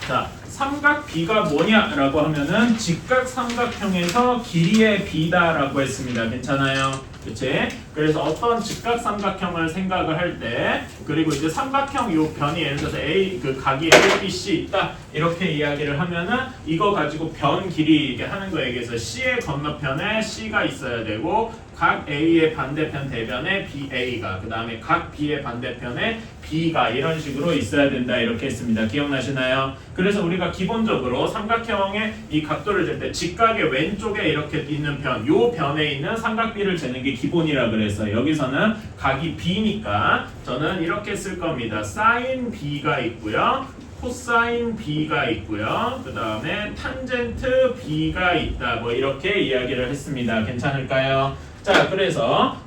자, 삼각 B가 뭐냐라고 하면은 직각 삼각형에서 길이의 B다라고 했습니다. 괜찮아요? 그치? 그래서 어떤 직각 삼각형을 생각을 할 때, 그리고 이제 삼각형 요 변이 예를 들어서 A 그 각이 ABC 있다 이렇게 이야기를 하면은 이거 가지고 변 길이 이게 하는 거에 의해서 C의 건너편에 C가 있어야 되고 각 A의 반대편 대변에 BA가 그 다음에 각 B의 반대편에 B가 이런 식으로 있어야 된다 이렇게 했습니다. 기억나시나요? 그래서 우리가 기본적으로 삼각형의 이 각도를 잴 때 직각의 왼쪽에 이렇게 있는 변, 요 변에 있는 삼각비를 재는 게 기본이라 그랬어요. 여기서는 각이 B니까 저는 이렇게 쓸 겁니다. 사인 B가 있고요. 코사인 B가 있고요. 그 다음에 탄젠트 B가 있다. 뭐 이렇게 이야기를 했습니다. 괜찮을까요? 자, 그래서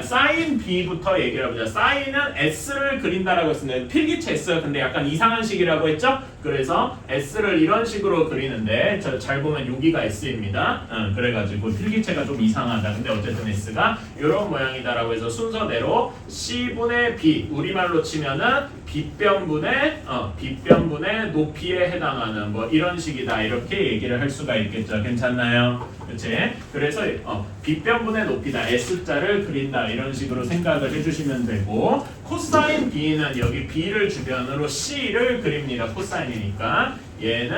사인 B부터 얘기를 해보자. 사인은 S를 그린다라고 했습니다. 필기체 S, 근데 약간 이상한 식이라고 했죠? 그래서 S를 이런 식으로 그리는데 잘 보면 여기가 S입니다. 그래가지고 필기체가 좀 이상하다. 근데 어쨌든 S가 이런 모양이다라고 해서 순서대로 C분의 B, 우리말로 치면은 빗변분의 높이에 해당하는 뭐 이런 식이다. 이렇게 얘기를 할 수가 있겠죠. 괜찮나요? 그치? 그래서 빗변분의 높이다. S자를 그린다. 이런 식으로 생각을 해주시면 되고 코사인 B는 여기 B를 주변으로 C를 그립니다. 코사인이니까 얘는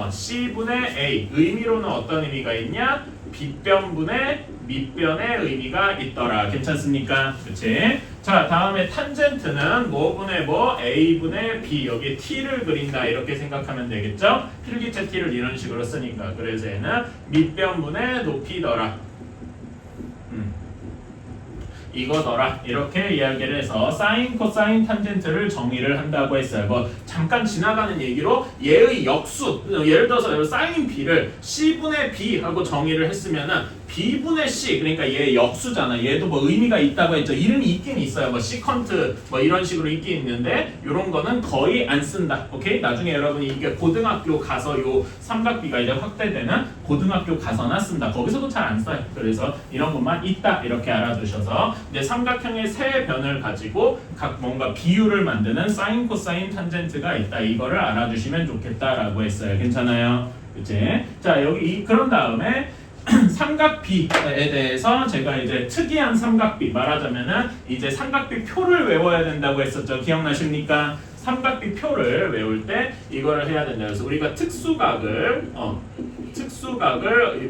C분의 A 의미로는 어떤 의미가 있냐? 빗변분의 밑변의 의미가 있더라. 괜찮습니까? 그치? 자, 다음에 탄젠트는 뭐분의 뭐 A분의 B 여기 T를 그린다 이렇게 생각하면 되겠죠? 필기체 T를 이런 식으로 쓰니까 그래서 얘는 밑변분의 높이더라. 이거더라 이렇게 이야기를 해서 사인, 코사인, 탄젠트를 정의를 한다고 했어요. 뭐 잠깐 지나가는 얘기로 얘의 역수 예를 들어서 사인 B를 C분의 B 하고 정의를 했으면은 B분의 C 그러니까 얘 역수잖아. 얘도 뭐 의미가 있다고 했죠. 이름이 있긴 있어요. 뭐 시컨트 뭐 이런 식으로 있긴 있는데 이런 거는 거의 안 쓴다. 오케이? 나중에 여러분이 이게 고등학교 가서 요 삼각비가 이제 확대되는 고등학교 가서나 쓴다. 거기서도 잘 안 써요. 그래서 이런 것만 있다 이렇게 알아두셔서 이제 삼각형의 세 변을 가지고 각 뭔가 비율을 만드는 사인, 코사인, 탄젠트가 있다. 이거를 알아두시면 좋겠다라고 했어요. 괜찮아요? 그치? 자, 여기 그런 다음에 삼각비에 대해서 제가 이제 특이한 삼각비 말하자면은 이제 삼각비 표를 외워야 된다고 했었죠. 기억나십니까? 삼각비 표를 외울 때 이거를 해야 된다. 그래서 우리가 특수각을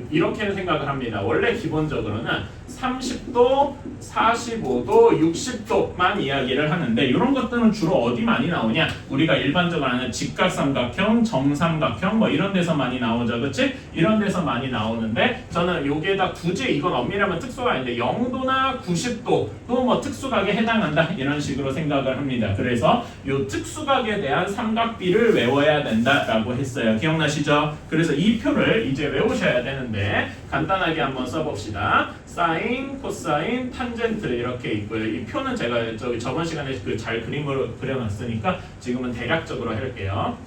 이렇게 생각을 합니다. 원래 기본적으로는 30도, 45도, 60도만 이야기를 하는데 이런 것들은 주로 어디 많이 나오냐? 우리가 일반적으로 아는 직각삼각형, 정삼각형 뭐 이런 데서 많이 나오죠. 그치? 이런 데서 많이 나오는데 저는 여기에다 굳이 이건 엄밀하면 특수가 아닌데 0도나 90도도 뭐 특수각에 해당한다 이런 식으로 생각을 합니다. 그래서 이 특수각에 대한 삼각비를 외워야 된다라고 했어요. 기억나시죠? 그래서 이 표를 이제 외우셔야 되는데 간단하게 한번 써봅시다. 사인, 코사인, 탄젠트 이렇게 있고요. 이 표는 제가 저번 시간에 잘 그림으로 그려놨으니까 지금은 대략적으로 할게요.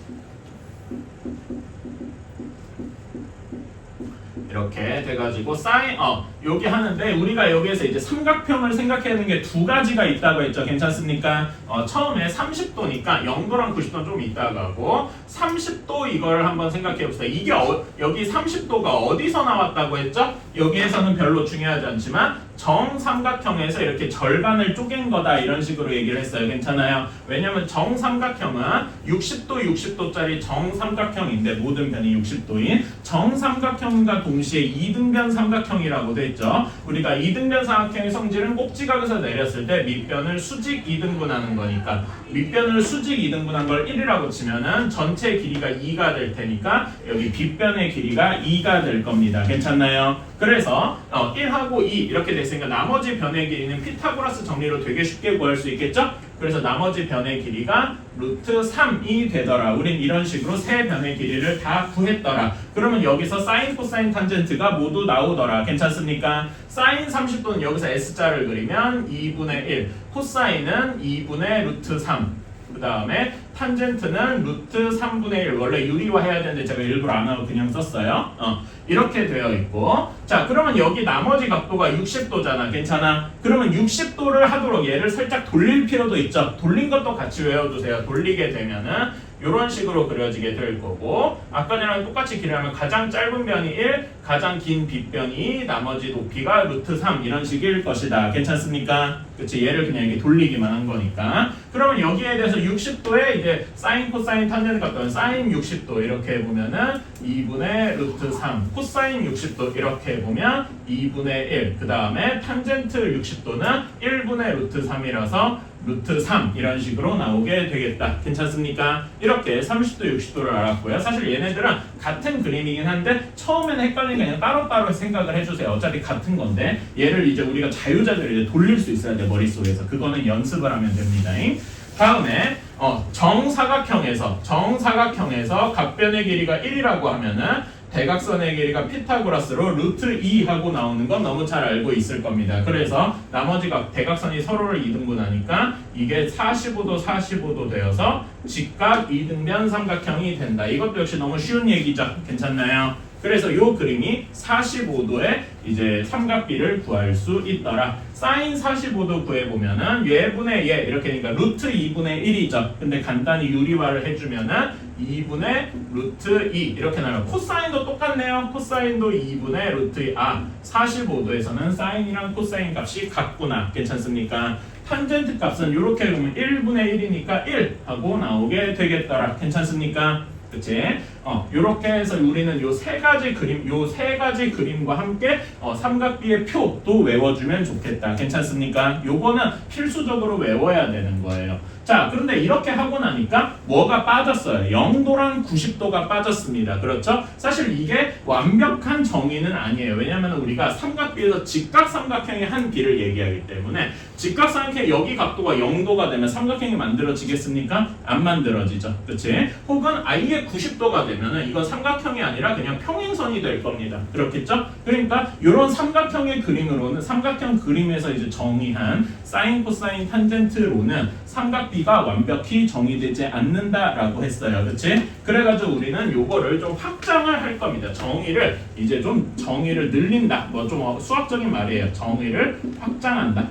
이렇게 돼가지고 사인 여기 하는데 우리가 여기에서 이제 삼각형을 생각해야 하는 게 두 가지가 있다고 했죠. 괜찮습니까? 처음에 30도니까 0도랑 90도는 좀 있다고 하고 30도 이걸 한번 생각해 봅시다. 이게 여기 30도가 어디서 나왔다고 했죠? 여기에서는 별로 중요하지 않지만 정삼각형에서 이렇게 절반을 쪼갠 거다 이런 식으로 얘기를 했어요. 괜찮아요? 왜냐면 정삼각형은 60도짜리 정삼각형인데 모든 변이 60도인 정삼각형과 동시에 이등변 삼각형이라고 돼 있죠. 우리가 이등변 삼각형의 성질은 꼭지각에서 내렸을 때 밑변을 수직 이등분하는 거니까 밑변을 수직 이등분한 걸 1이라고 치면은 전체 길이가 2가 될 테니까 여기 빗변의 길이가 2가 될 겁니다. 괜찮나요? 그래서 1하고 2 이렇게 됐으니까 나머지 변의 길이는 피타고라스 정리로 되게 쉽게 구할 수 있겠죠? 그래서 나머지 변의 길이가 루트 3이 되더라. 우린 이런 식으로 세 변의 길이를 다 구했더라. 그러면 여기서 사인, 코사인, 탄젠트가 모두 나오더라. 괜찮습니까? 사인 30도는 여기서 S자를 그리면 2분의 1, 코사인은 2분의 루트 3, 그 다음에 탄젠트는 루트 3분의 1. 원래 유리화해야 되는데 제가 일부러 안 하고 그냥 썼어요. 이렇게 되어 있고, 자 그러면 여기 나머지 각도가 60도잖아. 괜찮아? 그러면 60도를 하도록 얘를 살짝 돌릴 필요도 있죠. 돌린 것도 같이 외워두세요. 돌리게 되면은 이런 식으로 그려지게 될 거고, 아까 전랑 똑같이 길이라면 가장 짧은 변이 1, 가장 긴 빗변이 2, 나머지 높이가 루트 3 이런 식일 것이다. 괜찮습니까? 그치? 얘를 그냥 이렇게 돌리기만 한 거니까. 그러면 여기에 대해서 60도에 이제 사인, 코사인, 탄젠트 각도는 사인 60도 이렇게 보면은 2분의 루트 3, 코사인 60도 이렇게 보면 2분의 1, 그 다음에 탄젠트 60도는 1분의 루트 3이라서 루트 3 이런 식으로 나오게 되겠다. 괜찮습니까? 이렇게 30도, 60도를 알았고요. 사실 얘네들은 같은 그림이긴 한데 처음에는 헷갈리니까 그냥 따로따로 생각을 해주세요. 어차피 같은 건데 얘를 이제 우리가 자유자재로 이제 돌릴 수 있어야 돼, 머릿속에서. 그거는 연습을 하면 됩니다. 다음에 정사각형에서 각변의 길이가 1이라고 하면은 대각선의 길이가 피타고라스로 루트 2 하고 나오는 건 너무 잘 알고 있을 겁니다. 그래서 나머지 대각선이 서로를 이등분하니까 이게 45도 45도 되어서 직각 이등변 삼각형이 된다. 이것도 역시 너무 쉬운 얘기죠. 괜찮나요? 그래서 이 그림이 45도의 이제 삼각비를 구할 수 있더라. 사인 45도 구해보면은 얘분의 얘 이렇게 되니까 루트 2분의 1이죠. 근데 간단히 유리화를 해주면은 2분의 루트 2 이렇게 나와요. 코사인도 똑같네요. 코사인도 2분의 루트 2. 45도에서는 사인이랑 코사인 값이 같구나. 괜찮습니까? 탄젠트 값은 이렇게 보면 1분의 1이니까 1 하고 나오게 되겠더라. 괜찮습니까? 그치? 요렇게 해서 우리는 요 세 가지 그림과 함께 삼각비의 표도 외워주면 좋겠다. 괜찮습니까? 요거는 필수적으로 외워야 되는 거예요. 자, 그런데 이렇게 하고 나니까 뭐가 빠졌어요? 0도랑 90도가 빠졌습니다. 그렇죠? 사실 이게 완벽한 정의는 아니에요. 왜냐하면 우리가 삼각비에서 직각삼각형의 한 비를 얘기하기 때문에 직각삼각형 여기 각도가 0도가 되면 삼각형이 만들어지겠습니까? 안 만들어지죠. 그치? 혹은 아예 90도가 되면은 이건 삼각형이 아니라 그냥 평행선이 될 겁니다. 그렇겠죠? 그러니까 이런 삼각형의 그림으로는 삼각형 그림에서 이제 정의한 사인, 코사인, 탄젠트로는 삼각비가 완벽히 정의되지 않는다라고 했어요. 그치? 그래가지고 우리는 요거를 좀 확장을 할 겁니다. 정의를 늘린다. 뭐 좀 수학적인 말이에요. 정의를 확장한다.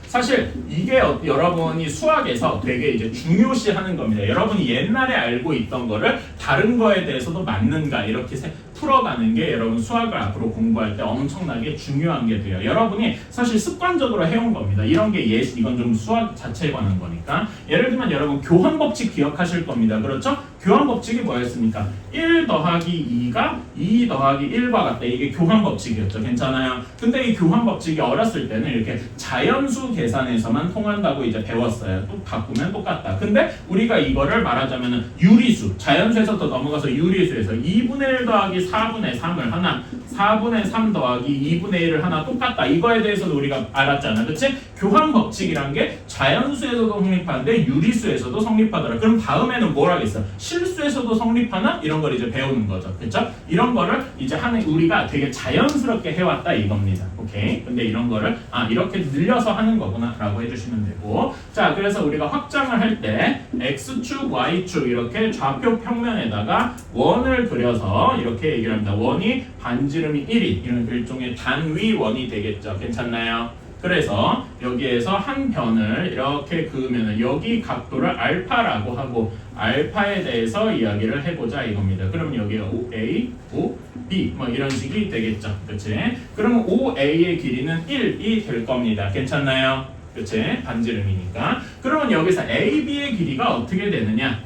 사실 이게 여러분이 수학에서 되게 이제 중요시하는 겁니다. 여러분이 옛날에 알고 있던 거를 다른 거에 대해서도 맞는가 이렇게 풀어가는 게 여러분 수학을 앞으로 공부할 때 엄청나게 중요한 게 돼요. 여러분이 사실 습관적으로 해온 겁니다. 이런 게 이건 좀 수학 자체에 관한 거니까. 예를 들면 여러분 교환법칙 기억하실 겁니다. 그렇죠? 교환법칙이 뭐였습니까? 1 더하기 2가 2 더하기 1과 같다. 이게 교환법칙이었죠. 괜찮아요? 근데 이 교환법칙이 어렸을 때는 이렇게 자연수 계산에서만 통한다고 이제 배웠어요. 또 바꾸면 똑같다. 근데 우리가 이거를 말하자면 유리수, 자연수에서 또 넘어가서 유리수에서 2분의 1 더하기 4분의 3을 하나, 4분의 3 더하기 2분의 1을 하나 똑같다. 이거에 대해서도 우리가 알았잖아. 그치? 교환법칙이란 게 자연수에서도 성립하는데 유리수에서도 성립하더라. 그럼 다음에는 뭘 하겠어? 실수에서도 성립하나? 이런 걸 이제 배우는 거죠. 그쵸? 이런 거를 이제 우리가 되게 자연스럽게 해왔다 이겁니다. 오케이? 근데 이런 거를 이렇게 늘려서 하는 거구나 라고 해주시면 되고, 자 그래서 우리가 확장을 할 때 X축, Y축 이렇게 좌표 평면에다가 원을 그려서 이렇게 얘기를 합니다. 원이 반지름이 1이 이런 일종의 단위 원이 되겠죠. 괜찮나요? 그래서 여기에서 한 변을 이렇게 그으면 여기 각도를 알파라고 하고 알파에 대해서 이야기를 해보자 이겁니다. 그러면 여기가 OA, OB 뭐 이런 식이 되겠죠. 그치? 그러면 OA의 길이는 1이 될 겁니다. 괜찮나요? 그치? 반지름이니까. 그러면 여기서 AB의 길이가 어떻게 되느냐?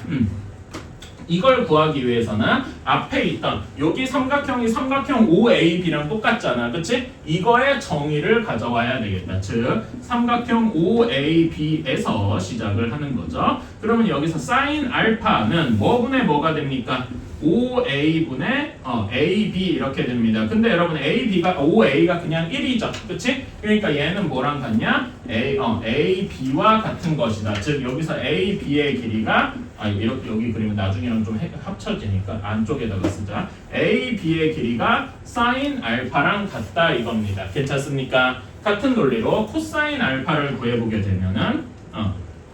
이걸 구하기 위해서는 앞에 있던 여기 삼각형 OAB랑 똑같잖아. 그치? 이거의 정의를 가져와야 되겠다. 즉 삼각형 OAB에서 시작을 하는 거죠. 그러면 여기서 sin 알파는 뭐분의 뭐가 됩니까? OA분의 AB 이렇게 됩니다. 근데 여러분 OA가 그냥 1이죠. 그치? 그러니까 얘는 뭐랑 같냐? AB와 같은 것이다. 즉 여기서 AB의 길이가 이렇게 여기 그리면 나중에는 좀 합쳐지니까 안쪽에다가 쓰자. AB의 길이가 sin 알파랑 같다 이겁니다. 괜찮습니까? 같은 논리로 코사인 알파를 구해보게 되면은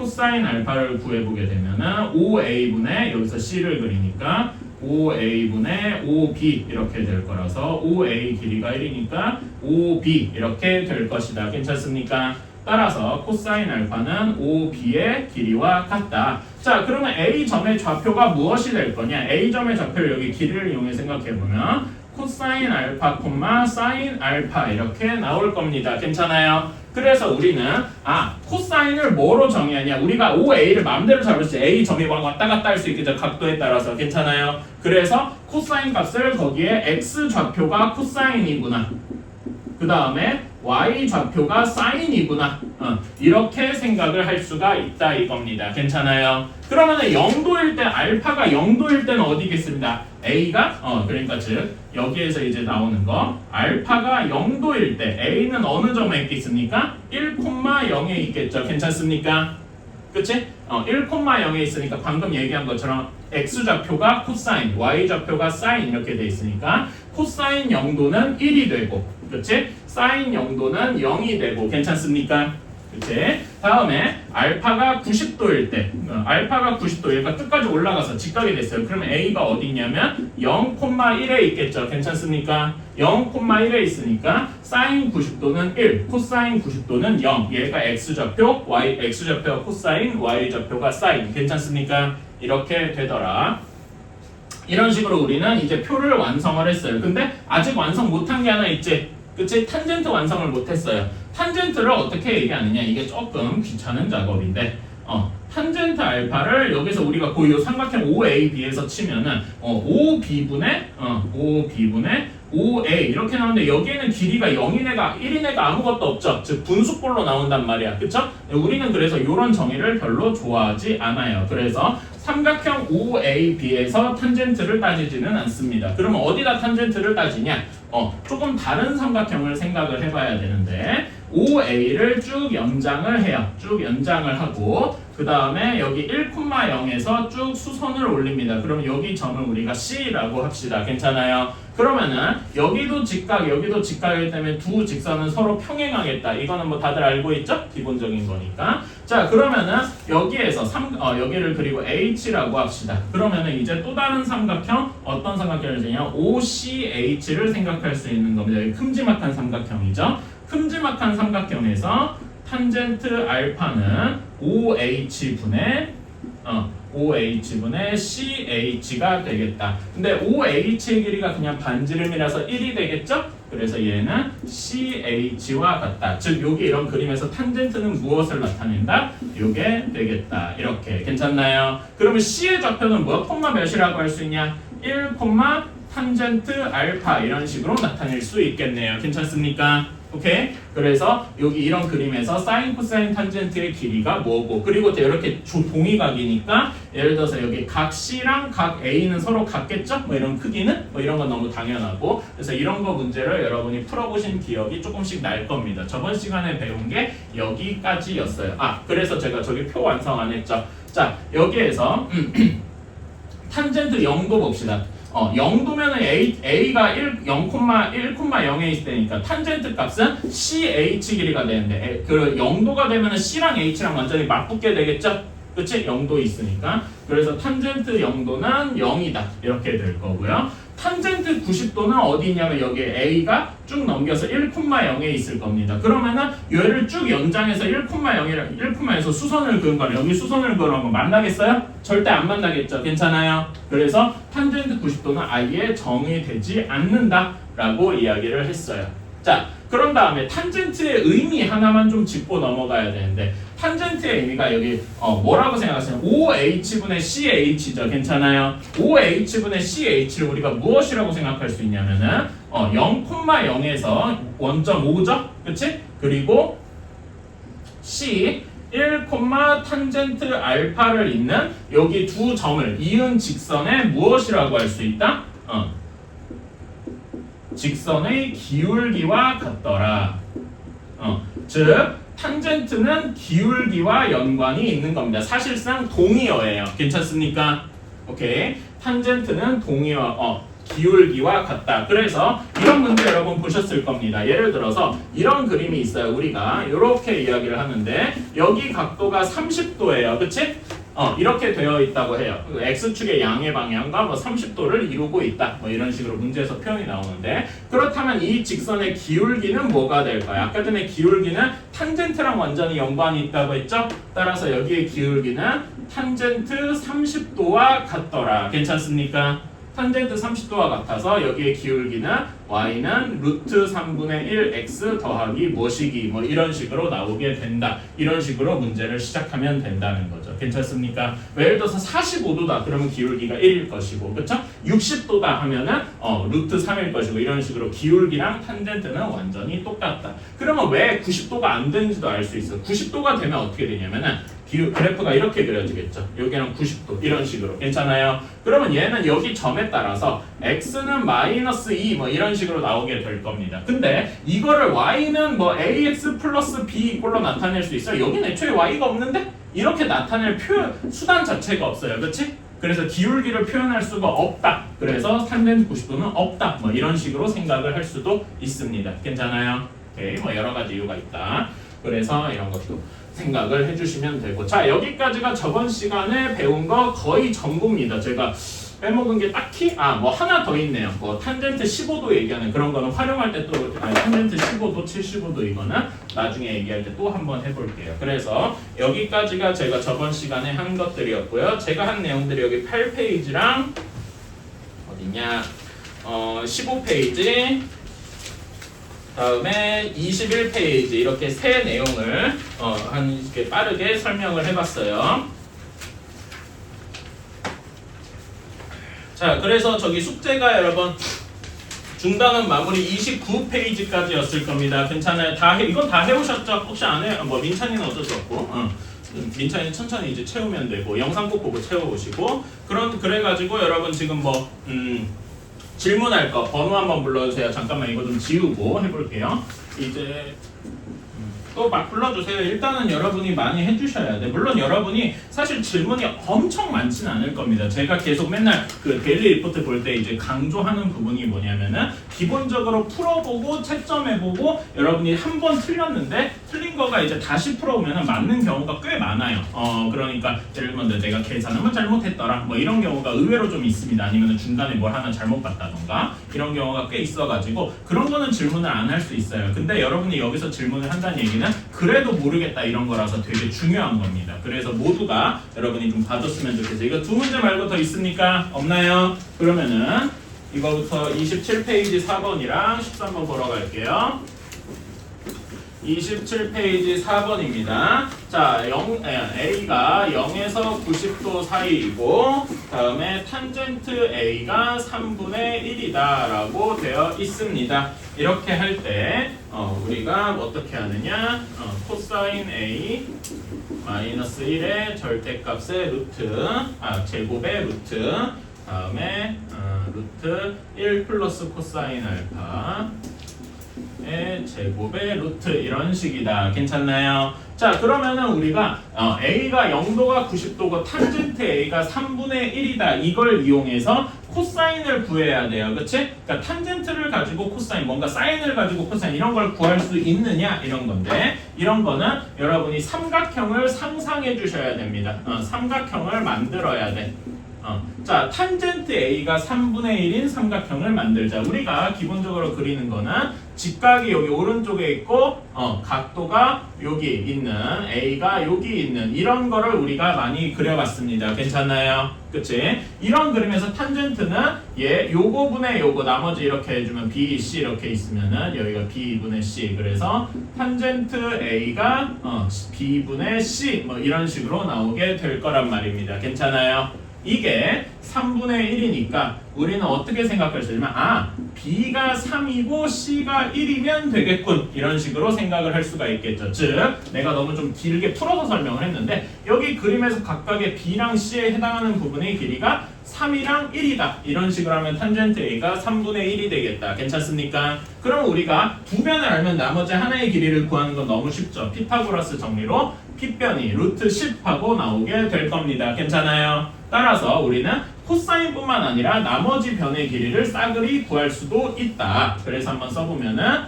코사인 알파를 구해보게 되면은 5a분의 여기서 c를 그리니까 5a분의 5b 이렇게 될 거라서 5a 길이가 1이니까 5b 이렇게 될 것이다. 괜찮습니까? 따라서 코사인 알파는 5b의 길이와 같다. 자, 그러면 a점의 좌표가 무엇이 될 거냐? a점의 좌표를 여기 길이를 이용해 생각해보면 코사인 알파, 사인 알파 이렇게 나올 겁니다. 괜찮아요? 그래서 우리는 코사인을 뭐로 정의하냐? 우리가 5a를 마음대로 잡을 수 있지. a 점이 왔다 갔다 할 수 있겠죠. 각도에 따라서. 괜찮아요? 그래서 코사인 값을 거기에 x 좌표가 코사인이구나. 그 다음에 y 좌표가 사인이구나. 이렇게 생각을 할 수가 있다 이겁니다. 괜찮아요? 그러면은 0도일 때 알파가 0도일 때는 어디겠습니다? a가 그러니까 즉 여기에서 이제 나오는 거 알파가 0도일 때 a는 어느 점에 있겠습니까? 1,0에 있겠죠. 괜찮습니까? 그치? 1,0에 있으니까 방금 얘기한 것처럼 x 좌표가 코사인, y 좌표가 사인 이렇게 돼 있으니까 코사인 0도는 1이 되고, 그치? 사인 0도는 0이 되고, 괜찮습니까? 그치? 다음에 알파가 90도일 때, 알파가 90도 얘가 끝까지 올라가서 직각이 됐어요. 그러면 a가 어디 있냐면 0,1에 있겠죠. 괜찮습니까? 0,1에 있으니까 사인 90도는 1, 코사인 90도는 0. 얘가 x좌표, x좌표가 코사인, y좌표가 사인. 괜찮습니까? 이렇게 되더라. 이런 식으로 우리는 이제 표를 완성을 했어요. 근데 아직 완성 못한 게 하나 있지. 그치? 탄젠트 완성을 못했어요. 탄젠트를 어떻게 얘기하느냐? 이게 조금 귀찮은 작업인데 탄젠트 알파를 여기서 우리가 이 삼각형 OAB에서 치면은 5B분의 5A 이렇게 나오는데 여기에는 길이가 0인 애가 1인 애가 아무것도 없죠. 즉 분수꼴로 나온단 말이야. 그쵸? 우리는 그래서 이런 정의를 별로 좋아하지 않아요. 그래서 삼각형 OAB에서 탄젠트를 따지지는 않습니다. 그러면 어디다 탄젠트를 따지냐? 조금 다른 삼각형을 생각을 해봐야 되는데 OA를 쭉 연장을 해요. 쭉 연장을 하고 그 다음에 여기 1,0에서 쭉 수선을 올립니다. 그럼 여기 점을 우리가 C라고 합시다. 괜찮아요? 그러면은 여기도 직각, 여기도 직각이기 때문에 두 직선은 서로 평행하겠다. 이거는 뭐 다들 알고 있죠? 기본적인 거니까. 자, 그러면은 여기에서 여기를 그리고 H라고 합시다. 그러면은 이제 또 다른 삼각형 어떤 삼각형을 되냐? OCH를 생각할 수 있는 겁니다. 여기 큼지막한 삼각형이죠. 큼지막한 삼각형에서 탄젠트 알파는 OH분의 CH가 되겠다. 근데 OH의 길이가 그냥 반지름이라서 1이 되겠죠? 그래서 얘는 CH와 같다. 즉 여기 이런 그림에서 탄젠트는 무엇을 나타낸다? 요게 되겠다. 이렇게 괜찮나요? 그러면 C의 좌표는 뭐야? 콤마 몇이라고 할 수 있냐? 1, 탄젠트 알파 이런 식으로 나타낼 수 있겠네요. 괜찮습니까? 오케이? 그래서 여기 이런 그림에서 사인, 코사인, 탄젠트의 길이가 뭐고 그리고 이렇게 동의각이니까 예를 들어서 여기 각 C랑 각 A는 서로 같겠죠? 뭐 이런 크기는? 뭐 이런 건 너무 당연하고 그래서 이런 거 문제를 여러분이 풀어보신 기억이 조금씩 날 겁니다. 저번 시간에 배운 게 여기까지였어요. 그래서 제가 저기 표 완성 안 했죠? 자, 여기에서 탄젠트 0도 봅시다. 0도면은 A가 0,1,0에 있을 때니까 탄젠트 값은 CH 길이가 되는데 그 0도가 되면은 C랑 H랑 완전히 맞붙게 되겠죠? 그치? 0도 있으니까 그래서 탄젠트 0도는 0이다 이렇게 될 거고요. 탄젠트 90도는 어디 있냐면 여기 A가 쭉 넘겨서 1,0에 있을 겁니다. 그러면은 얘를 쭉 연장해서 1,0에서 수선을 그은 거는 여기 수선을 그으면 만나겠어요? 절대 안 만나겠죠. 괜찮아요? 그래서 탄젠트 90도는 아예 정의되지 않는다라고 이야기를 했어요. 자, 그런 다음에 탄젠트의 의미 하나만 좀 짚고 넘어가야 되는데 탄젠트의 의미가 여기 뭐라고 생각하세요? OH분의 CH죠. 괜찮아요? OH분의 CH를 우리가 무엇이라고 생각할 수 있냐면은 0,0에서 1.5죠? 그치? 그리고 C 1, 탄젠트 알파를 잇는 여기 두 점을 이은 직선에 무엇이라고 할 수 있다? 직선의 기울기와 같더라. 즉 탄젠트는 기울기와 연관이 있는 겁니다. 사실상 동의어예요. 괜찮습니까? 오케이. 탄젠트는 동의어, 기울기와 같다. 그래서 이런 문제 여러분 보셨을 겁니다. 예를 들어서 이런 그림이 있어요. 우리가 이렇게 이야기를 하는데 여기 각도가 30도예요. 그치? 이렇게 되어 있다고 해요. X축의 양의 방향과 뭐 30도를 이루고 있다. 뭐 이런 식으로 문제에서 표현이 나오는데 그렇다면 이 직선의 기울기는 뭐가 될까요? 아까 전에 기울기는 탄젠트랑 완전히 연관이 있다고 했죠? 따라서 여기의 기울기는 탄젠트 30도와 같더라. 괜찮습니까? 탄젠트 30도와 같아서 여기의 기울기는 y는 루트 3분의 1 x 더하기 뭐시기 뭐 이런 식으로 나오게 된다. 이런 식으로 문제를 시작하면 된다는 거죠. 괜찮습니까? 예를 들어서 45도다 그러면 기울기가 1일 것이고 그쵸? 60도다 하면은 루트 3일 것이고 이런 식으로 기울기랑 탄젠트는 완전히 똑같다. 그러면 왜 90도가 안 되는지도 알 수 있어. 90도가 되면 어떻게 되냐면은 그래프가 이렇게 그려지겠죠. 여기는 90도 이런 식으로 괜찮아요. 그러면 얘는 여기 점에 따라서 x는 마이너스 2 뭐 이런 식으로 나오게 될 겁니다. 근데 이거를 y는 뭐 ax 플러스 b 이꼴로 나타낼 수 있어요. 여기는 애초에 y가 없는데 이렇게 나타낼 수단 자체가 없어요. 그렇지? 그래서 기울기를 표현할 수가 없다. 그래서 탄젠트 90도는 없다. 뭐 이런 식으로 생각을 할 수도 있습니다. 괜찮아요? 오케이. 뭐 여러 가지 이유가 있다. 그래서 이런 것도 생각을 해주시면 되고 자 여기까지가 저번 시간에 배운 거 거의 전부입니다. 제가 빼먹은 게 딱히 뭐 하나 더 있네요. 뭐 탄젠트 15도 얘기하는 그런 거는 활용할 때 또 탄젠트 15도 75도 이거는 나중에 얘기할 때 또 한번 해볼게요. 그래서 여기까지가 제가 저번 시간에 한 것들이었고요. 제가 한 내용들이 여기 8페이지랑 어디냐 15페이지 다음에 21페이지 이렇게 세 내용을 이렇게 빠르게 설명을 해봤어요. 자, 그래서 저기 숙제가 여러분 중단은 마무리 29페이지까지였을 겁니다. 괜찮아요? 이건 다 해오셨죠? 혹시 안 해? 뭐 민찬이는 어쩔 수 없고. 민찬이는 천천히 이제 채우면 되고 영상 꼭 보고 채워보시고 그래가지고 여러분 지금 뭐 질문할 거 번호 한번 불러주세요. 잠깐만 이거 좀 지우고 해볼게요. 이제 또 막 불러주세요. 일단은 여러분이 많이 해주셔야 돼. 물론 여러분이 사실 질문이 엄청 많지는 않을 겁니다. 제가 계속 맨날 그 데일리 리포트 볼 때 이제 강조하는 부분이 뭐냐면은 기본적으로 풀어보고 채점해보고 여러분이 한 번 틀렸는데 틀린 거가 이제 다시 풀어보면 맞는 경우가 꽤 많아요. 그러니까 예를 들면 내가 계산을 잘못했더라 뭐 이런 경우가 의외로 좀 있습니다. 아니면 중간에 뭘 하나 잘못 봤다던가 이런 경우가 꽤 있어가지고 그런 거는 질문을 안 할 수 있어요. 근데 여러분이 여기서 질문을 한다는 얘기는 그래도 모르겠다 이런 거라서 되게 중요한 겁니다. 그래서 모두가 여러분이 좀 봐줬으면 좋겠어요. 이거 두 문제 말고 더 있습니까? 없나요? 그러면은 이거부터 27페이지 4번이랑 13번 보러 갈게요. 27페이지 4번입니다. 자, A가 0에서 90도 사이이고 다음에 탄젠트 A가 3분의 1이다 라고 되어 있습니다. 이렇게 할 때 우리가 어떻게 하느냐 코사인 A 마이너스 1의 절대값의 루트 제곱의 루트 다음에 루트 1 플러스 코사인 알파 의 제곱의 루트 이런 식이다. 괜찮나요? 자 그러면은 우리가 A가 0도가 90도고 탄젠트 A가 3분의 1이다. 이걸 이용해서 코사인을 구해야 돼요. 그치? 그러니까 탄젠트를 가지고 코사인 뭔가 사인을 가지고 코사인 이런 걸 구할 수 있느냐 이런 건데 이런 거는 여러분이 삼각형을 상상해 주셔야 됩니다. 삼각형을 만들어야 돼. 자, 탄젠트 A가 3분의 1인 삼각형을 만들자. 우리가 기본적으로 그리는 거는 직각이 여기 오른쪽에 있고 각도가 여기 있는 A가 여기 있는 이런 거를 우리가 많이 그려봤습니다. 괜찮나요? 그치? 이런 그림에서 탄젠트는 요거분의 요거 나머지 이렇게 해주면 B, C 이렇게 있으면은 여기가 B분의 C 그래서 탄젠트 A가 B분의 C 뭐 이런 식으로 나오게 될 거란 말입니다. 괜찮아요? 이게 3분의 1이니까 우리는 어떻게 생각할 수 있냐면 B가 3이고 C가 1이면 되겠군 이런 식으로 생각을 할 수가 있겠죠. 즉 내가 너무 좀 길게 풀어서 설명을 했는데 여기 그림에서 각각의 B랑 C에 해당하는 부분의 길이가 3이랑 1이다 이런 식으로 하면 탄젠트 A가 3분의 1이 되겠다. 괜찮습니까? 그럼 우리가 두 변을 알면 나머지 하나의 길이를 구하는 건 너무 쉽죠. 피타고라스 정리로 P변이 루트 10하고 나오게 될 겁니다. 괜찮아요? 따라서 우리는 코사인뿐만 아니라 나머지 변의 길이를 싸그리 구할 수도 있다. 그래서 한번 써보면은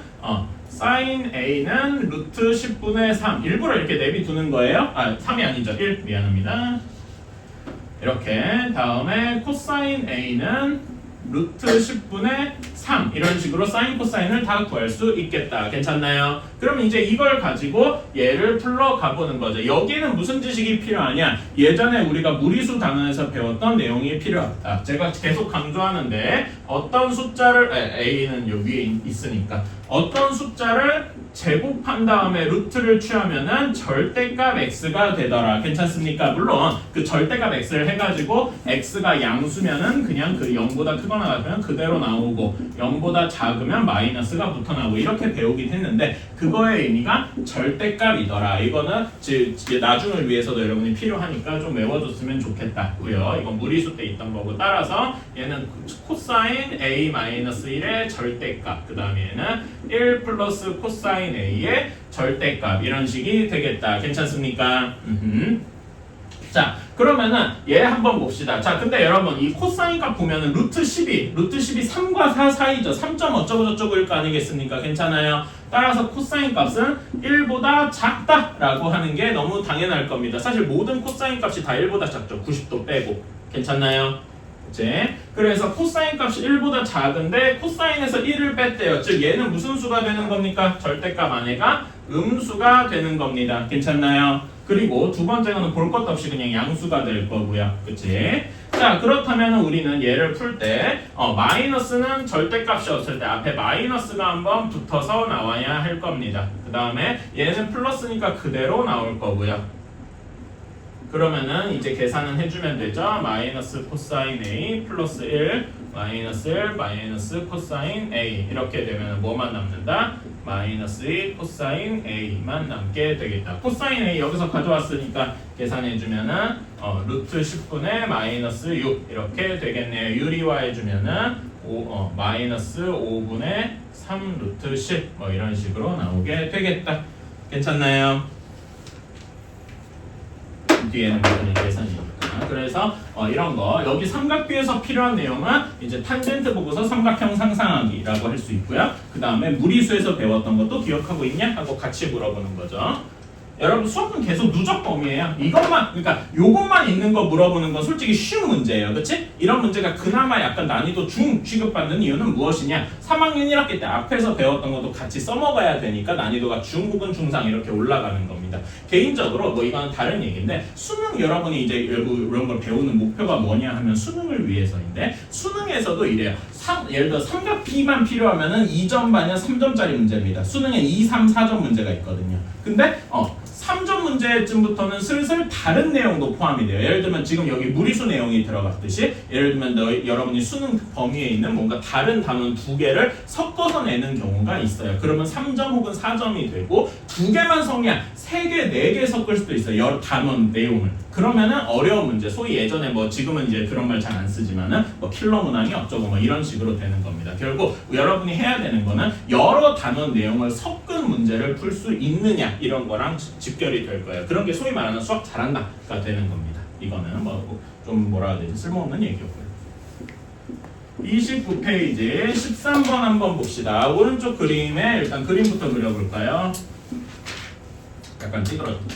사인 A는 루트 10분의 3 일부러 이렇게 내비두는 거예요. 3이 아니죠. 1 미안합니다. 이렇게 다음에 코사인 A는 루트 10분의 3 이런 식으로 사인 코사인을 다 구할 수 있겠다. 괜찮나요? 그러면 이제 이걸 가지고 얘를 풀러 가보는 거죠. 여기는 무슨 지식이 필요하냐? 예전에 우리가 무리수 단원에서 배웠던 내용이 필요하다. 제가 계속 강조하는데 어떤 숫자를 A는 여기 위에 있으니까 어떤 숫자를 제곱한 다음에 루트를 취하면은 절대값 x가 되더라. 괜찮습니까? 물론 그 절대값 x를 해가지고 x가 양수면은 그냥 그 0보다 크거나 같으면 그대로 나오고 0보다 작으면 마이너스가 붙어 나오고 이렇게 배우긴 했는데 그거의 의미가 절대값이더라. 이거는 나중을 위해서도 여러분이 필요하니까 좀 외워줬으면 좋겠다고요. 이건 무리수 때 있던 거고 따라서 얘는 코사인 a-1의 절대값 그 다음에 얘는 1 플러스 코사인 A의 절대값 이런 식이 되겠다. 괜찮습니까? 자 그러면은 얘 한번 봅시다. 자 근데 여러분 이 코사인 값 보면은 루트 12 3과 4 사이죠. 3점 어쩌고 저쩌고일 거 아니겠습니까? 괜찮아요? 따라서 코사인 값은 1보다 작다라고 하는 게 너무 당연할 겁니다. 사실 모든 코사인 값이 다 1보다 작죠. 90도 빼고. 괜찮나요? 그래서 코사인 값이 1보다 작은데 코사인에서 1을 뺐대요. 즉 얘는 무슨 수가 되는 겁니까? 절대값 안에가 음수가 되는 겁니다. 괜찮나요? 그리고 두 번째는 볼 것도 없이 그냥 양수가 될 거고요. 그치? 자 그렇다면 우리는 얘를 풀 때 마이너스는 절대값이 없을 때 앞에 마이너스가 한번 붙어서 나와야 할 겁니다. 그 다음에 얘는 플러스니까 그대로 나올 거고요. 그러면은 이제 계산은 해주면 되죠. 마이너스 코사인 A 플러스 1 마이너스 1 마이너스 코사인 A 이렇게 되면 뭐만 남는다? 마이너스 2 코사인 A만 남게 되겠다. 코사인 A 여기서 가져왔으니까 계산해주면은 루트 10분의 마이너스 6 이렇게 되겠네요. 유리화해주면은 마이너스 5분의 3 루트 10 뭐 이런 식으로 나오게 되겠다. 괜찮나요? 뒤에는 모든 계산이니까. 그래서 이런 거 여기 삼각비에서 필요한 내용은 이제 탄젠트 보고서 삼각형 상상하기라고 할 수 있고요. 그 다음에 무리수에서 배웠던 것도 기억하고 있냐? 하고 같이 물어보는 거죠. 여러분 수학은 계속 누적 범위예요. 이것만 그러니까 요것만 있는 거 물어보는 건 솔직히 쉬운 문제예요. 그렇지? 이런 문제가 그나마 약간 난이도 중 취급받는 이유는 무엇이냐? 3학년 1학기 때 앞에서 배웠던 것도 같이 써먹어야 되니까 난이도가 중 혹은 중상 이렇게 올라가는 겁니다. 개인적으로 뭐 이건 다른 얘기인데 수능 여러분이 이제 이런 걸 배우는 목표가 뭐냐 하면 수능을 위해서인데 수능에서도 이래요. 예를 들어 삼각비만 필요하면은 2점 반이나 3점짜리 문제입니다. 수능에 2, 3, 4점 문제가 있거든요. 근데 3점 문제쯤부터는 슬슬 다른 내용도 포함이 돼요. 예를 들면 지금 여기 무리수 내용이 들어갔듯이 예를 들면 여러분이 수능 범위에 있는 뭔가 다른 단원 2개를 섞어서 내는 경우가 있어요. 그러면 3점 혹은 4점이 되고 2개만 성이야 3개, 4개 섞을 수도 있어요. 여러 단원 내용을. 그러면은 어려운 문제. 소위 예전에 뭐 지금은 이제 그런 말 잘 안 쓰지만은 뭐 킬러 문항이 어쩌고 뭐 이런 식으로 되는 겁니다. 결국 여러분이 해야 되는 거는 여러 단원 내용을 섞은 문제를 풀 수 있느냐 이런 거랑 직결이 될 거예요. 그런 게 소위 말하는 수학 잘한다가 되는 겁니다. 이거는 뭐 좀 뭐라 해야 되지? 쓸모없는 얘기였고요. 29페이지 13번 한번 봅시다. 오른쪽 그림에 일단 그림부터 그려볼까요? 약간 찌그러졌다.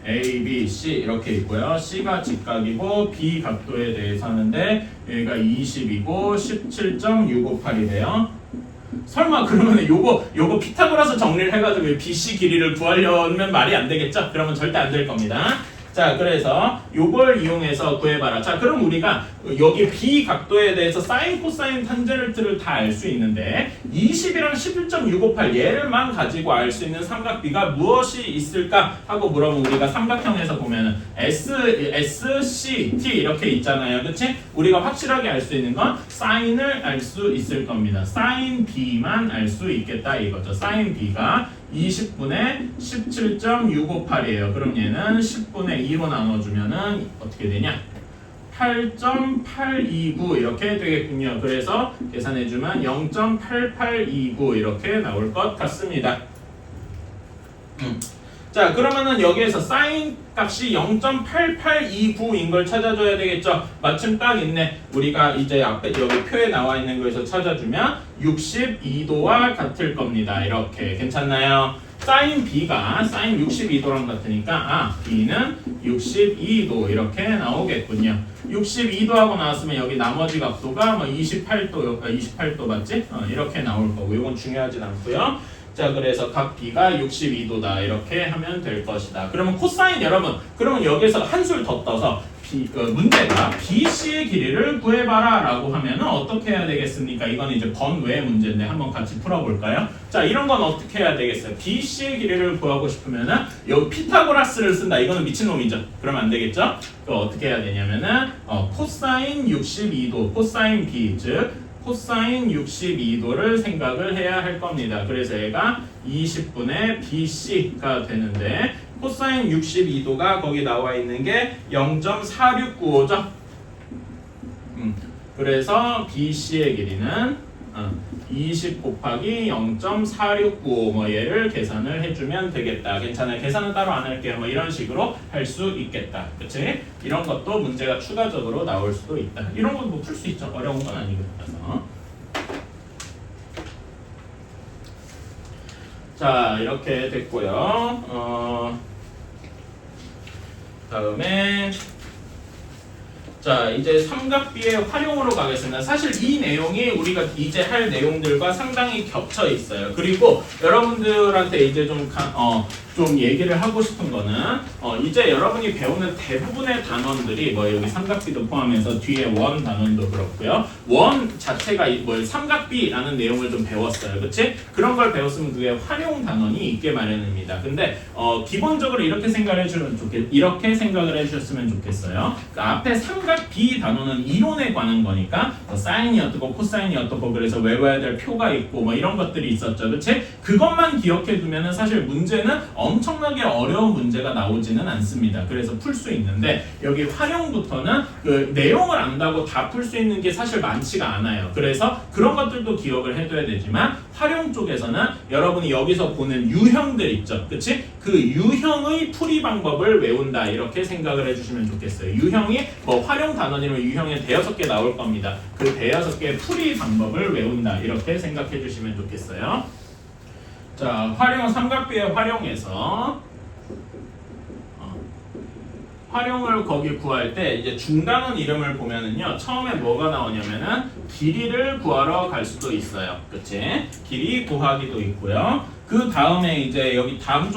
A, B, C 이렇게 있고요. C가 직각이고 B 각도에 대해서 하는데 여기가 20이고 17.658이래요. 설마 그러면 요거 피타고라스 정리를 해가지고 BC 길이를 구하려면 말이 안 되겠죠? 그러면 절대 안 될 겁니다. 자 그래서 요걸 이용해서 구해봐라. 자 그럼 우리가 여기 B 각도에 대해서 사인, 코사인, 탄젠트를 다 알 수 있는데 20이랑 11.658 얘를만 가지고 알 수 있는 삼각비가 무엇이 있을까 하고 물어보면 우리가 삼각형에서 보면은 S, C, T 이렇게 있잖아요. 그치? 우리가 확실하게 알 수 있는 건 사인을 알 수 있을 겁니다. 사인 B만 알 수 있겠다 이거죠. 사인 B가 20분의 17.658이에요. 그럼 얘는 10분의 2로 나눠주면은 어떻게 되냐? 8.829 이렇게 되겠군요. 그래서 계산해주면 0.8829 이렇게 나올 것 같습니다. 자, 그러면은 여기에서 사인 값이 0.8829인 걸 찾아줘야 되겠죠. 마침 딱 있네. 우리가 이제 앞에 여기 표에 나와 있는 거에서 찾아주면 62도와 같을 겁니다. 이렇게 괜찮나요? 사인 B가 사인 62도랑 같으니까 B는 62도 이렇게 나오겠군요. 62도하고 나왔으면 여기 나머지 각도가 뭐 28도, 28도 맞지? 이렇게 나올 거고 이건 중요하진 않고요. 자, 그래서 각 B가 62도다 이렇게 하면 될 것이다. 그러면 코사인 여러분, 그러면 여기서 한술 더 떠서 문제가 BC의 길이를 구해봐라 라고 하면은 어떻게 해야 되겠습니까? 이건 이제 번외 문제인데 한번 같이 풀어볼까요? 자, 이런 건 어떻게 해야 되겠어요? BC의 길이를 구하고 싶으면은 여기 피타고라스를 쓴다. 이거는 미친놈이죠. 그러면 안 되겠죠? 그거 어떻게 해야 되냐면은 코사인 62도, 코사인 B, 즉 코사인 62도를 생각을 해야 할 겁니다. 그래서 얘가 20분의 BC가 되는데 코사인 62도가 거기 나와 있는 게 0.4695죠. 그래서 BC의 길이는 20 곱하기 0.4695 뭐 얘를 계산을 해주면 되겠다. 괜찮아요. 계산은 따로 안 할게요. 뭐 이런 식으로 할 수 있겠다. 그치? 이런 것도 문제가 추가적으로 나올 수도 있다. 이런 건 뭐 풀 수 있죠. 어려운 건 아니거든요. 자, 이렇게 됐고요. 다음에 자, 이제 삼각비의 활용으로 가겠습니다. 사실 이 내용이 우리가 이제 할 내용들과 상당히 겹쳐 있어요. 그리고 여러분들한테 이제 좀 얘기를 하고 싶은 거는 이제 여러분이 배우는 대부분의 단원들이 뭐 여기 삼각비도 포함해서 뒤에 원 단원도 그렇고요. 원 자체가 뭐 삼각비라는 내용을 좀 배웠어요. 그치? 그런 걸 배웠으면 그게 활용 단원이 있게 마련입니다. 근데 기본적으로 이렇게 생각을 해주셨으면 좋겠어요. 그러니까 앞에 삼각비 단원은 이론에 관한 거니까 사인이 어떻고 코사인이 어떻고 그래서 외워야 될 표가 있고 뭐 이런 것들이 있었죠. 그치? 그것만 기억해 두면은 사실 문제는 엄청나게 어려운 문제가 나오지는 않습니다. 그래서 풀 수 있는데 여기 활용부터는 그 내용을 안다고 다 풀 수 있는 게 사실 많지가 않아요. 그래서 그런 것들도 기억을 해둬야 되지만 활용 쪽에서는 여러분이 여기서 보는 유형들 있죠. 그치? 그 유형의 풀이 방법을 외운다. 이렇게 생각을 해주시면 좋겠어요. 유형이 뭐 활용 단원이면 유형에 5개 나올 겁니다. 그 5개의 풀이 방법을 외운다. 이렇게 생각해 주시면 좋겠어요. 자, 삼각비의 활용에서 활용을 거기 구할 때 이제 중단원 이름을 보면은요 처음에 뭐가 나오냐면은 길이를 구하러 갈 수도 있어요. 그치? 길이 구하기도 있고요. 그 다음에 이제 여기 다음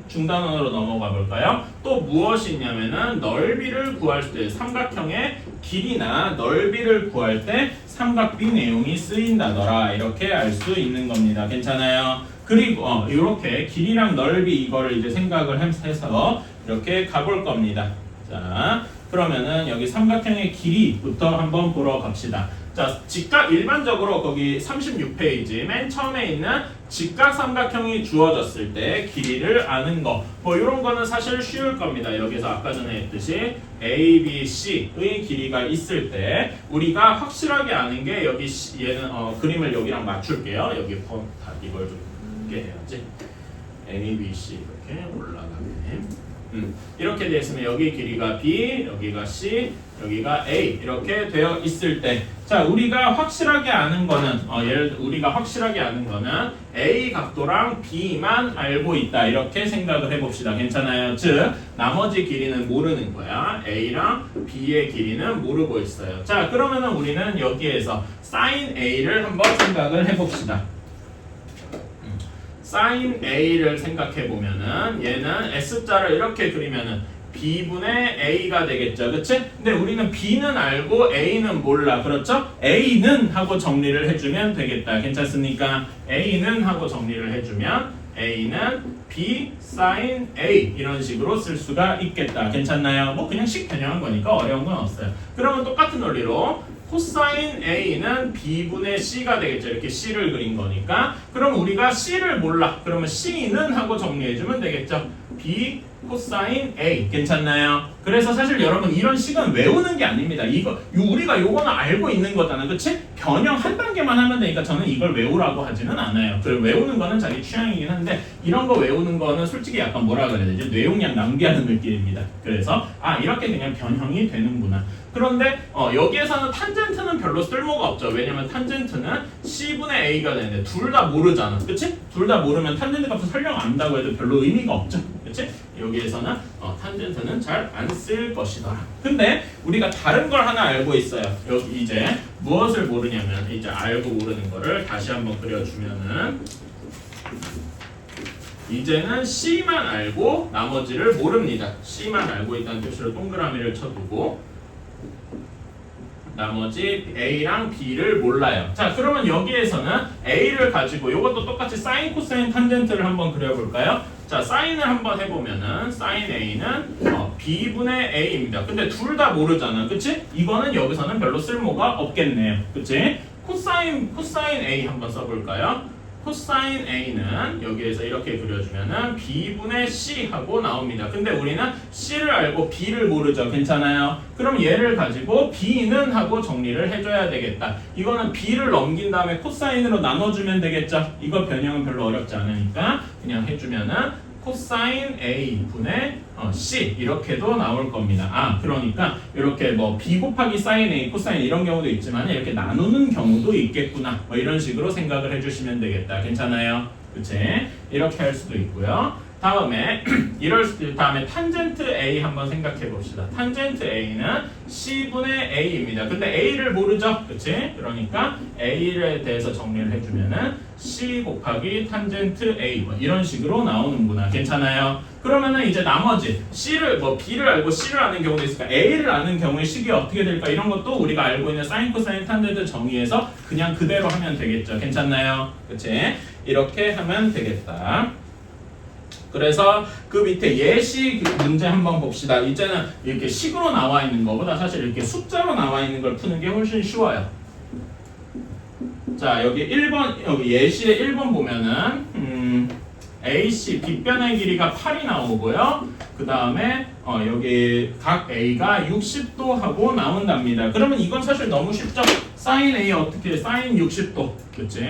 중단원으로 넘어가 볼까요? 또 무엇이 있냐면은 넓이를 구할 때 삼각형의 길이나 넓이를 구할 때 삼각비 내용이 쓰인다더라. 이렇게 알 수 있는 겁니다. 괜찮아요? 그리고 이렇게 길이랑 넓이 이거를 이제 생각을 해서 이렇게 가볼 겁니다. 자, 그러면은 여기 삼각형의 길이부터 한번 보러 갑시다. 자, 직각 일반적으로 거기 36페이지 맨 처음에 있는 직각 삼각형이 주어졌을 때 길이를 아는 거 뭐 이런 거는 사실 쉬울 겁니다. 여기서 아까 전에 했듯이 A, B, C의 길이가 있을 때 우리가 확실하게 아는 게 여기 얘는 그림을 여기랑 맞출게요. 여기 이걸 좀 이렇게 해야지. A, B, C 이렇게 올라가게. 이렇게 되어 있으면 여기 길이가 B, 여기가 C, 여기가 A 이렇게 되어 있을 때, 자 우리가 확실하게 아는 거는 우리가 확실하게 아는 거는 A 각도랑 B만 알고 있다 이렇게 생각을 해봅시다. 괜찮아요? 즉 나머지 길이는 모르는 거야. A랑 B의 길이는 모르고 있어요. 자 그러면은 우리는 여기에서 sin A를 한번 생각을 해봅시다. sin A를 생각해 보면은 얘는 S자를 이렇게 그리면은 B분의 A가 되겠죠. 그치? 근데 우리는 B는 알고 A는 몰라. 그렇죠? A는 하고 정리를 해주면 되겠다. 괜찮습니까? A는 하고 정리를 해주면 A는 B sin A 이런 식으로 쓸 수가 있겠다. 괜찮나요? 뭐 그냥 식 변형한 거니까 어려운 건 없어요. 그러면 똑같은 원리로 코사인 A는 B분의 C가 되겠죠. 이렇게 C를 그린 거니까. 그럼 우리가 C를 몰라. 그러면 C는 하고 정리해주면 되겠죠. B 코사인 A. 괜찮나요? 그래서 사실 여러분 이런 식은 외우는 게 아닙니다. 우리가 요거는 알고 있는 거잖아. 그치? 변형 한 단계만 하면 되니까 저는 이걸 외우라고 하지는 않아요. 그 외우는 거는 자기 취향이긴 한데 이런 거 외우는 거는 솔직히 약간 뭐라 그래야 되지? 뇌용량 낭비하는 느낌입니다. 그래서 이렇게 그냥 변형이 되는구나. 그런데 여기에서는 탄젠트는 별로 쓸모가 없죠. 왜냐면 탄젠트는 C분의 A가 되는데 둘 다 모르잖아. 그치? 둘 다 모르면 탄젠트 값을 설령 안다고 해도 별로 의미가 없죠. 그치? 여기에서는 탄젠트는 잘 안 쓸 것이다. 근데 우리가 다른 걸 하나 알고 있어요. 여기 이제 무엇을 모르냐면 이제 알고 모르는 거를 다시 한번 그려주면은 이제는 C만 알고 나머지를 모릅니다. C만 알고 있다는 표시로 동그라미를 쳐두고 나머지 A랑 B를 몰라요. 자, 그러면 여기에서는 A를 가지고 이것도 똑같이 사인, 코사인, 탄젠트를 한번 그려볼까요? 자, 사인을 한번 해보면은 사인 A는 B분의 A입니다. 근데 둘 다 모르잖아. 그치? 이거는 여기서는 별로 쓸모가 없겠네요. 그치? 코사인 A 한번 써볼까요? 코사인 A는 여기에서 이렇게 그려주면은 B분의 C 하고 나옵니다. 근데 우리는 C를 알고 B를 모르죠. 괜찮아요? 그럼 얘를 가지고 B는 하고 정리를 해줘야 되겠다. 이거는 B를 넘긴 다음에 코사인으로 나눠주면 되겠죠. 이거 변형은 별로 어렵지 않으니까 그냥 해주면은 코사인 A 분의 C 이렇게도 나올 겁니다. 그러니까 이렇게 뭐 B 곱하기 사인 A, 코사인 이런 경우도 있지만 이렇게 나누는 경우도 있겠구나. 뭐 이런 식으로 생각을 해주시면 되겠다. 괜찮아요? 그치? 이렇게 할 수도 있고요. 다음에 다음에 탄젠트 A 한번 생각해 봅시다. 탄젠트 A는 C분의 A입니다. 근데 A를 모르죠? 그치? 그러니까 A에 대해서 정리를 해주면은 C 곱하기 탄젠트 A 뭐 이런 식으로 나오는구나. 괜찮아요? 그러면은 이제 나머지 B를 알고 C를 아는 경우도 있으니까 A를 아는 경우에 식이 어떻게 될까? 이런 것도 우리가 알고 있는 사인, 코사인, 탄젠트 정의해서 그냥 그대로 하면 되겠죠. 괜찮나요? 그치? 이렇게 하면 되겠다. 그래서 그 밑에 예시 문제 한번 봅시다. 이제는 이렇게 식으로 나와 있는 것보다 사실 이렇게 숫자로 나와 있는 걸 푸는 게 훨씬 쉬워요. 자, 여기 1번, 여기 예시의 1번 보면은 AC 빗변의 길이가 8이 나오고요. 그 다음에 여기 각 A가 60도 하고 나온답니다. 그러면 이건 사실 너무 쉽죠? 사인 A 어떻게 사인 60도, 그치?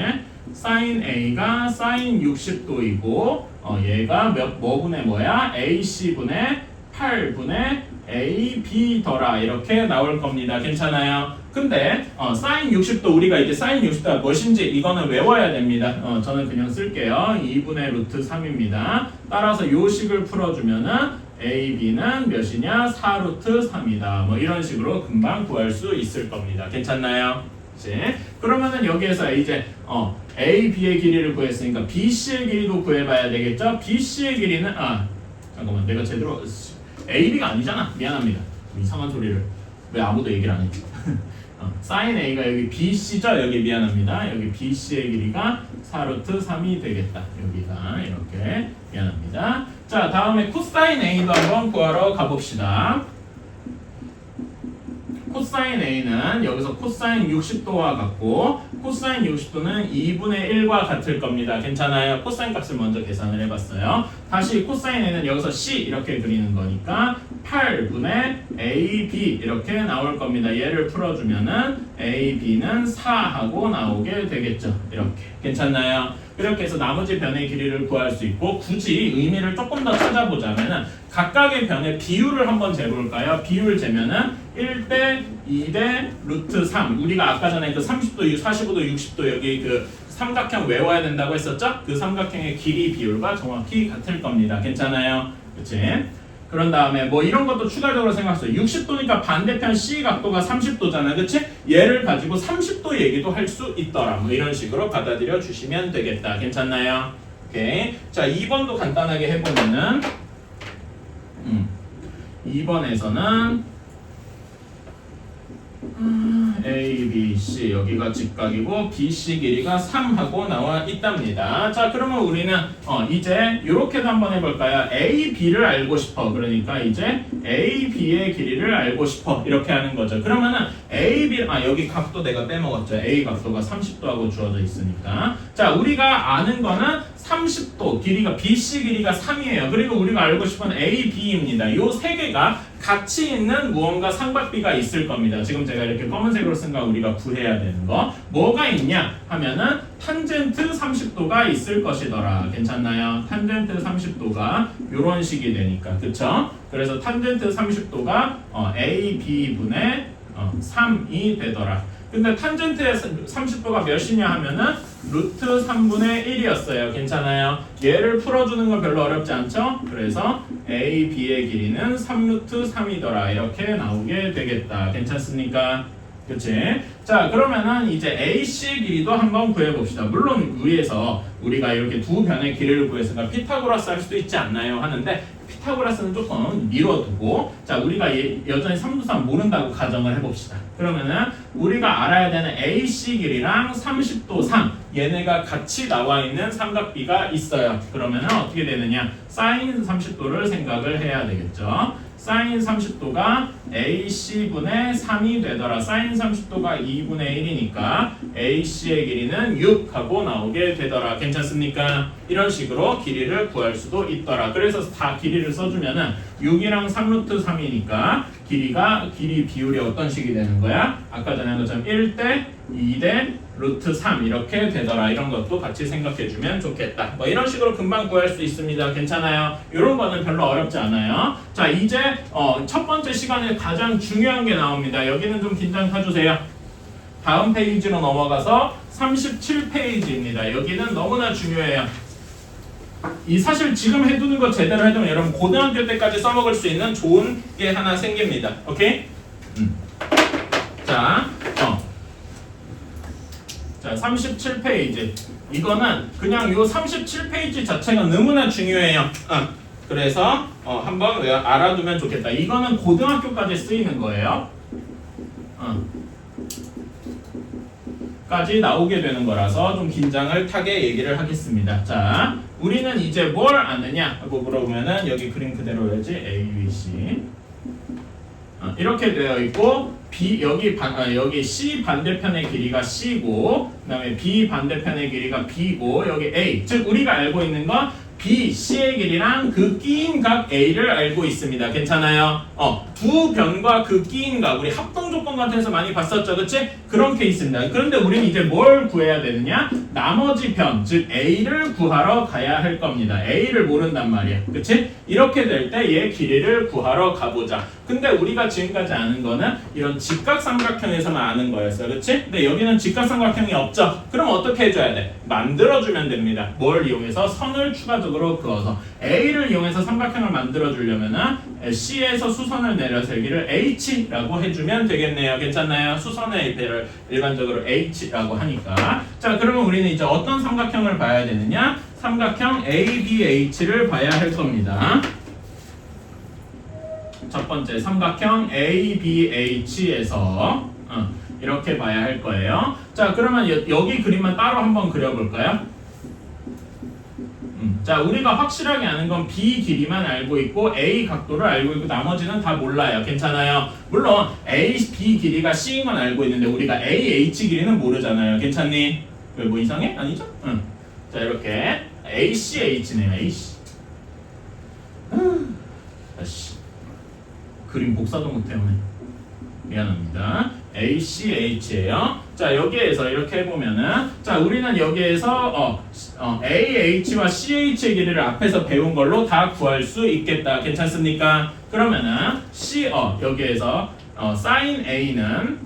사인 A가 사인 60도이고 얘가 뭐분의 뭐야? AC분의 8분의 AB더라 이렇게 나올 겁니다. 괜찮아요? 근데 사인 60도 우리가 이제 사인 60도가 무엇인지 이거는 외워야 됩니다. 저는 그냥 쓸게요. 2분의 루트 3입니다. 따라서 요 식을 풀어주면은 AB는 몇이냐? 4루트 3이다. 뭐 이런 식으로 금방 구할 수 있을 겁니다. 괜찮나요? 네. 그러면은 여기에서 이제 A, B의 길이를 구했으니까 BC의 길이도 구해봐야 되겠죠? BC의 길이는 잠깐만 내가 제대로 AB가 아니잖아. 미안합니다. 이상한 소리를 왜 아무도 얘기를 안 했지? 사인 A가 여기 BC죠? 여기 미안합니다. 여기 BC의 길이가 4루트 3이 되겠다. 여기가 이렇게 미안합니다. 자, 다음에 코사인 A도 한번 구하러 가봅시다. 코사인 A는 여기서 코사인 60도와 같고 코사인 60도는 2분의 1과 같을 겁니다. 괜찮아요? 코사인 값을 먼저 계산을 해봤어요. 다시 코사인 A는 여기서 C 이렇게 그리는 거니까 8분의 AB 이렇게 나올 겁니다. 얘를 풀어주면은 AB는 4하고 나오게 되겠죠. 이렇게. 괜찮나요? 이렇게 해서 나머지 변의 길이를 구할 수 있고 굳이 의미를 조금 더 찾아보자면은 각각의 변의 비율을 한번 재볼까요? 비율 재면은 1대 2대 루트 3 우리가 아까 전에 그 30도, 45도, 60도 여기 그 삼각형 외워야 된다고 했었죠? 그 삼각형의 길이 비율과 정확히 같을 겁니다. 괜찮아요? 그치? 그런 다음에 뭐 이런 것도 추가적으로 생각했어요. 60도니까 반대편 C 각도가 30도잖아. 그치? 얘를 가지고 30도 얘기도 할 수 있더라. 뭐 이런 식으로 받아들여 주시면 되겠다. 괜찮나요? 오케이. 자, 2번도 간단하게 해보면은 2번에서는 A, B, C 여기가 직각이고 BC 길이가 3하고 나와 있답니다. 자, 그러면 우리는 이제 이렇게도 한번 해볼까요? A, B를 알고 싶어. 그러니까 이제 A, B의 길이를 알고 싶어. 이렇게 하는 거죠. 그러면은 A, B 여기 각도 내가 빼먹었죠. A 각도가 30도하고 주어져 있으니까. 자, 우리가 아는 거는 30도 길이가 BC 길이가 3이에요. 그리고 우리가 알고 싶은 A, B입니다. 요 세 개가 같이 있는 무언가 삼각비가 있을 겁니다. 지금 제가 이렇게 검은색으로 필요로서인가 우리가 구해야 되는 거 뭐가 있냐 하면은 탄젠트 30도가 있을 것이더라. 괜찮나요? 탄젠트 30도가 이런 식이 되니까 그쵸? 그래서 탄젠트 30도가 A, B 분의 3이 되더라. 근데 탄젠트의 30도가 몇이냐 하면은 루트 3분의 1이었어요. 괜찮아요? 얘를 풀어주는 건 별로 어렵지 않죠? 그래서 A, B의 길이는 3루트 3이더라. 이렇게 나오게 되겠다. 괜찮습니까? 그치? 자, 그러면은 이제 AC의 길이도 한번 구해봅시다. 물론 위에서 우리가 이렇게 두 변의 길이를 구했으니까 피타고라스 할 수도 있지 않나요? 하는데 피타고라스는 조금 미뤄두고 자, 우리가 여전히 3루트3 모른다고 가정을 해봅시다. 그러면은 우리가 알아야 되는 AC 길이랑 30도 3 얘네가 같이 나와 있는 삼각비가 있어요. 그러면은 어떻게 되느냐? 사인 30도를 생각을 해야 되겠죠. 사인 30도가 AC분의 3이 되더라. 사인 30도가 2분의 1이니까 AC의 길이는 6 하고 나오게 되더라. 괜찮습니까? 이런 식으로 길이를 구할 수도 있더라. 그래서 다 길이를 써주면은 6이랑 3루트 3이니까 길이 비율이 어떤 식이 되는 거야? 아까 전에 한 것처럼 1대 2대 루트 3 이렇게 되더라. 이런 것도 같이 생각해주면 좋겠다. 뭐 이런 식으로 금방 구할 수 있습니다. 괜찮아요? 이런 거는 별로 어렵지 않아요. 자, 이제 첫 번째 시간에 가장 중요한 게 나옵니다. 여기는 좀 긴장 타주세요. 다음 페이지로 넘어가서 37페이지입니다. 여기는 너무나 중요해요. 이 사실 지금 해두는 거 제대로 해두면 여러분 고등학교 때까지 써먹을 수 있는 좋은 게 하나 생깁니다. 오케이? 자, 37페이지. 이거는 그냥 요 37페이지 자체가 너무나 중요해요. 그래서 한번 알아두면 좋겠다. 이거는 고등학교까지 쓰이는 거예요. 까지 나오게 되는 거라서 좀 긴장을 타게 얘기를 하겠습니다. 자, 우리는 이제 뭘 아느냐 하고 물어보면은 여기 그림 그대로 해야지. A, B, C 이렇게 되어 있고 여기 C 반대편의 길이가 C고 그다음에 B 반대편의 길이가 B고 여기 A 즉 우리가 알고 있는 건 B, C의 길이랑 그 끼인 각 A를 알고 있습니다. 괜찮아요? 두 변과 그 끼인 각 우리 합동 조건 같은 데서 많이 봤었죠. 그치? 그런 케이스입니다. 그런데 우리는 이제 뭘 구해야 되느냐? 나머지 변, 즉 A를 구하러 가야 할 겁니다. A를 모른단 말이야. 그치? 이렇게 될 때 얘 길이를 구하러 가보자. 근데 우리가 지금까지 아는 거는 이런 직각삼각형에서만 아는 거였어요. 그치? 근데 여기는 직각삼각형이 없죠? 그럼 어떻게 해줘야 돼? 만들어주면 됩니다. 뭘 이용해서? 선을 추가적으로 그어서 A를 이용해서 삼각형을 만들어주려면은 C에서 수선을 내려서 여기를 H라고 해주면 되겠네요. 괜찮나요? 수선의 배를 일반적으로 H라고 하니까. 자, 그러면 우리는 이제 어떤 삼각형을 봐야 되느냐? 삼각형 ABH를 봐야 할 겁니다. 첫 번째 삼각형 ABH에서 이렇게 봐야 할 거예요. 자, 그러면 여기 그림만 따로 한번 그려볼까요? 자, 우리가 확실하게 아는 건 B 길이만 알고 있고 A 각도를 알고 있고 나머지는 다 몰라요. 괜찮아요? 물론 A, B 길이가 C인 건 알고 있는데 우리가 A, H 길이는 모르잖아요. 괜찮니? 왜 뭐 이상해? 아니죠? 자, 이렇게 AC, H네요. AC. 아씨. 그림 복사도 못해오네. 미안합니다. ACH예요. 자, 여기에서 이렇게 해보면은 자, 우리는 여기에서 AH와 CH의 길이를 앞에서 배운 걸로 다 구할 수 있겠다. 괜찮습니까? 그러면은 여기에서 sin A는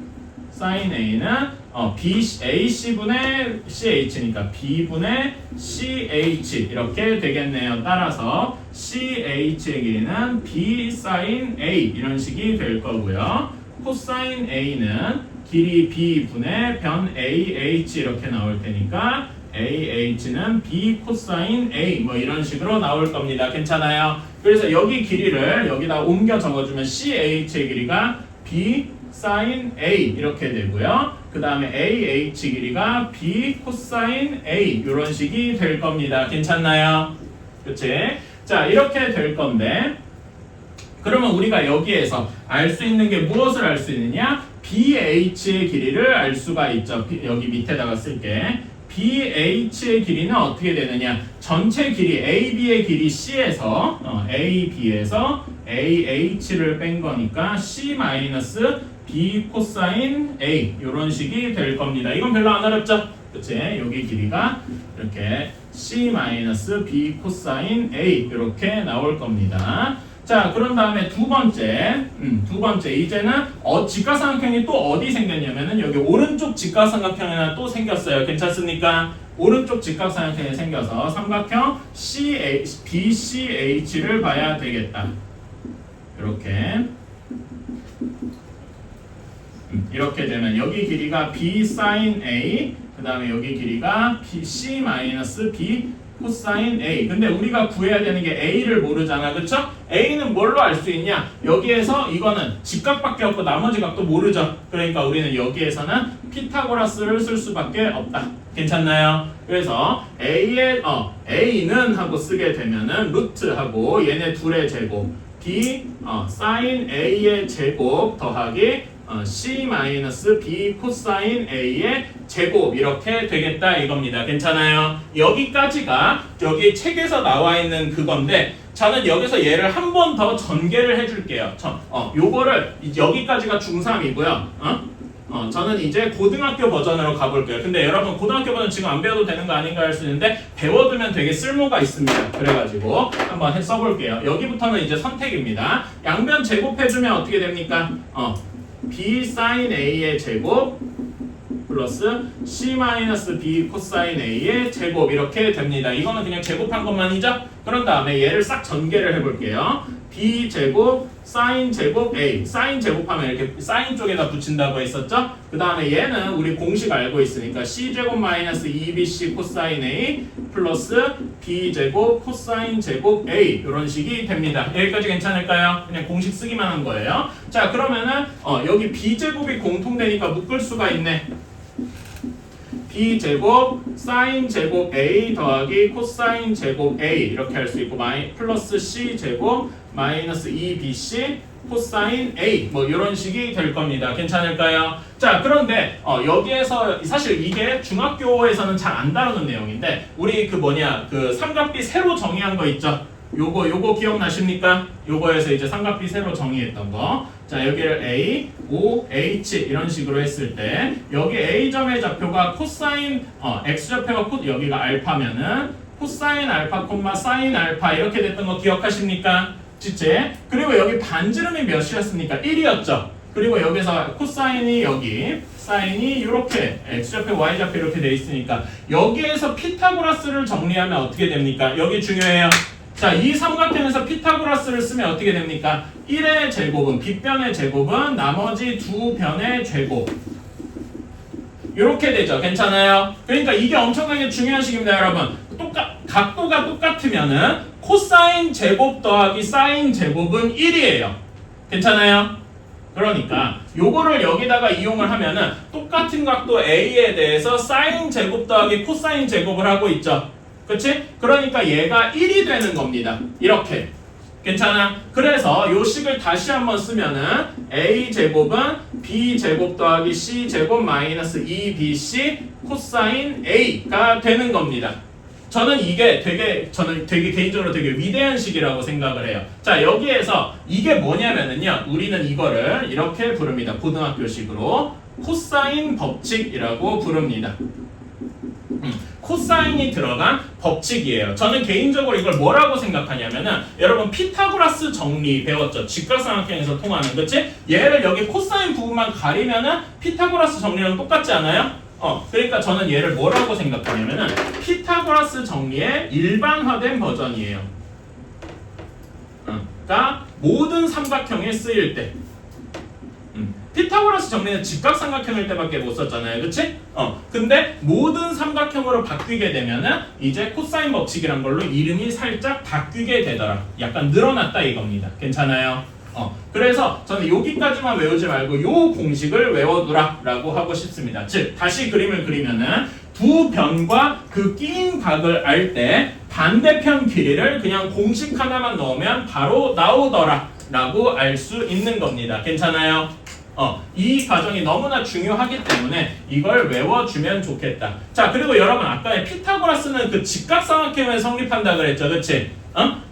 AC분의 CH니까 B분의 CH 이렇게 되겠네요. 따라서 CH의 길이는 B sin A 이런 식이 될 거고요. 코사인 A는 길이 B분의 변 AH 이렇게 나올 테니까 AH는 B 코사인 A 뭐 이런 식으로 나올 겁니다. 괜찮아요? 그래서 여기 길이를 여기다 옮겨 적어주면 CH의 길이가 B sin A 이렇게 되고요. 그 다음에 AH 길이가 B 코사인 A 이런 식이 될 겁니다. 괜찮나요? 그치? 자, 이렇게 될 건데 그러면 우리가 여기에서 알 수 있는 게 무엇을 알 수 있느냐? BH의 길이를 알 수가 있죠. 여기 밑에다가 쓸게. BH의 길이는 어떻게 되느냐? 전체 길이 AB의 길이 C에서 AB에서 AH를 뺀 거니까 C 마이너스 B 코사인 A 이런 식이 될 겁니다. 이건 별로 안 어렵죠? 그치? 여기 길이가 이렇게 C 마이너스 B 코사인 A 이렇게 나올 겁니다. 자, 그런 다음에 두 번째 이제는 직각삼각형이 또 어디 생겼냐면은 여기 오른쪽 직각삼각형이 하나 또 생겼어요. 괜찮습니까? 오른쪽 직각삼각형이 생겨서 삼각형 BCH를 봐야 되겠다. 이렇게 되면 여기 길이가 B sin A, 그 다음에 여기 길이가 C 마이너스 B 코사인 A. 근데 우리가 구해야 되는 게 A를 모르잖아, 그쵸? A는 뭘로 알 수 있냐? 여기에서 이거는 직각밖에 없고 나머지 각도 모르죠. 그러니까 우리는 여기에서는 피타고라스를 쓸 수밖에 없다. 괜찮나요? 그래서 A는 하고 쓰게 되면은 루트하고 얘네 둘의 제곱 B sin A의 제곱 더하기 C 마이너스 B 코사인 A의 제곱 이렇게 되겠다 이겁니다. 괜찮아요? 여기까지가 여기 책에서 나와 있는 그건데 저는 여기서 얘를 한 번 더 전개를 해줄게요. 요거를 여기까지가 중3이고요. 저는 이제 고등학교 버전으로 가볼게요. 근데 여러분 고등학교 버전 지금 안 배워도 되는 거 아닌가 할 수 있는데 배워두면 되게 쓸모가 있습니다. 그래가지고 한번 써볼게요. 여기부터는 이제 선택입니다. 양변 제곱해주면 어떻게 됩니까? B sin A의 제곱 플러스 C 마이너스 B 코사인 A의 제곱 이렇게 됩니다. 이거는 그냥 제곱한 것만이죠? 그런 다음에 얘를 싹 전개를 해볼게요. B 제곱 sin 제곱 A sin 제곱하면 이렇게 sin 쪽에다 붙인다고 했었죠? 그 다음에 얘는 우리 공식 알고 있으니까 C 제곱 마이너스 2BC 코사인 A 플러스 B 제곱 코사인 제곱 A 이런 식이 됩니다. 여기까지 괜찮을까요? 그냥 공식 쓰기만 한 거예요. 자, 그러면은 여기 B 제곱이 공통되니까 묶을 수가 있네. B 제곱 sin 제곱 A 더하기 코사인 제곱 A 이렇게 할 수 있고 플러스 C 제곱 마이너스 2BC 코사인 A 뭐 이런 식이 될 겁니다. 괜찮을까요? 자, 그런데 여기에서 사실 이게 중학교에서는 잘 안 다루는 내용인데 우리 그 삼각비 세로 정의한 거 있죠? 요거 기억나십니까? 요거에서 이제 삼각비 세로 정의했던 거. 자, 여기를 A, O, H 이런 식으로 했을 때 여기 A점의 좌표가 코사인 X좌표가 여기가 알파면은 코사인 알파 콤마 사인 알파 이렇게 됐던 거 기억하십니까? 지체. 그리고 여기 반지름이 몇이었습니까? 1이었죠. 그리고 여기서 코사인이 여기 사인이 이렇게 X좌표 Y좌표 이렇게 돼 있으니까 여기에서 피타고라스를 정리하면 어떻게 됩니까? 여기 중요해요. 자, 이 삼각형에서 피타고라스를 쓰면 어떻게 됩니까? 1의 제곱은 빗변의 제곱은 나머지 두 변의 제곱 이렇게 되죠. 괜찮아요? 그러니까 이게 엄청나게 중요한 식입니다, 여러분. 각도가 똑같으면은 코사인 제곱 더하기 사인 제곱은 1이에요. 괜찮아요? 그러니까 요거를 여기다가 이용을 하면은 똑같은 각도 A에 대해서 사인 제곱 더하기 코사인 제곱을 하고 있죠. 그치? 그러니까 얘가 1이 되는 겁니다. 이렇게. 괜찮아? 그래서 요 식을 다시 한번 쓰면은 A제곱은 B제곱 더하기 C제곱 마이너스 2BC 코사인 A가 되는 겁니다. 저는 되게 개인적으로 되게 위대한 식이라고 생각을 해요. 자, 여기에서 이게 뭐냐면은요, 우리는 이거를 이렇게 부릅니다. 고등학교식으로 코사인 법칙이라고 부릅니다. 코사인이 들어간 법칙이에요. 저는 개인적으로 이걸 뭐라고 생각하냐면은 여러분 피타고라스 정리 배웠죠? 직각삼각형에서 통하는, 그치? 얘를 여기 코사인 부분만 가리면은 피타고라스 정리랑 똑같지 않아요? 그러니까 저는 얘를 뭐라고 생각하냐면은 피타고라스 정리의 일반화된 버전이에요. 그러니까 모든 삼각형에 쓰일 때. 피타고라스 정리는 직각삼각형일 때밖에 못 썼잖아요. 그치? 근데 모든 삼각형으로 바뀌게 되면은 이제 코사인 법칙이란 걸로 이름이 살짝 바뀌게 되더라. 약간 늘어났다 이겁니다. 괜찮아요? 그래서 저는 여기까지만 외우지 말고 요 공식을 외워두라 라고 하고 싶습니다. 즉, 다시 그림을 그리면은 두 변과 그 끼인 각을 알 때 반대편 길이를 그냥 공식 하나만 넣으면 바로 나오더라 라고 알 수 있는 겁니다. 괜찮아요? 이 과정이 너무나 중요하기 때문에 이걸 외워주면 좋겠다. 자, 그리고 여러분 아까 피타고라스는 그 직각삼각형을 성립한다 그랬죠, 그치?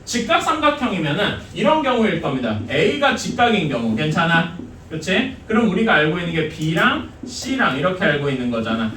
직각삼각형이면은 이런 경우일 겁니다. A가 직각인 경우 괜찮아? 그치? 그럼 우리가 알고 있는 게 B랑 C랑 이렇게 알고 있는 거잖아.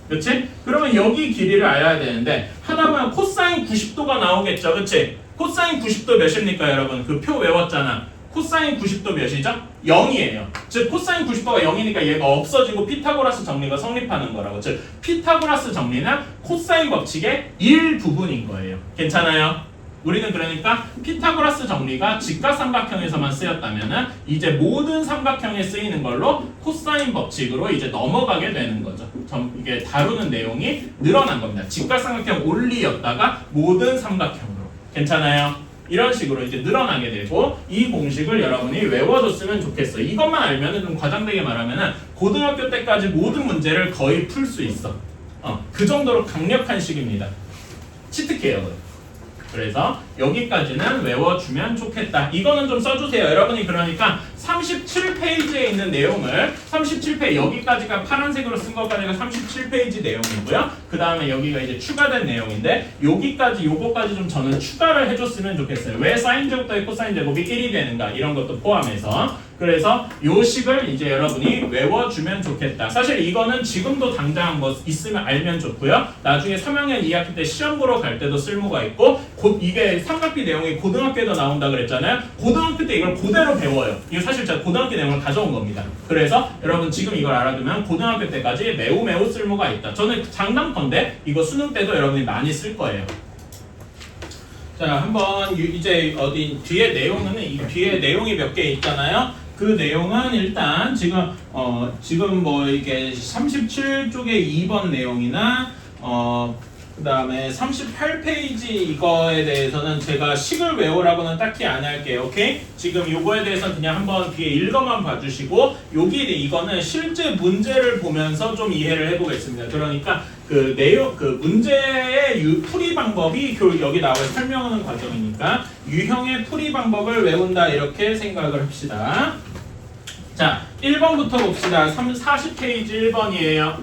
그치? 그러면 여기 길이를 알아야 되는데 하다 보면 코사인 90도가 나오겠죠, 그치? 코사인 90도 몇입니까, 여러분? 그 표 외웠잖아. 코사인 90도 몇이죠? 0이에요. 즉 코사인 90도가 0이니까 얘가 없어지고 피타고라스 정리가 성립하는 거라고. 즉 피타고라스 정리는 코사인 법칙의 일부분인 거예요. 괜찮아요? 우리는 그러니까 피타고라스 정리가 직각삼각형에서만 쓰였다면은 이제 모든 삼각형에 쓰이는 걸로 코사인 법칙으로 이제 넘어가게 되는 거죠. 이게 다루는 내용이 늘어난 겁니다. 직각삼각형 only였다가 모든 삼각형으로. 괜찮아요? 이런 식으로 이제 늘어나게 되고 이 공식을 여러분이 외워줬으면 좋겠어요. 이것만 알면은 좀 과장되게 말하면은 고등학교 때까지 모든 문제를 거의 풀 수 있어. 그 정도로 강력한 식입니다. 치트키예요. 그래서 여기까지는 외워주면 좋겠다. 이거는 좀 써주세요. 여러분이 그러니까 37페이지에 있는 내용을 37페이지 여기까지가 파란색으로 쓴 것까지가 37페이지 내용이고요. 그 다음에 여기가 이제 추가된 내용인데 여기까지 요거까지 좀 저는 추가를 해줬으면 좋겠어요. 왜 사인 제곱 더하기 코사인 제곱이 1이 되는가 이런 것도 포함해서. 그래서 요 식을 이제 여러분이 외워주면 좋겠다. 사실 이거는 지금도 당장 뭐 있으면 알면 좋고요. 나중에 3학년 2학기 때 시험 보러 갈 때도 쓸모가 있고 곧 이게 삼각비 내용이 고등학교에도 나온다 그랬잖아요. 고등학교 때 이걸 그대로 배워요. 이거 사실 제가 고등학교 내용을 가져온 겁니다. 그래서 여러분 지금 이걸 알아두면 고등학교 때까지 매우 매우 쓸모가 있다. 저는 장담컨대 이거 수능 때도 여러분이 많이 쓸 거예요. 자, 한번 이제 어디 뒤에 내용은 이 뒤에 내용이 몇 개 있잖아요. 그 내용은 일단 지금 뭐 이게 37쪽의 2번 내용이나 그 다음에 38페이지 이거에 대해서는 제가 식을 외우라고는 딱히 안 할게요. 오케이? 지금 요거에 대해서는 그냥 한번 뒤에 읽어만 봐주시고 이거는 실제 문제를 보면서 좀 이해를 해보겠습니다. 그러니까 그 내용, 그 문제의 풀이 방법이 여기 나와 설명하는 과정이니까 유형의 풀이 방법을 외운다 이렇게 생각을 합시다. 자, 1번부터 봅시다. 40페이지 1번이에요.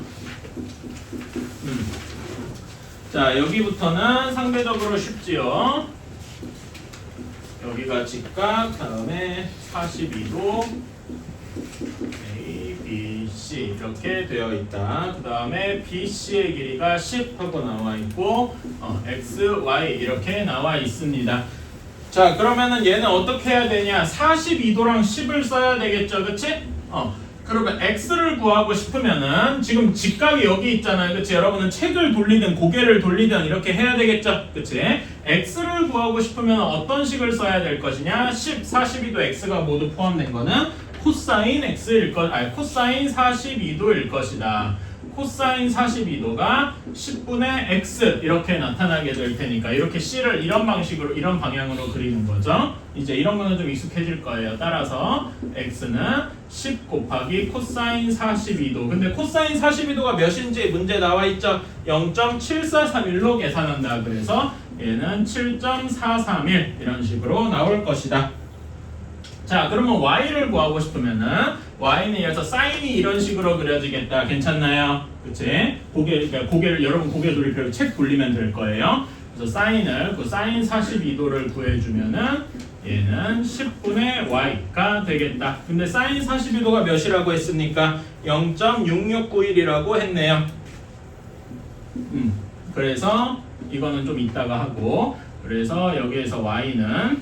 자, 여기부터는 상대적으로 쉽지요. 여기가 직각, 다음에 42도 A, B, C 이렇게 되어 있다. 그 다음에 BC의 길이가 10 하고 나와 있고 X, Y 이렇게 나와 있습니다. 자, 그러면은 얘는 어떻게 해야 되냐? 42도랑 10을 써야 되겠죠, 그치? 그러면 x를 구하고 싶으면은 지금 직각이 여기 있잖아요, 그치? 여러분은 책을 돌리든 고개를 돌리든 이렇게 해야 되겠죠, 그치? x를 구하고 싶으면 어떤 식을 써야 될 것이냐? 10, 42도 x가 모두 포함된 거는 코사인 x일 코사인 42도일 것이다. 코사인 42도가 10분의 x 이렇게 나타나게 될 테니까 이렇게 c를 이런 방식으로 이런 방향으로 그리는 거죠. 이제 이런 거는 좀 익숙해질 거예요. 따라서 x는 10 곱하기 코사인 42도. 근데 코사인 42도가 몇인지 문제 나와 있죠. 0.7431로 계산한다. 그래서 얘는 7.431 이런 식으로 나올 것이다. 자, 그러면 y를 구하고 싶으면은 y는 여기서 사인이 이런 식으로 그려지겠다. 괜찮나요? 그치? 고개를 여러분 고개 돌릴 필요 책 돌리면 될 거예요. 그래서 사인을 사인 42도를 구해주면은 얘는 10분의 y가 되겠다. 근데 사인 42도가 몇이라고 했습니까? 0.6691이라고 했네요. 그래서 이거는 좀 이따가 하고. 그래서 여기에서 y는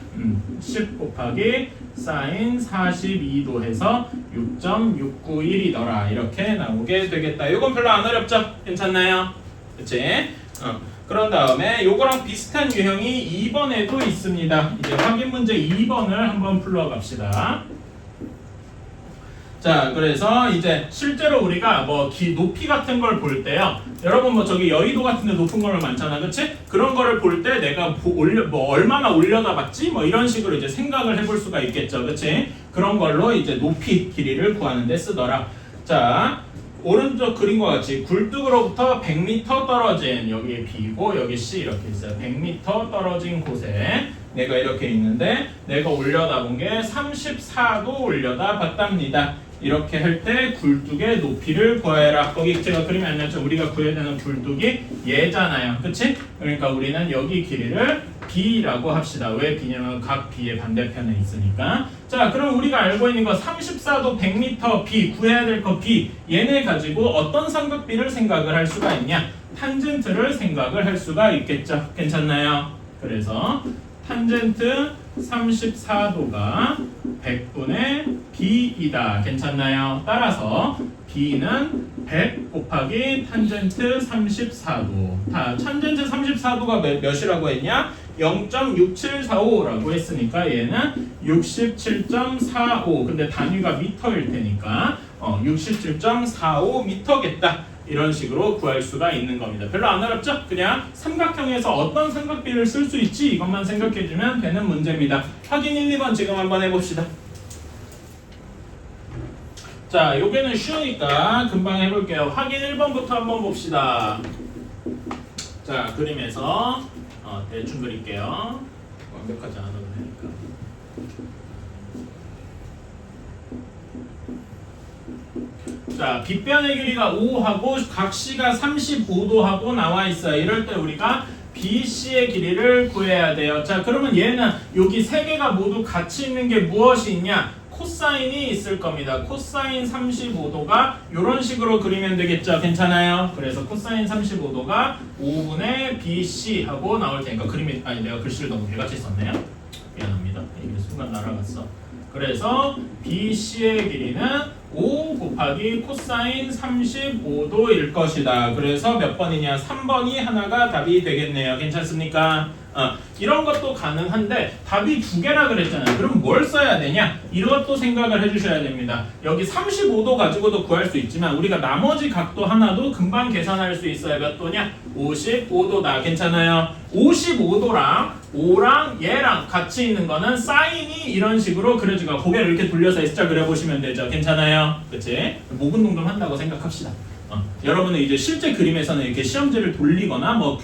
10 곱하기 사인 42도 해서 6.691이더라. 이렇게 나오게 되겠다. 이건 별로 안 어렵죠? 괜찮나요? 그치? 그런 다음에 요거랑 비슷한 유형이 2번에도 있습니다. 이제 확인 문제 2번을 한번 풀러갑시다. 자, 그래서 이제 실제로 우리가 뭐 높이 같은 걸 볼 때요. 여러분 뭐 저기 여의도 같은 데 높은 걸 많잖아. 그치? 그런 거를 볼 때 내가 얼마나 올려다 봤지? 뭐 이런 식으로 이제 생각을 해볼 수가 있겠죠. 그치? 그런 걸로 이제 높이 길이를 구하는 데 쓰더라. 자, 오른쪽 그림과 같이 굴뚝으로부터 100m 떨어진 여기 B고 여기 C 이렇게 있어요. 100m 떨어진 곳에 내가 이렇게 있는데 내가 올려다본 게 34도 올려다봤답니다. 이렇게 할 때 굴뚝의 높이를 구해라. 거기 제가 그림이 안 났죠? 우리가 구해야 되는 굴뚝이 얘잖아요. 그치? 그러니까 우리는 여기 길이를 B라고 합시다. 왜 B냐면 각 B의 반대편에 있으니까. 자, 그럼 우리가 알고 있는 거 34도 100m B 구해야 될 거 B. 얘네 가지고 어떤 삼각비를 생각을 할 수가 있냐? 탄젠트를 생각을 할 수가 있겠죠. 괜찮나요? 그래서 탄젠트 34도가 100분의 B이다. 괜찮나요? 따라서 B는 100 곱하기 탄젠트 34도. 다 탄젠트 34도가 몇이라고 했냐? 0.6745라고 했으니까 얘는 67.45. 근데 단위가 미터일 테니까 67.45m겠다. 이런 식으로 구할 수가 있는 겁니다. 별로 안 어렵죠? 그냥 삼각형에서 어떤 삼각비를 쓸 수 있지 이것만 생각해주면 되는 문제입니다. 확인 1, 2번 지금 한번 해봅시다. 자, 요게는 쉬우니까 금방 해볼게요. 확인 1번부터 한번 봅시다. 자, 그림에서 대충 그릴게요. 완벽하지 않아도 되니까. 자, 빗변의 길이가 5하고 각시가 35도 하고 나와 있어요. 이럴 때 우리가 BC의 길이를 구해야 돼요. 자, 그러면 얘는 여기 세 개가 모두 같이 있는 게 무엇이 있냐? 코사인이 있을 겁니다. 코사인 35도가 이런 식으로 그리면 되겠죠. 괜찮아요? 그래서 코사인 35도가 5분의 BC 하고 나올 테니까 그림이 아니 내가 글씨를 너무 개같이 썼네요. 미안합니다. 이게 순간 날아갔어. 그래서 BC의 길이는 5 곱하기 코사인 35도일 것이다. 그래서 몇 번이냐? 3번이 하나가 답이 되겠네요. 괜찮습니까? 이런 것도 가능한데 답이 두 개라 그랬잖아요. 그럼 뭘 써야 되냐? 이것도 생각을 해주셔야 됩니다. 여기 35도 가지고도 구할 수 있지만 우리가 나머지 각도 하나도 금방 계산할 수 있어요. 몇 도냐? 55도다. 괜찮아요? 55도랑 5랑 얘랑 같이 있는 거는 사인이 이런 식으로 그려지고 고개를 이렇게 돌려서 S자 그려보시면 되죠. 괜찮아요? 그치? 목 운동좀 한다고 생각합시다. 여러분은 이제 실제 그림에서는 이렇게 시험지를 돌리거나 뭐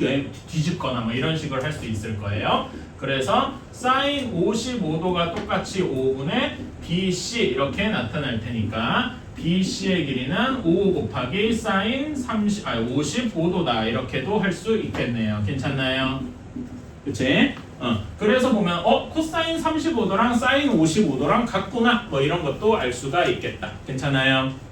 뒤집거나 뭐 이런 식으로 할 수 있을 거예요. 그래서 사인 55도가 똑같이 5분의 BC 이렇게 나타날 테니까 BC의 길이는 5 곱하기 사인 55도다. 이렇게도 할 수 있겠네요. 괜찮나요? 그치? 그래서 보면 코사인 35도랑 사인 55도랑 같구나. 뭐 이런 것도 알 수가 있겠다. 괜찮아요?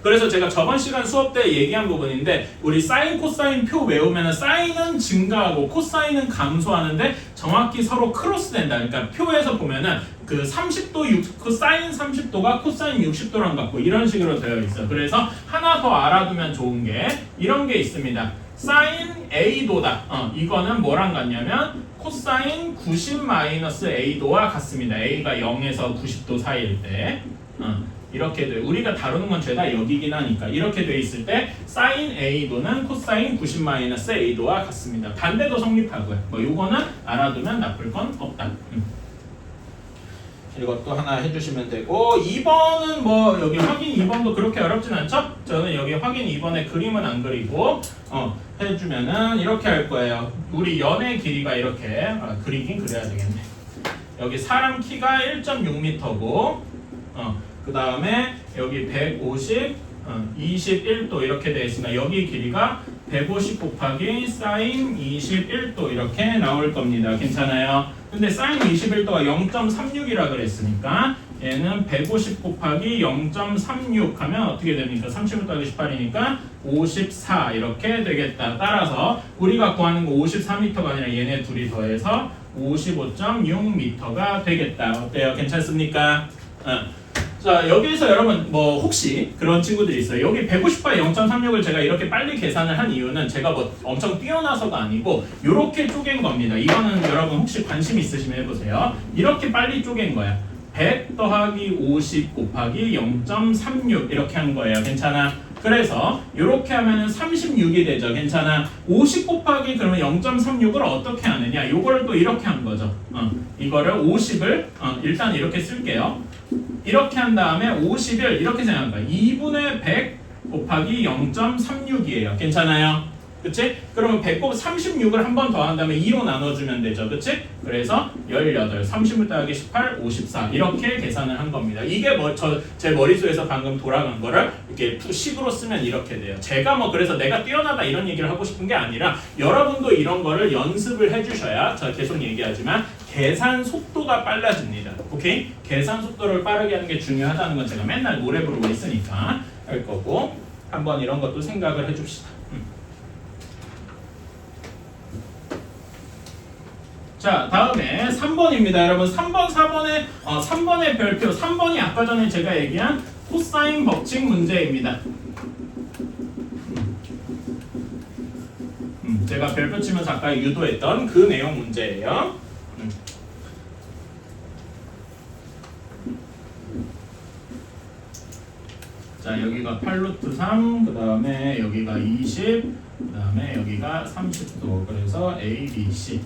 그래서 제가 저번 시간 수업 때 얘기한 부분인데 우리 사인 코사인 표 외우면 사인은 증가하고 코사인은 감소하는데 정확히 서로 크로스 된다. 그러니까 표에서 보면은 그 30도 그 사인 30도가 코사인 60도랑 같고 이런 식으로 되어 있어요. 그래서 하나 더 알아두면 좋은 게 이런 게 있습니다. 사인 A도다. 이거는 뭐랑 같냐면 코사인 90-A도와 같습니다. A가 0에서 90도 사이일 때. 이렇게 돼. 우리가 다루는 건 죄다 여기긴 하니까 이렇게 돼 있을 때 사인 A도는 코사인 90-A도와 같습니다. 반대도 성립하고요. 뭐 요거는 알아두면 나쁠 건 없다. 이것도 하나 해주시면 되고 2번은 뭐 여기 확인 2번도 그렇게 어렵진 않죠? 저는 여기 확인 2번에 그림은 안 그리고 해주면은 이렇게 할 거예요. 우리 연의 길이가 이렇게 그리긴 그려야 되겠네. 여기 사람 키가 1.6m고 그 다음에 여기 150, 21도 이렇게 되어 있으니까 여기 길이가 150 곱하기 사인 21도 이렇게 나올 겁니다. 괜찮아요? 근데 사인 21도가 0.36이라 그랬으니까 얘는 150 곱하기 0.36 하면 어떻게 됩니까? 30 더하기 18이니까 54 이렇게 되겠다. 따라서 우리가 구하는 거 54m가 아니라 얘네 둘이 더해서 55.6m가 되겠다. 어때요? 괜찮습니까? 자, 여기서 여러분 뭐 혹시 그런 친구들이 있어요. 여기 150바에 0.36을 제가 이렇게 빨리 계산을 한 이유는 제가 뭐 엄청 뛰어나서가 아니고 이렇게 쪼갠 겁니다. 이거는 여러분 혹시 관심 있으시면 해보세요. 이렇게 빨리 쪼갠 거야. 100 더하기 50 곱하기 0.36 이렇게 한 거예요. 괜찮아? 그래서 이렇게 하면은 36이 되죠. 괜찮아? 50 곱하기 그러면 0.36을 어떻게 하느냐? 이거를 또 이렇게 한 거죠. 이거를 50을 일단 이렇게 쓸게요. 이렇게 한 다음에 50을 이렇게 생각한 거예요. 2분의 100 곱하기 0.36이에요. 괜찮아요? 그치? 그러면 배꼽 36을 한 번 더한 다음에 2로 나눠주면 되죠. 그치? 그래서 18, 36 더하기 18, 54 이렇게 계산을 한 겁니다. 이게 제 머릿속에서 방금 돌아간 거를 이렇게 식으로 쓰면 이렇게 돼요. 제가 뭐 그래서 내가 뛰어나다 이런 얘기를 하고 싶은 게 아니라 여러분도 이런 거를 연습을 해주셔야 제가 계속 얘기하지만 계산 속도가 빨라집니다. 오케이? 계산 속도를 빠르게 하는 게 중요하다는 건 제가 맨날 노래 부르고 있으니까 할 거고 한번 이런 것도 생각을 해줍시다. 자, 다음에 3번입니다. 여러분 3번, 4번의 3번의 별표 3번이 아까 전에 제가 얘기한 코사인 법칙 문제입니다. 제가 별표 치면서 아까 유도했던 그 내용 문제예요. 자, 여기가 8루트 3, 그 다음에 여기가 20, 그 다음에 여기가 30도. 그래서 A, B, C.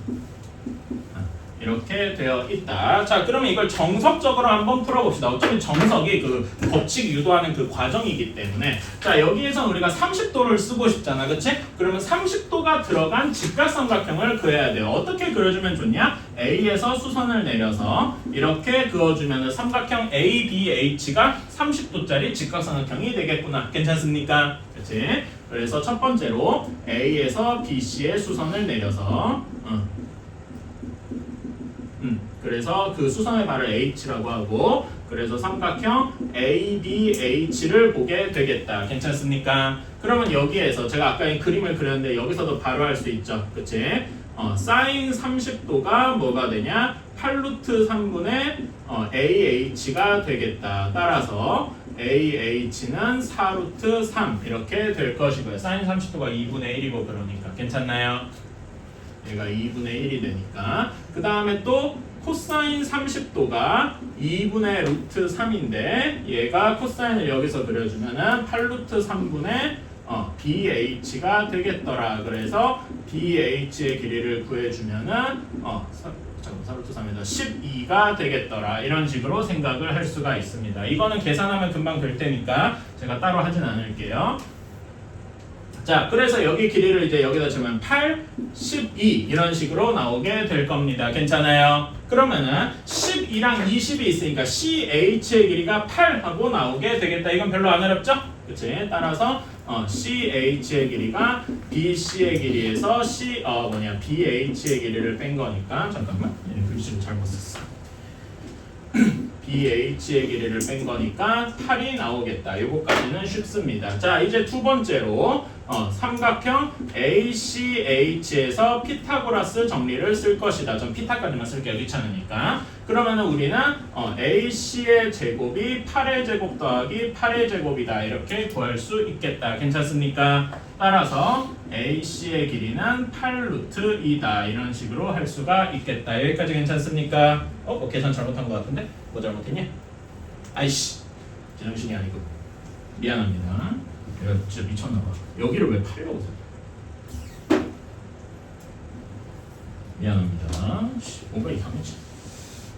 이렇게 되어 있다. 자, 그러면 이걸 정석적으로 한번 풀어봅시다. 어차피 정석이 그 법칙 유도하는 그 과정이기 때문에. 자, 여기에서 우리가 30도를 쓰고 싶잖아. 그치? 그러면 30도가 들어간 직각삼각형을 그려야 돼요. 어떻게 그려주면 좋냐? A에서 수선을 내려서 이렇게 그어주면 삼각형 ABH가 30도짜리 직각삼각형이 되겠구나. 괜찮습니까? 그치? 그래서 첫 번째로 A에서 BC에 수선을 내려서 그래서 그 수선의 발을 H라고 하고 그래서 삼각형 ABH를 보게 되겠다. 괜찮습니까? 그러면 여기에서 제가 아까 이 그림을 그렸는데 여기서도 바로 할 수 있죠. 그치? 사인 30도가 뭐가 되냐? 8루트 3분의 AH가 되겠다. 따라서 AH는 4루트 3 이렇게 될 것이고요. 사인 30도가 2분의 1이고 그러니까 괜찮나요? 얘가 2분의 1이 되니까 그 다음에 또 코사인 30도가 2분의 루트 3인데 얘가 코사인을 여기서 그려주면은 8루트 3분의 BH가 되겠더라. 그래서 BH의 길이를 구해주면은 4루트 3에다 12가 되겠더라. 이런 식으로 생각을 할 수가 있습니다. 이거는 계산하면 금방 될 테니까 제가 따로 하진 않을게요. 자, 그래서 여기 길이를 이제 여기다 주면 8, 12 이런 식으로 나오게 될 겁니다. 괜찮아요? 그러면은 12랑 20이 있으니까 CH의 길이가 8하고 나오게 되겠다. 이건 별로 안 어렵죠? 그치? 따라서 CH의 길이가 BC의 길이에서 BH의 길이를 뺀 거니까 잠깐만 글씨를 잘못 썼어. BH의 길이를 뺀 거니까 8이 나오겠다. 요거까지는 쉽습니다. 자, 이제 두 번째로 삼각형 ACH에서 피타고라스 정리를 쓸 것이다. 전 피타까지만 쓸게요. 귀찮으니까. 그러면은 우리는 AC의 제곱이 8의 제곱 더하기 8의 제곱이다. 이렇게 구할 수 있겠다. 괜찮습니까? 따라서 AC의 길이는 8루트 2다. 이런 식으로 할 수가 있겠다. 여기까지 괜찮습니까? 계산 잘못한 것 같은데? 뭐 잘못했냐? 아이씨, 제정신이 아니고 미안합니다. 내가 진짜 미쳤나봐. 여기를 왜 8이라고 써? 미안합니다. 뭔가 이상하지?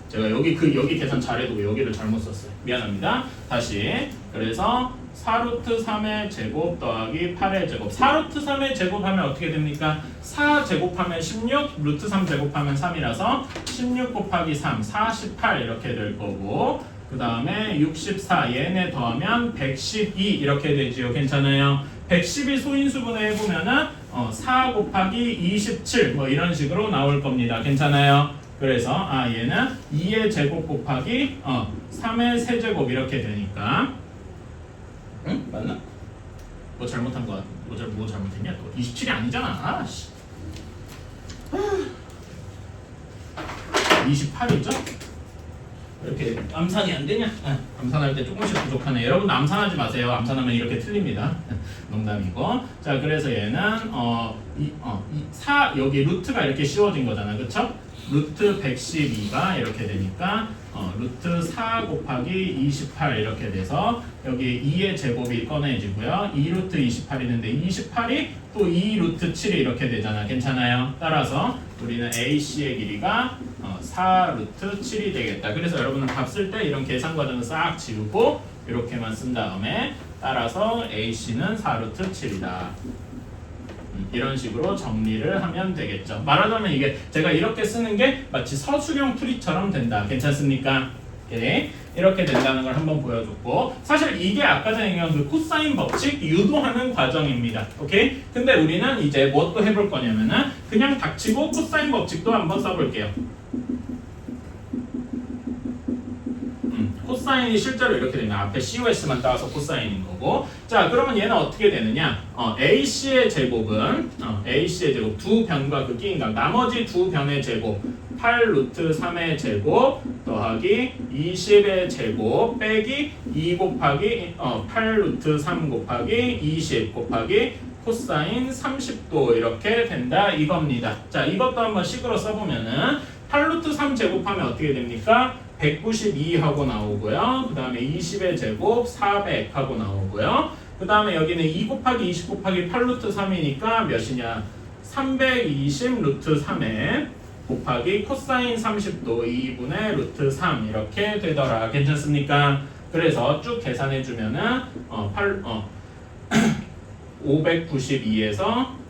제가 여기 계산 잘해도 여기를 잘못 썼어요. 미안합니다. 다시. 그래서 4루트 3의 제곱 더하기 8의 제곱. 4루트 3의 제곱하면 어떻게 됩니까? 4 제곱하면 16, 루트 3 제곱하면 3이라서 16 곱하기 3, 48 이렇게 될 거고 그 다음에 64 얘네 더하면 112 이렇게 되지요. 괜찮아요? 112 소인수분해 해보면은 4 곱하기 27 뭐 이런 식으로 나올 겁니다. 괜찮아요? 그래서 얘는 2의 제곱 곱하기 3의 세제곱 이렇게 되니까 응? 맞나? 뭐 잘못한 거 같아. 뭐 잘못했냐? 또 27이 아니잖아. 28이죠? 이렇게 암산이 안 되냐? 암산할 때 조금씩 부족하네. 여러분 암산하지 마세요. 암산하면 이렇게 틀립니다. 농담이고. 자, 그래서 얘는 4 여기 루트가 이렇게 씌워진 거잖아, 그렇죠? 루트 112가 이렇게 되니까 루트 4 곱하기 28 이렇게 돼서 여기 2의 제곱이 꺼내지고요. 2루트 28이 있는데 28이 또 2루트 7이 이렇게 되잖아. 괜찮아요? 따라서 우리는 AC의 길이가 4루트 7이 되겠다. 그래서 여러분은 값 쓸 때 이런 계산 과정을 싹 지우고 이렇게만 쓴 다음에 따라서 AC는 4루트 7이다. 이런 식으로 정리를 하면 되겠죠. 말하자면 이게 제가 이렇게 쓰는 게 마치 서술형 풀이처럼 된다. 괜찮습니까? 오케이. 이렇게 된다는 걸 한번 보여줬고, 사실 이게 아까 전에 얘기한 그 코사인 법칙 유도하는 과정입니다. 오케이? 근데 우리는 이제 뭐 또 해볼 거냐면은 그냥 닥치고 코사인 법칙도 한번 써볼게요. 코사인이 실제로 이렇게 되면 앞에 COS만 따와서 코사인인 거고, 자 그러면 얘는 어떻게 되느냐? AC의 제곱은 AC의 제곱 두 변과 그 끼인각 나머지 두 변의 제곱 8루트 3의 제곱 더하기 20의 제곱 빼기 2 곱하기 8루트 3 곱하기 20 곱하기 코사인 30도 이렇게 된다 이겁니다. 자 이것도 한번 식으로 써보면은 8루트 3 제곱하면 어떻게 됩니까? 192하고 나오고요. 그 다음에 20의 제곱 400하고 나오고요. 그 다음에 여기는 2 곱하기 20 곱하기 8루트 3이니까 몇이냐? 320 루트 3에 곱하기 코사인 30도 2분의 루트 3 이렇게 되더라. 괜찮습니까? 그래서 쭉 계산해 주면은 592에서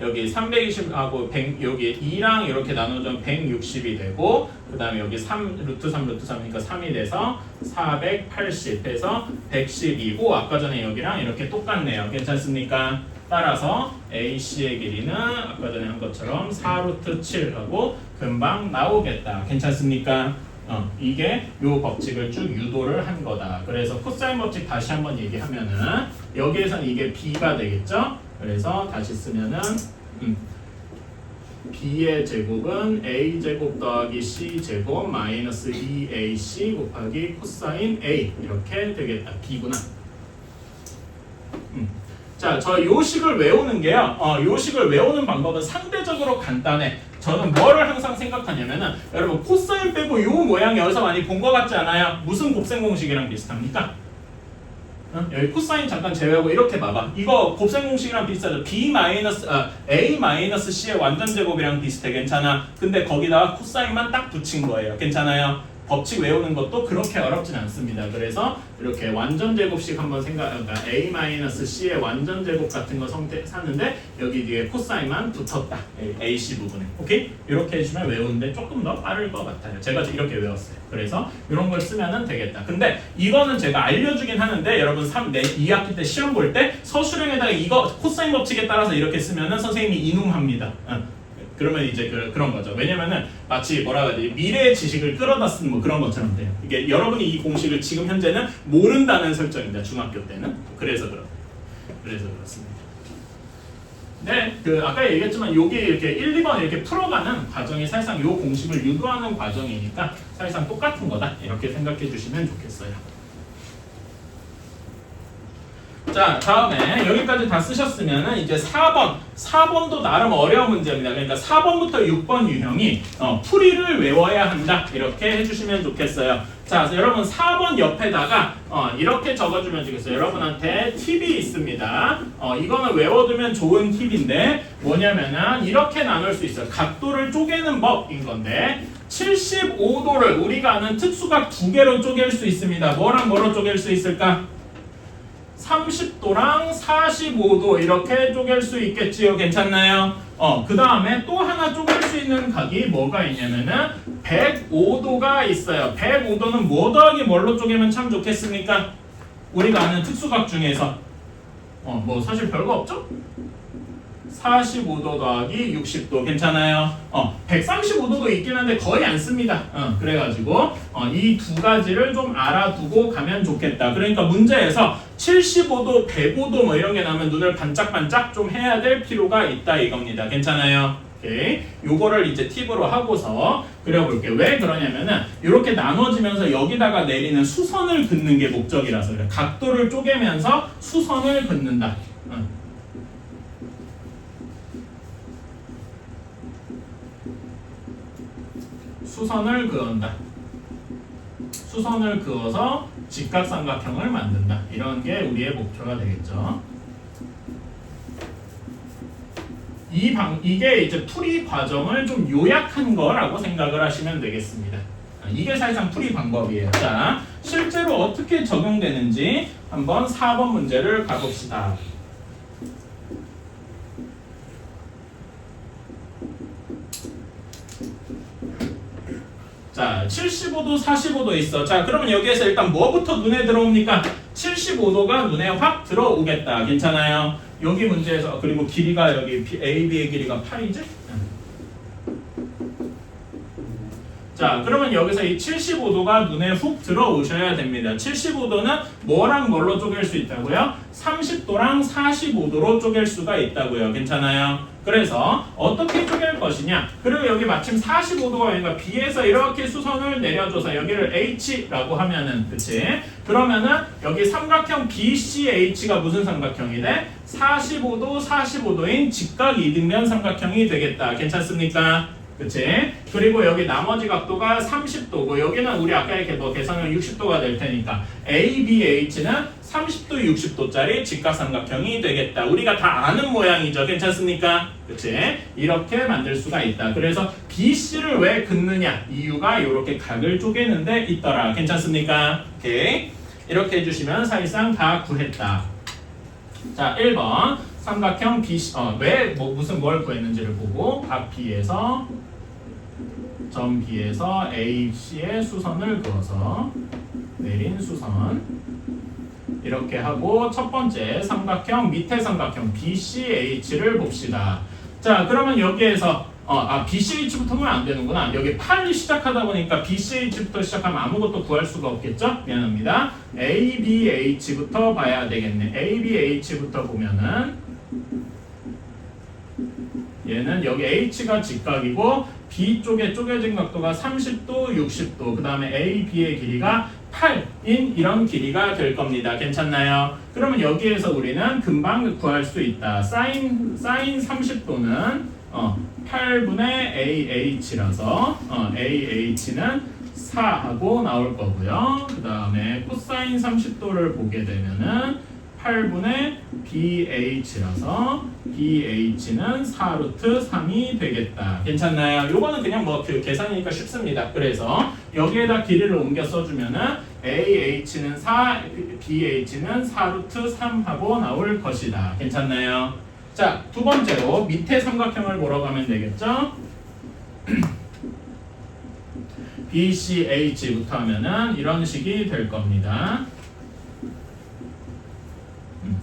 여기 320하고 100 여기 2랑 이렇게 나누면 160이 되고, 그 다음에 여기 3 루트 3 루트 3이니까 3이 돼서 480 해서 112고, 아까 전에 여기랑 이렇게 똑같네요. 괜찮습니까? 따라서 AC의 길이는 아까 전에 한 것처럼 4루트 7하고 금방 나오겠다. 괜찮습니까? 이게 요 법칙을 쭉 유도를 한 거다. 그래서 코사인 법칙 다시 한번 얘기하면은 여기에서는 이게 B가 되겠죠? 그래서 다시 쓰면은 B의 제곱은 A제곱 더하기 C제곱 마이너스 2AC 곱하기 코사인 A 이렇게 되겠다. B구나. 자, 저 요 식을 외우는 게요. 요 식을 외우는 방법은 상대적으로 간단해. 저는 뭐를 항상 생각하냐면은 여러분 코사인 빼고 요 모양 여기서 많이 본 것 같지 않아요? 무슨 곱셈 공식이랑 비슷합니까? 여기 코사인 잠깐 제외하고 이렇게 봐봐. 이거 곱셈 공식이랑 비슷하죠. A-C의 완전 제곱이랑 비슷해. 괜찮아. 근데 거기다가 코사인만 딱 붙인 거예요. 괜찮아요? 법칙 외우는 것도 그렇게 어렵진 않습니다. 그래서 이렇게 완전 제곱식 한번 그러니까 A-C의 완전 제곱 같은 거 샀는데 여기 뒤에 코사인만 붙었다. AC 부분에. 오케이? 이렇게 해주면 외우는데 조금 더 빠를 것 같아요. 제가 이렇게 외웠어요. 그래서 이런 걸 쓰면 되겠다. 근데 이거는 제가 알려주긴 하는데 여러분 2학기 때 시험 볼 때 서술형에다가 이거 코사인 법칙에 따라서 이렇게 쓰면은 선생님이 이눔합니다. 그러면 이제 그런 거죠. 왜냐면은 마치 뭐라 해야 되지? 미래의 지식을 끌어다 쓴 뭐 그런 것처럼 돼요. 이게 여러분이 이 공식을 지금 현재는 모른다는 설정입니다. 중학교 때는. 그래서 그렇습니다. 네, 아까 얘기했지만 요게 이렇게 1, 2번 이렇게 풀어가는 과정이 사실상 요 공식을 유도하는 과정이니까 사실상 똑같은 거다. 이렇게 생각해 주시면 좋겠어요. 자, 다음에 여기까지 다 쓰셨으면은 이제 4번도 나름 어려운 문제입니다. 그러니까 4번부터 6번 유형이 풀이를 외워야 한다. 이렇게 해주시면 좋겠어요. 자, 여러분 4번 옆에다가 이렇게 적어주면 되겠어요. 여러분한테 팁이 있습니다. 이거는 외워두면 좋은 팁인데 뭐냐면은 이렇게 나눌 수 있어요. 각도를 쪼개는 법인 건데 75도를 우리가 아는 특수각 두 개로 쪼갤 수 있습니다. 뭐랑 뭐로 쪼갤 수 있을까? 30도랑 45도 이렇게 쪼갤 수 있겠지요. 괜찮나요? 그 다음에 또 하나 쪼갤 수 있는 각이 뭐가 있냐면은 105도가 있어요. 105도는 뭐 더하기 뭘로 쪼개면 참 좋겠습니까? 우리가 아는 특수각 중에서 뭐 사실 별거 없죠? 45도 더하기 60도 괜찮아요? 135도도 있긴 한데 거의 안 씁니다. 그래가지고 이 두 가지를 좀 알아두고 가면 좋겠다. 그러니까 문제에서 75도, 105도 뭐 이런 게 나오면 눈을 반짝반짝 좀 해야 될 필요가 있다 이겁니다. 괜찮아요? 오케이. 요거를 이제 팁으로 하고서 그려볼게요. 왜 그러냐면은 이렇게 나눠지면서 여기다가 내리는 수선을 긋는 게 목적이라서 그래요. 각도를 쪼개면서 수선을 긋는다. 수선을 그은다. 수선을 그어서 직각삼각형을 만든다. 이런 게 우리의 목표가 되겠죠. 이게 이제 풀이 과정을 좀 요약한 거라고 생각을 하시면 되겠습니다. 이게 사실상 풀이 방법이에요. 자, 실제로 어떻게 적용되는지 한번 4번 문제를 가봅시다. 자, 75도, 45도 있어. 자, 그러면 여기에서 일단 뭐부터 눈에 들어옵니까? 75도가 눈에 확 들어오겠다. 괜찮아요? 여기 문제에서 그리고 길이가 여기 AB의 길이가 8이지? 자, 그러면 여기서 이 75도가 눈에 훅 들어오셔야 됩니다. 75도는 뭐랑 뭘로 쪼갤 수 있다고요? 30도랑 45도로 쪼갤 수가 있다고요. 괜찮아요? 그래서 어떻게 쪼갤 것이냐? 그리고 여기 마침 45도가 그러니까 B에서 이렇게 수선을 내려줘서 여기를 H라고 하면은, 그치? 그러면은 여기 삼각형 BCH가 무슨 삼각형이 돼? 45도, 45도인 직각 이등변 삼각형이 되겠다. 괜찮습니까? 그치? 그리고 여기 나머지 각도가 30도고 여기는 우리 아까 이렇게 뭐 계산하면 60도가 될 테니까 ABH는 30도, 60도짜리 직각삼각형이 되겠다. 우리가 다 아는 모양이죠. 괜찮습니까? 그치? 이렇게 만들 수가 있다. 그래서 BC를 왜 긋느냐? 이유가 이렇게 각을 쪼개는데 있더라. 괜찮습니까? 오케이. 이렇게 해주시면 사실상 다 구했다. 자, 1번. 삼각형 BC, 왜, 무슨 뭘 구했는지를 보고, 각 B에서, 점 B에서 AC의 수선을 그어서, 내린 수선. 이렇게 하고, 첫 번째 삼각형, 밑에 삼각형 BCH를 봅시다. 자, 그러면 여기에서, BCH부터 보면 안 되는구나. 여기 8이 시작하다 보니까 BCH부터 시작하면 아무것도 구할 수가 없겠죠? 미안합니다. ABH부터 봐야 되겠네. ABH부터 보면은, 얘는 여기 H가 직각이고 B 쪽에 쪼개진 각도가 30도, 60도. 그 다음에 AB의 길이가 8인 이런 길이가 될 겁니다. 괜찮나요? 그러면 여기에서 우리는 금방 구할 수 있다. 사인 30도는 8분의 AH라서 AH는 4하고 나올 거고요. 그 다음에 코사인 30도를 보게 되면은 8분의 BH라서 BH는 4루트 3이 되겠다. 괜찮나요? 요거는 그냥 뭐 계산이니까 쉽습니다. 그래서 여기에다 길이를 옮겨 써주면은 AH는 4, BH는 4루트 3하고 나올 것이다. 괜찮나요? 자, 두 번째로 밑에 삼각형을 보러 가면 되겠죠? BCH부터 하면은 이런 식이 될 겁니다.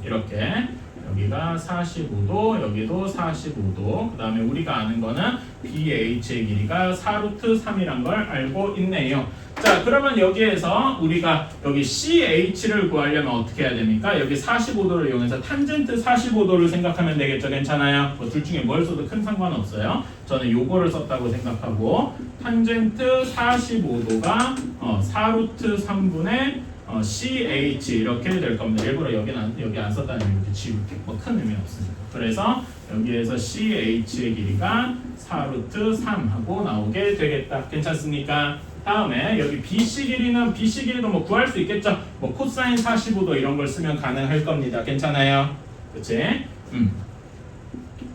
이렇게 여기가 45도, 여기도 45도. 그 다음에 우리가 아는 거는 BH의 길이가 4루트 3이란 걸 알고 있네요. 자, 그러면 여기에서 우리가 여기 CH를 구하려면 어떻게 해야 됩니까? 여기 45도를 이용해서 탄젠트 45도를 생각하면 되겠죠. 괜찮아요? 뭐 둘 중에 뭘 써도 큰 상관없어요. 저는 요거를 썼다고 생각하고 탄젠트 45도가 4루트 3분의 CH 이렇게 될 겁니다. 일부러 여기 안 썼다는 이유로 지울게 큰 의미 없습니다. 그래서 여기에서 CH의 길이가 4루트 3하고 나오게 되겠다. 괜찮습니까? 다음에 여기 BC 길이도 뭐 구할 수 있겠죠. 뭐 코사인 45도 이런 걸 쓰면 가능할 겁니다. 괜찮아요? 그치?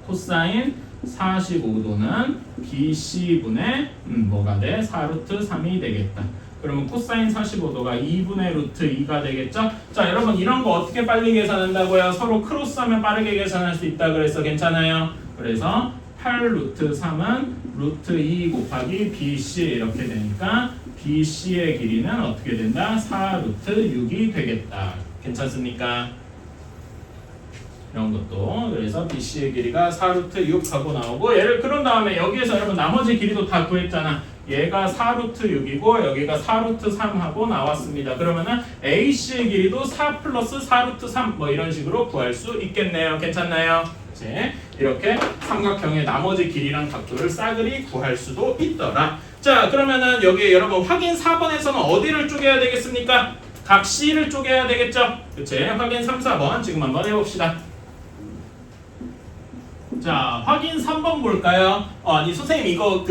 코사인 45도는 BC분의 뭐가 돼? 4루트 3이 되겠다. 그러면 코사인 45도가 2분의 루트 2가 되겠죠? 자, 여러분 이런 거 어떻게 빨리 계산한다고요? 서로 크로스하면 빠르게 계산할 수 있다 그래서 괜찮아요? 그래서 8 루트 3은 루트 2 곱하기 BC 이렇게 되니까 BC의 길이는 어떻게 된다? 4 루트 6이 되겠다. 괜찮습니까? 이런 것도 그래서 BC의 길이가 4 루트 6하고 나오고 얘를 그런 다음에 여기에서 여러분 나머지 길이도 다 구했잖아. 얘가 4루트 6이고 여기가 4루트 3하고 나왔습니다. 그러면은 AC의 길이도 4 플러스 4루트 3 뭐 이런 식으로 구할 수 있겠네요. 괜찮나요? 네. 이렇게 삼각형의 나머지 길이랑 각도를 싸그리 구할 수도 있더라. 자, 그러면은 여기 여러분 확인 4번에서는 어디를 쪼개야 되겠습니까? 각 C를 쪼개야 되겠죠? 그치? 확인 3, 4번 지금 한번 해봅시다. 자, 확인 3번 볼까요? 아니 선생님 이거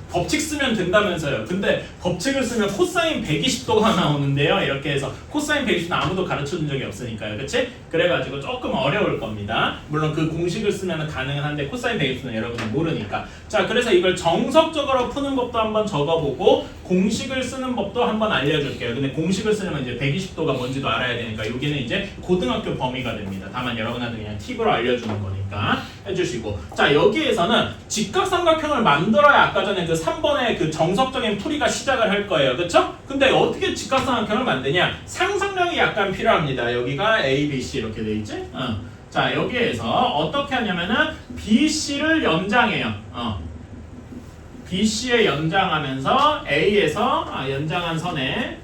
법칙 쓰면 된다면서요. 근데 법칙을 쓰면 코사인 120도가 나오는데요. 이렇게 해서 코사인 120도는 아무도 가르쳐준 적이 없으니까요. 그치? 그래가지고 조금 어려울 겁니다. 물론 그 공식을 쓰면 가능은 한데 코사인 120도는 여러분이 모르니까. 자, 그래서 이걸 정석적으로 푸는 법도 한번 적어보고 공식을 쓰는 법도 한번 알려줄게요. 근데 공식을 쓰려면 이제 120도가 뭔지도 알아야 되니까 여기는 이제 고등학교 범위가 됩니다. 다만 여러분한테 그냥 팁으로 알려주는 거니까. 해주시고 자 여기에서는 직각삼각형을 만들어야 아까 전에 그 3번의 그 정석적인 풀이가 시작을 할 거예요. 그쵸? 근데 어떻게 직각삼각형을 만드냐? 상상력이 약간 필요합니다. 여기가 A, B, C 이렇게 돼 있지? 자 여기에서 어떻게 하냐면은 BC를 연장해요. BC에 연장하면서 A에서 연장한 선에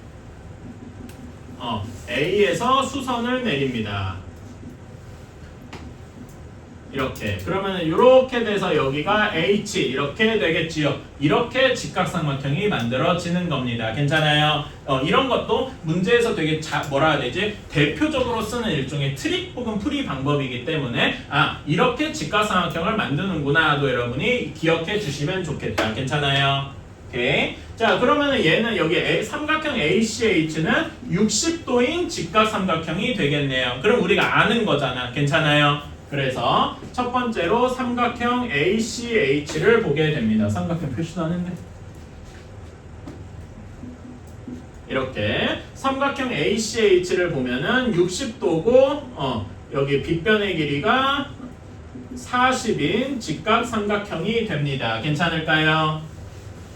A에서 수선을 내립니다. 이렇게 그러면 이렇게 돼서 여기가 H 이렇게 되겠지요. 이렇게 직각삼각형이 만들어지는 겁니다. 괜찮아요? 이런 것도 문제에서 되게 뭐라 해야 되지? 대표적으로 쓰는 일종의 트릭 혹은 풀이 방법이기 때문에 이렇게 직각삼각형을 만드는구나도 여러분이 기억해 주시면 좋겠다. 괜찮아요? 오케이. 자 그러면은 얘는 여기 삼각형 ACH는 60도인 직각삼각형이 되겠네요. 그럼 우리가 아는 거잖아. 괜찮아요? 그래서 첫 번째로 삼각형 ACH를 보게 됩니다. 삼각형 표시도 안 했네. 이렇게 삼각형 ACH를 보면은 60도고 여기 빗변의 길이가 40인 직각삼각형이 됩니다. 괜찮을까요?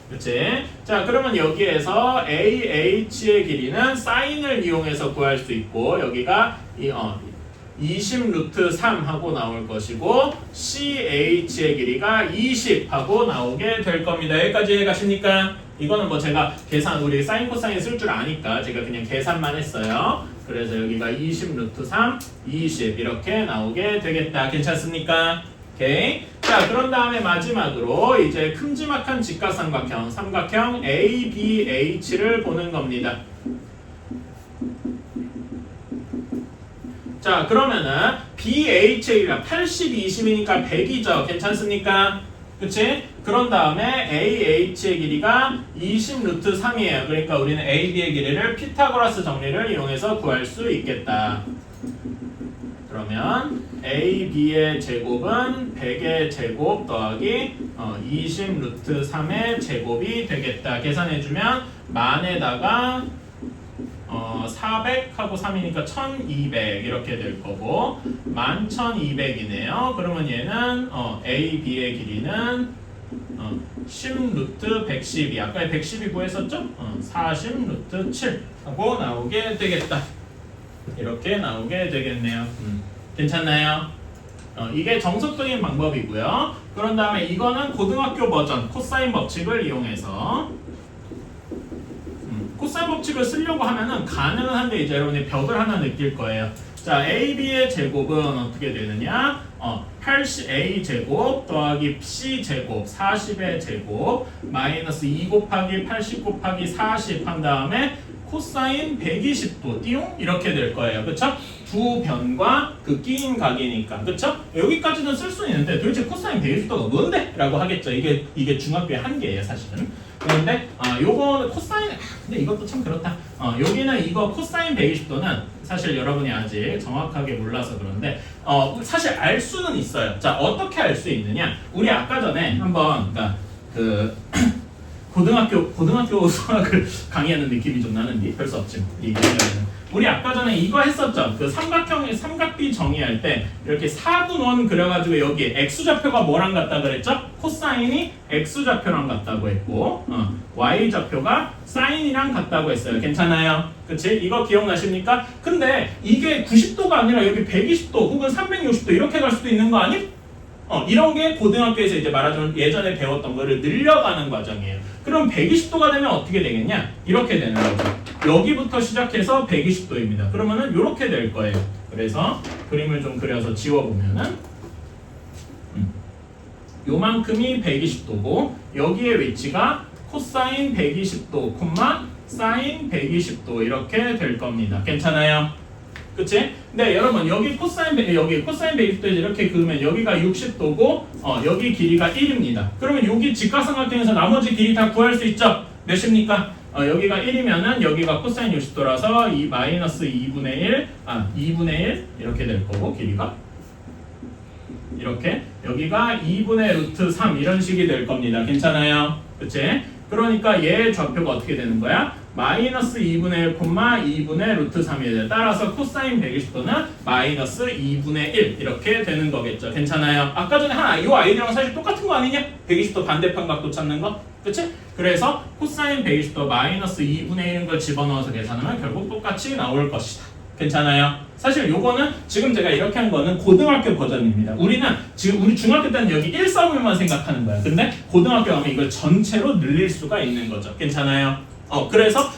그치? 자 그러면 여기에서 AH의 길이는 사인을 이용해서 구할 수 있고 여기가 20 루트 3 하고 나올 것이고 CH의 길이가 20 하고 나오게 될 겁니다. 여기까지 이해가십니까? 이거는 뭐 제가 계산 우리 사인 코사인 쓸 줄 아니까 제가 그냥 계산만 했어요. 그래서 여기가 20 루트 3 20 이렇게 나오게 되겠다. 괜찮습니까? 오케이. 자 그런 다음에 마지막으로 이제 큼지막한 직각삼각형 삼각형 ABH를 보는 겁니다. 자 그러면은 BH가 80, 20이니까 100이죠. 괜찮습니까? 그치? 그런 다음에 AH의 길이가 20 루트 3이에요. 그러니까 우리는 AB의 길이를 피타고라스 정리를 이용해서 구할 수 있겠다. 그러면 AB의 제곱은 100의 제곱 더하기 20 루트 3의 제곱이 되겠다. 계산해주면 만에다가 400하고 3이니까 1200 이렇게 될 거고 11,200이네요. 그러면 얘는 AB의 길이는 10 루트 112 아까 112 구했었죠? 40 루트 7 하고 나오게 되겠다. 이렇게 나오게 되겠네요. 괜찮나요? 이게 정석적인 방법이고요. 그런 다음에 이거는 고등학교 버전 코사인 법칙을 이용해서 코사인 법칙을 쓰려고 하면은 가능은 한데 이제 여러분이 벽을 하나 느낄 거예요. 자, AB의 제곱은 어떻게 되느냐? 80A 제곱 더하기 C 제곱 40의 제곱 마이너스 2 곱하기 80 곱하기 40 한 다음에 코사인 120도 띠용 이렇게 될 거예요. 그쵸? 두 변과 그 끼인 각이니까. 그쵸? 여기까지는 쓸 수 있는데 도대체 코사인 120도가 뭔데? 라고 하겠죠. 이게 중학교의 한계예요, 사실은. 그런데 요거는 코사인 근데 이것도 참 그렇다. 여기는 이거 코사인 120도는 사실 여러분이 아직 정확하게 몰라서 그런데 사실 알 수는 있어요. 자, 어떻게 알 수 있느냐? 우리 아까 전에 한번 그러니까 그 고등학교 수학을 강의하는 느낌이 좀 나는데 별 수 없지. 우리 아까 전에 이거 했었죠. 그 삼각비 정의할 때 이렇게 4분원 그려가지고 여기 x좌표가 뭐랑 같다 그랬죠? 코사인이 x좌표랑 같다고 했고 y좌표가 사인이랑 같다고 했어요. 괜찮아요? 그치? 이거 기억나십니까? 근데 이게 90도가 아니라 여기 120도 혹은 360도 이렇게 갈 수도 있는 거 아니? 이런 게 고등학교에서 이제 말하자면 예전에 배웠던 거를 늘려가는 과정이에요. 그럼 120도가 되면 어떻게 되겠냐? 이렇게 되는 거죠. 여기부터 시작해서 120도입니다. 그러면은 이렇게 될 거예요. 그래서 그림을 좀 그려서 지워보면은 요만큼이 120도고 여기에 위치가 코사인 120도, 사인 120도 이렇게 될 겁니다. 괜찮아요? 그치? 네, 여러분 여기 코사인 120도에서 이렇게 그으면 여기가 60도고 여기 길이가 1입니다. 그러면 여기 직각삼각형에서 나머지 길이 다 구할 수 있죠? 몇입니까? 여기가 1이면은 여기가 코사인 60도라서 이 마이너스 2분의 1 이렇게 될 거고 길이가 이렇게 여기가 2분의 루트 3 이런 식이 될 겁니다. 괜찮아요? 그치? 그러니까 얘의 좌표가 어떻게 되는 거야? 마이너스 2분의 1, 2분의 루트 3이 돼요. 따라서 코사인 120도는 마이너스 2분의 1 이렇게 되는 거겠죠. 괜찮아요? 아까 전에 이 아이디랑 사실 똑같은 거 아니냐? 120도 반대편 각도 찾는 거? 그치? 그래서 코사인 120도 마이너스 2분의 1인 걸 집어넣어서 계산하면 결국 똑같이 나올 것이다. 괜찮아요? 사실 요거는 지금 제가 이렇게 한 거는 고등학교 버전입니다. 우리는 지금 우리 중학교 때는 여기 1사분면만 생각하는 거야. 근데 고등학교 가면 이걸 전체로 늘릴 수가 있는 거죠. 괜찮아요? 그래서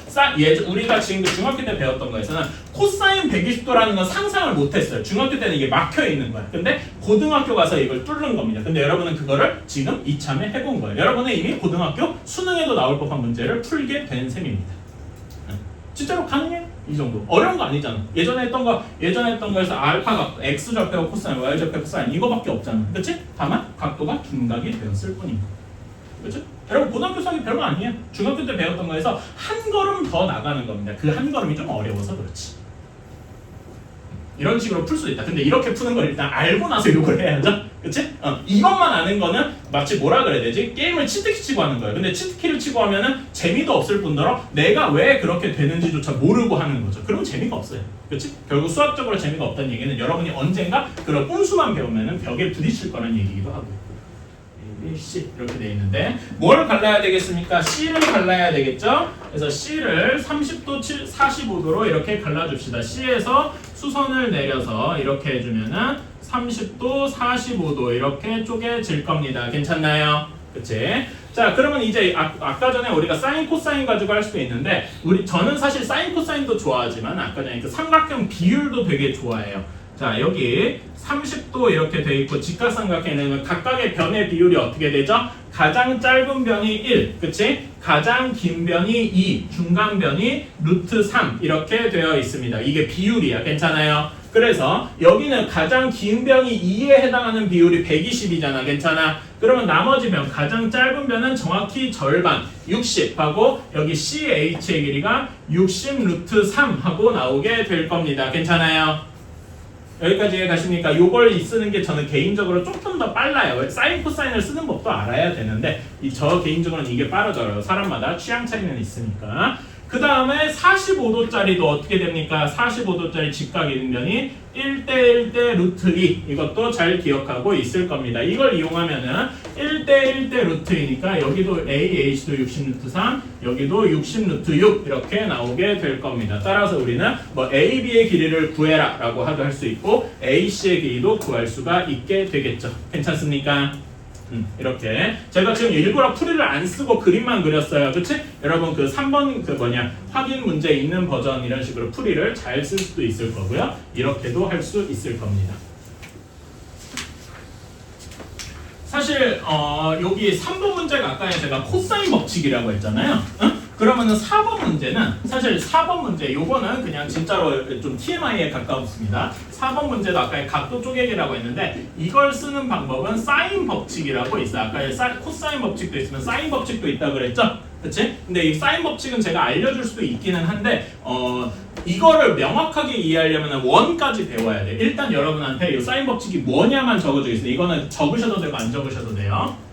우리가 지금 중학교 때 배웠던 거에서는 코사인 120도라는 건 상상을 못했어요. 중학교 때는 이게 막혀 있는 거야. 근데 고등학교 가서 이걸 뚫는 겁니다. 근데 여러분은 그거를 지금 이참에 해본 거예요. 여러분은 이미 고등학교 수능에도 나올 법한 문제를 풀게 된 셈입니다. 진짜로 가능해? 이 정도. 어려운 거 아니잖아. 예전에 했던 거에서 알파 각도, x 절편 코사인, y 절편 코사인 이거밖에 없잖아. 그렇지? 다만 각도가 둔각이 되었을 뿐인 거. 그렇죠? 여러분 고등학교 수학이 별거 아니에요. 중학교 때 배웠던 거에서 한 걸음 더 나가는 겁니다. 그 한 걸음이 좀 어려워서 그렇지. 이런 식으로 풀 수도 있다. 근데 이렇게 푸는 걸 일단 알고 나서 이걸 해야죠. 그치? 이것만 아는 거는 마치 뭐라 그래야 되지? 게임을 치트키 치고 하는 거예요. 근데 치트키를 치고 하면은 재미도 없을 뿐더러 내가 왜 그렇게 되는지조차 모르고 하는 거죠. 그러면 재미가 없어요. 그치? 결국 수학적으로 재미가 없다는 얘기는 여러분이 언젠가 그런 꼼수만 배우면은 벽에 부딪힐 거라는 얘기기도 하고. A, B, C 이렇게 돼 있는데 뭘 갈라야 되겠습니까? C를 갈라야 되겠죠? 그래서 C를 30도, 45도로 이렇게 갈라줍시다. C에서 수선을 내려서 이렇게 해주면은 30도, 45도 이렇게 쪼개질 겁니다. 괜찮나요? 그치? 자, 그러면 이제 아까 전에 우리가 사인, 코사인 가지고 할 수도 있는데 저는 사실 사인, 코사인도 좋아하지만 아까 전에 그 삼각형 비율도 되게 좋아해요. 자, 여기 30도 이렇게 돼 있고 직각삼각형에는 각각의 변의 비율이 어떻게 되죠? 가장 짧은 변이 1, 그치? 가장 긴 변이 2, 중간 변이 루트 3 이렇게 되어 있습니다. 이게 비율이야. 괜찮아요? 그래서 여기는 가장 긴 변이 2에 해당하는 비율이 120이잖아. 괜찮아? 그러면 나머지 변, 가장 짧은 변은 정확히 절반 60 하고 여기 CH의 길이가 60 루트 3 하고 나오게 될 겁니다. 괜찮아요? 여기까지 가십니까? 요걸 쓰는 게 저는 개인적으로 조금 더 빨라요. 사인, 코사인을 쓰는 법도 알아야 되는데 저 개인적으로는 이게 빠르더라고요. 사람마다 취향 차이는 있으니까. 그 다음에 45도짜리도 어떻게 됩니까? 45도짜리 직각 이등변이 1대1대 루트 2 이것도 잘 기억하고 있을 겁니다. 이걸 이용하면은 1대1대 루트 2니까 여기도 AH도 60 루트 3 여기도 60 루트 6 이렇게 나오게 될 겁니다. 따라서 우리는 뭐 AB의 길이를 구해라 라고 하도 할 수 있고 AC의 길이도 구할 수가 있게 되겠죠. 괜찮습니까? 이렇게 제가 지금 일부러 풀이를 안 쓰고 그림만 그렸어요. 그치? 여러분 그 3번 확인 문제 있는 버전 이런 식으로 풀이를 잘 쓸 수도 있을 거고요. 이렇게도 할 수 있을 겁니다. 사실 여기 3번 문제가 아까 제가 코사인 법칙이라고 했잖아요. 그러면은 4번 문제는 사실 4번 문제 요거는 그냥 진짜로 좀 TMI에 가까웠습니다. 4번 문제도 아까 각도 쪼개기라고 했는데 이걸 쓰는 방법은 사인 법칙이라고 있어요. 아까 코사인 법칙도 있으면 사인 법칙도 있다고 그랬죠? 그치? 근데 이 사인 법칙은 제가 알려줄 수도 있기는 한데 이거를 명확하게 이해하려면 원까지 배워야 돼요. 일단 여러분한테 이 사인 법칙이 뭐냐만 적어주겠습니다. 이거는 적으셔도 되고 안 적으셔도 돼요.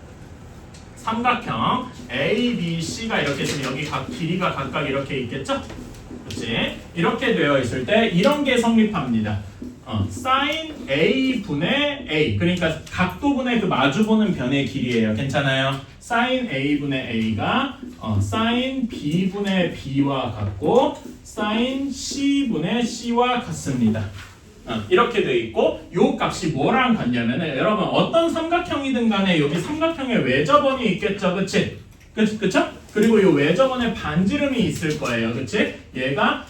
삼각형 A, B, C가 이렇게 있으면 여기 각 길이가 각각 이렇게 있겠죠? 그렇지? 이렇게 되어 있을 때 이런 게 성립합니다. sin A 분의 A 그러니까 각도분의 그 마주보는 변의 길이에요. 괜찮아요? sin A 분의 A가 sin B 분의 B와 같고 sin C 분의 C와 같습니다. 이렇게 돼 있고 요 값이 뭐랑 같냐면은 여러분 어떤 삼각형이든 간에 여기 삼각형에 외접원이 있겠죠. 그치? 그쵸? 그리고 요 외접원에 반지름이 있을 거예요. 그치? 얘가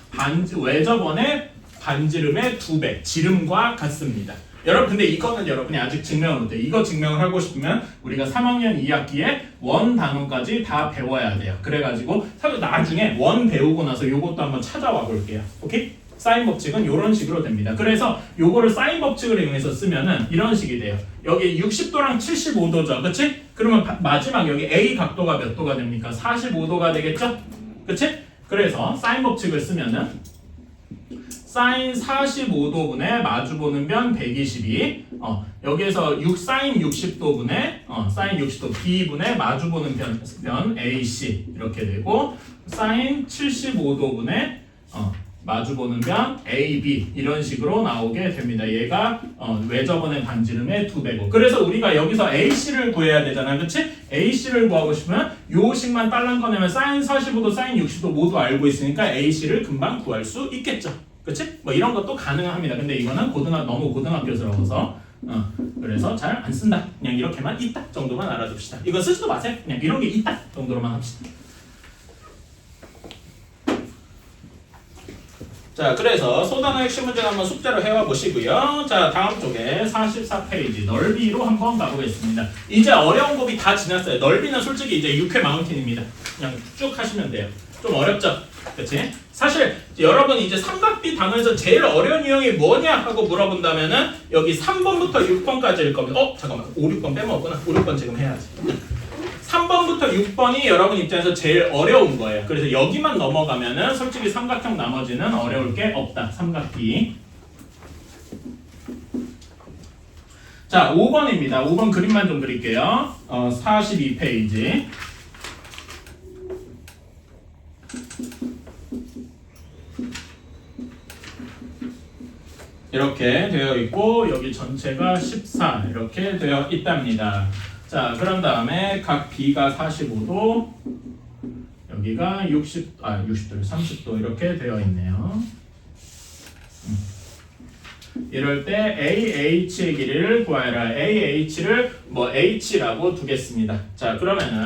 외접원의 반지름의 2배 지름과 같습니다. 여러분 근데 이거는 여러분이 아직 증명을 못해요. 이거 증명을 하고 싶으면 우리가 3학년 2학기에 원 단원까지 다 배워야 돼요. 그래가지고 나중에 원 배우고 나서 요것도 한번 찾아와 볼게요. 오케이? 사인 법칙은 이런 식으로 됩니다. 그래서 요거를 사인 법칙을 이용해서 쓰면은 이런 식이 돼요. 여기 60도랑 75도죠. 그치? 그러면 마지막 여기 A 각도가 몇 도가 됩니까? 45도가 되겠죠? 그치? 그래서 사인 법칙을 쓰면은 사인 45도분의 마주보는 변 122. 여기에서 사인 60도분의 사인 60도 B분의 마주보는 변 AC 이렇게 되고 사인 75도분의 마주보는 변 AB 이런 식으로 나오게 됩니다. 얘가 외접원의 반지름의 2배고 그래서 우리가 여기서 AC를 구해야 되잖아. 그치? AC를 구하고 싶으면 요 식만 딸랑 꺼내면 사인 45도, 사인 60도 모두 알고 있으니까 AC를 금방 구할 수 있겠죠. 그치? 뭐 이런 것도 가능합니다. 근데 이거는 너무 고등학교스러워서 그래서 잘 안 쓴다. 그냥 이렇게만 있다 정도만 알아둡시다. 이거 쓰지도 마세요. 그냥 이런 게 있다 정도로만 합시다. 자, 그래서 소단어 핵심 문제를 한번 숙제로 해와 보시고요. 자, 다음 쪽에 44페이지 넓이로 한번 가보겠습니다. 이제 어려운 곱이 다 지났어요. 넓이는 솔직히 이제 6회 마운틴입니다. 그냥 쭉 하시면 돼요. 좀 어렵죠? 그치? 사실 여러분 이제 삼각비 단어에서 제일 어려운 유형이 뭐냐 하고 물어본다면은 여기 3번부터 6번까지일 겁니다. 잠깐만 5, 6번 빼먹었구나. 5, 6번 지금 해야지. 3번부터 6번이 여러분 입장에서 제일 어려운 거예요. 그래서 여기만 넘어가면은 솔직히 삼각형 나머지는 어려울 게 없다. 삼각비. 자, 5번입니다. 5번 그림만 좀 그릴게요. 42페이지. 이렇게 되어 있고 여기 전체가 14 이렇게 되어 있답니다. 자, 그런 다음에 각 B가 45도, 여기가 60도, 30도 이렇게 되어 있네요. 이럴 때 AH의 길이를 구하라. AH를 뭐 H라고 두겠습니다. 자, 그러면은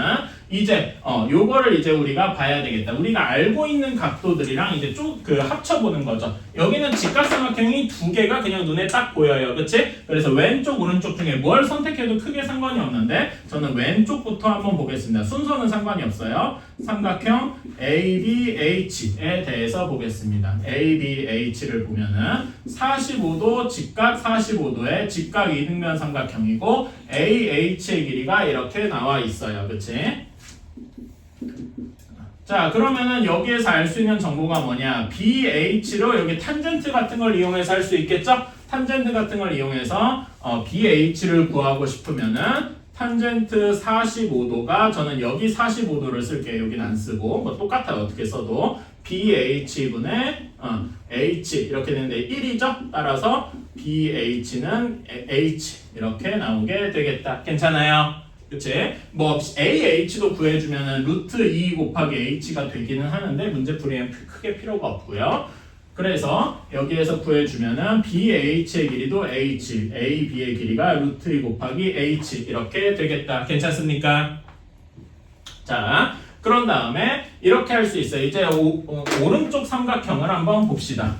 이제 요거를 이제 우리가 봐야 되겠다. 우리가 알고 있는 각도들이랑 이제 쭉 합쳐보는 거죠. 여기는 직각삼각형이 두 개가 그냥 눈에 딱 보여요. 그치? 그래서 왼쪽, 오른쪽 중에 뭘 선택해도 크게 상관이 없는데 저는 왼쪽부터 한번 보겠습니다. 순서는 상관이 없어요. 삼각형 ABH에 대해서 보겠습니다. ABH를 보면은 45도 직각 45도의 직각 이등변 삼각형이고 AH의 길이가 이렇게 나와 있어요. 그치? 자, 그러면은 여기에서 알 수 있는 정보가 뭐냐? BH로 여기 탄젠트 같은 걸 이용해서 할 수 있겠죠? 탄젠트 같은 걸 이용해서 BH를 구하고 싶으면은 탄젠트 45도가 저는 여기 45도를 쓸게요. 여기는 안 쓰고 뭐 똑같아요. 어떻게 써도 BH분의 H 이렇게 되는데 1이죠? 따라서 BH는 H 이렇게 나오게 되겠다. 괜찮아요? 그치? 뭐 AH도 구해주면은 루트 2 곱하기 H가 되기는 하는데 문제풀이엔 크게 필요가 없고요. 그래서 여기에서 구해주면은 BH의 길이도 H, AB의 길이가 루트 2 곱하기 H 이렇게 되겠다. 괜찮습니까? 자, 그런 다음에 이렇게 할 수 있어요. 이제 오른쪽 삼각형을 한번 봅시다.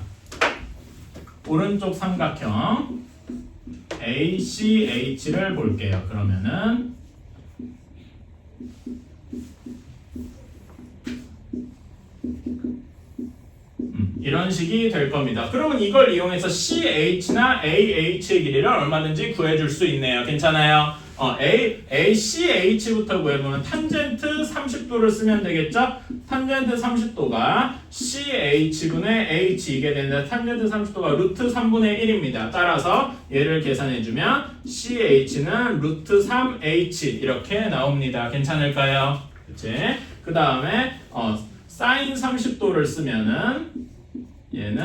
오른쪽 삼각형 ACH를 볼게요. 그러면은 이런 식이 될 겁니다. 그러면 이걸 이용해서 CH나 AH의 길이를 얼마든지 구해줄 수 있네요. 괜찮아요? CH부터 구해보면 탄젠트 30도를 쓰면 되겠죠? 탄젠트 30도가 CH분의 H 이게 되는데 탄젠트 30도가 루트 3분의 1입니다. 따라서 얘를 계산해주면 CH는 루트 3H 이렇게 나옵니다. 괜찮을까요? 그치? 그 다음에 사인 30도를 쓰면은 얘는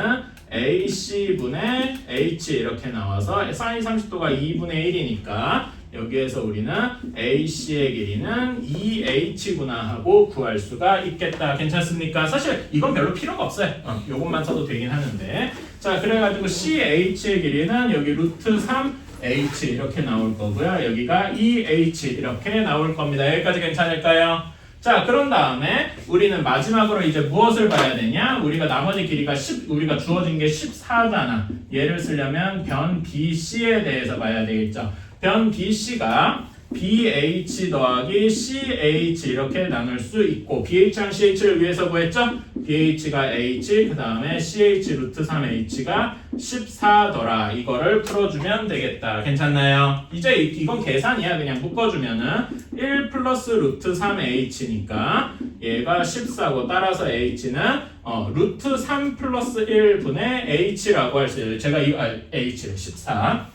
AC분의 H 이렇게 나와서 사인 30도가 2분의 1이니까 여기에서 우리는 AC의 길이는 2H구나 하고 구할 수가 있겠다. 괜찮습니까? 사실 이건 별로 필요가 없어요. 요것만 써도 되긴 하는데 자, 그래가지고 CH의 길이는 여기 루트 3H 이렇게 나올 거고요. 여기가 2H 이렇게 나올 겁니다. 여기까지 괜찮을까요? 자, 그런 다음에 우리는 마지막으로 이제 무엇을 봐야 되냐? 우리가 나머지 길이가 우리가 주어진 게 14잖아. 얘를 쓰려면 변 BC에 대해서 봐야 되겠죠. 변 BC가 BH 더하기 CH 이렇게 나눌 수 있고 BH랑 CH를 위해서 구했죠? BH가 H 그 다음에 CH 루트 3H가 14더라. 이거를 풀어주면 되겠다. 괜찮나요? 이제 이건 계산이야. 그냥 묶어주면은 1 플러스 루트 3H니까 얘가 14고 따라서 H는 루트 3 플러스 1분의 H라고 할 수 있어요. 제가 H를 14.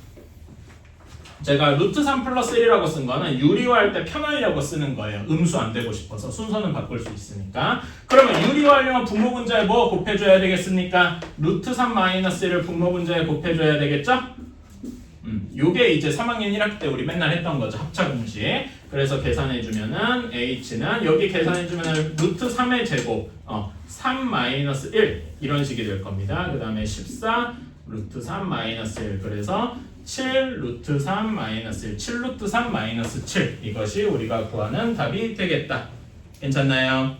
제가 루트 3 플러스 1이라고 쓴 거는 유리화할 때 편하려고 쓰는 거예요. 음수 안 되고 싶어서 순서는 바꿀 수 있으니까. 그러면 유리화하려면 분모분자에 뭐 곱해줘야 되겠습니까? 루트 3 마이너스 1을 분모분자에 곱해줘야 되겠죠? 요게 이제 3학년 1학기 때 우리 맨날 했던 거죠. 합차 공식. 그래서 계산해주면은 H는 여기 계산해주면은 루트 3의 제곱 3 마이너스 1 이런 식이 될 겁니다. 그 다음에 14 루트 3 마이너스 1 그래서 7 루트 3 마이너스 1 7 루트 3 마이너스 7 이것이 우리가 구하는 답이 되겠다. 괜찮나요?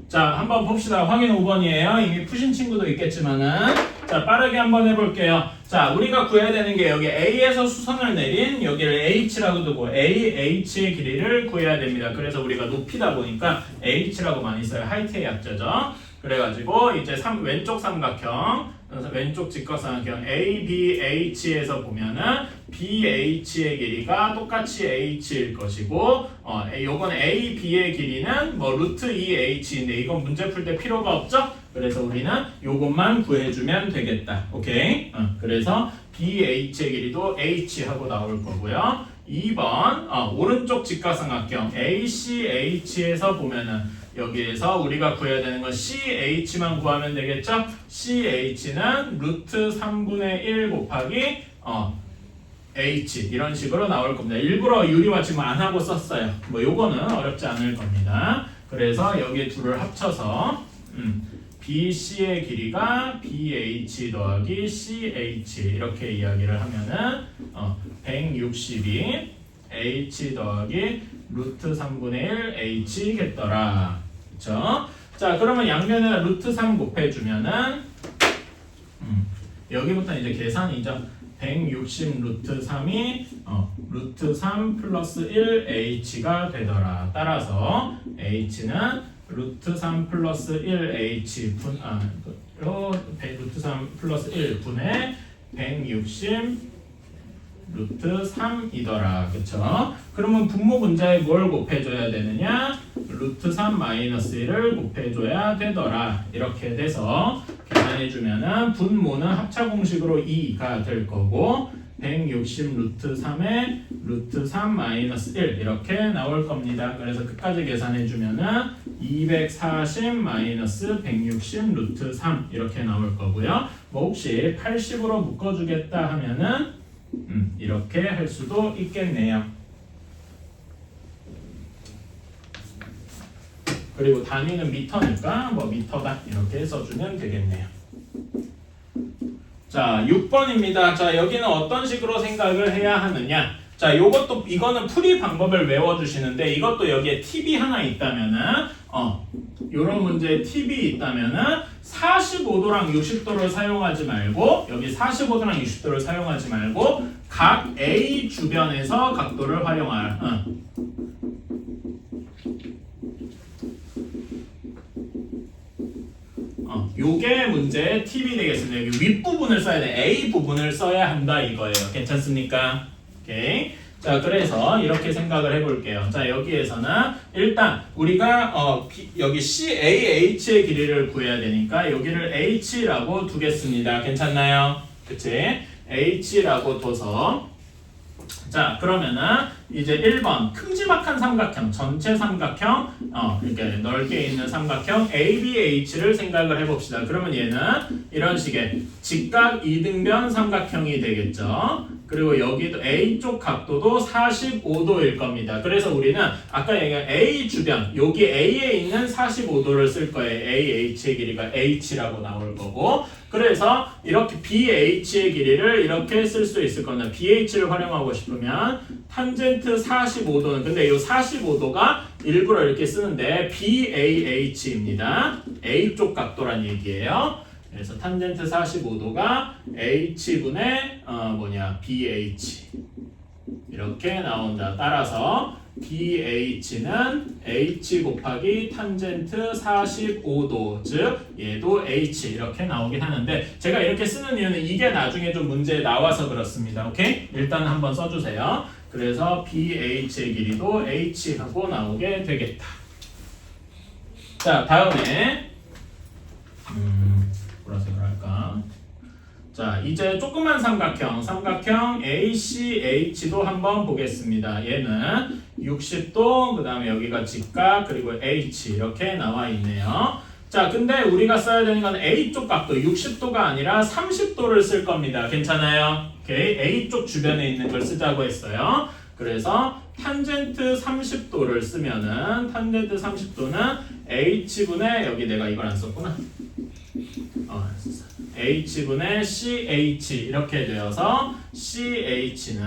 자, 한번 봅시다. 확인 5번이에요. 이미 푸신 친구도 있겠지만은 자, 빠르게 한번 해볼게요. 자, 우리가 구해야 되는 게 여기 A에서 수선을 내린 여기를 H라고 두고 AH의 길이를 구해야 됩니다. 그래서 우리가 높이다 보니까 H라고 많이 써요. 하이트의 약자죠. 그래가지고 이제 왼쪽 삼각형 왼쪽 직각삼각형 ABH에서 보면은 BH의 길이가 똑같이 H일 것이고 요건 AB의 길이는 뭐 루트 2H인데 이건 문제 풀 때 필요가 없죠? 그래서 우리는 요것만 구해주면 되겠다. 오케이? 그래서 BH의 길이도 H하고 나올 거고요. 2번 오른쪽 직각삼각형 ACH에서 보면은 여기에서 우리가 구해야 되는 건 CH만 구하면 되겠죠? CH는 루트 3분의 1 곱하기 H 이런 식으로 나올 겁니다. 일부러 유리화 지금 안 하고 썼어요. 뭐 요거는 어렵지 않을 겁니다. 그래서 여기 둘을 합쳐서 BC의 길이가 BH 더하기 CH 이렇게 이야기를 하면은 162 H 더하기 루트 3분의 1 H겠더라. 그쵸? 자, 그러면 양면에 루트 3 곱해주면은 여기부터 이제 계산이죠. 160 루트 3이 루트 3 플러스 1 H가 되더라. 따라서 H는 루트 3 플러스 1 H 루트 3 플러스 1 분의 160 루트 3이더라. 그쵸? 그러면 분모 분자에 뭘 곱해줘야 되느냐? 루트 3 마이너스 1을 곱해줘야 되더라. 이렇게 돼서 계산해주면은 분모는 합차 공식으로 2가 될 거고 160 루트 3에 루트 3 마이너스 1 이렇게 나올 겁니다. 그래서 끝까지 계산해주면은 240 마이너스 160 루트 3 이렇게 나올 거고요. 뭐 혹시 80으로 묶어주겠다 하면은 이렇게 할 수도 있겠네요. 그리고 단위는 미터니까 뭐 미터다 이렇게 써주면 되겠네요. 자, 6번입니다. 자, 여기는 어떤 식으로 생각을 해야 하느냐? 자, 이거는 풀이 방법을 외워주시는데 이것도 여기에 팁이 하나 있다면은 요런 문제에 팁이 있다면은 45도랑 60도를 사용하지 말고 여기 45도랑 60도를 사용하지 말고 각 A 주변에서 각도를 활용하라. 요게 문제의 팁이 되겠습니다. 여기 윗부분을 써야 돼. A 부분을 써야 한다 이거예요. 괜찮습니까? 오케이. 자, 그래서 이렇게 생각을 해볼게요. 자, 여기에서는 일단 우리가 여기 CAH의 길이를 구해야 되니까 여기를 H라고 두겠습니다. 괜찮나요? 그치? H라고 둬서 자, 그러면은 이제 1번 큼지막한 삼각형, 전체 삼각형 이렇게 넓게 있는 삼각형 ABH를 생각을 해봅시다. 그러면 얘는 이런 식의 직각 이등변 삼각형이 되겠죠. 그리고 여기도 A쪽 각도도 45도일 겁니다. 그래서 우리는 아까 얘기한 A 주변, 여기 A에 있는 45도를 쓸 거예요. AH의 길이가 H라고 나올 거고 그래서 이렇게 BH의 길이를 이렇게 쓸 수 있을 겁니다. BH를 활용하고 싶으면 탄젠트 45도는 근데 이 45도가 일부러 이렇게 쓰는데 BAH입니다. A쪽 각도란 얘기예요. 그래서 탄젠트 45도가 H분의 BH 이렇게 나온다. 따라서 BH는 H 곱하기 탄젠트 45도, 즉 얘도 H 이렇게 나오긴 하는데 제가 이렇게 쓰는 이유는 이게 나중에 좀 문제에 나와서 그렇습니다. 오케이? 일단 한번 써주세요. 그래서 BH의 길이도 H 하고 나오게 되겠다. 자, 다음에 보라색으로 할까? 자, 이제 조그만 삼각형 ACH도 한번 보겠습니다. 얘는 60도, 그 다음에 여기가 직각, 그리고 H 이렇게 나와 있네요. 자, 근데 우리가 써야 되는 건 A쪽 각도 60도가 아니라 30도를 쓸 겁니다. 괜찮아요? 오케이, A쪽 주변에 있는 걸 쓰자고 했어요. 그래서 탄젠트 30도를 쓰면은 탄젠트 30도는 H분의 여기 내가 이걸 안 썼구나. H분의 CH 이렇게 되어서 CH는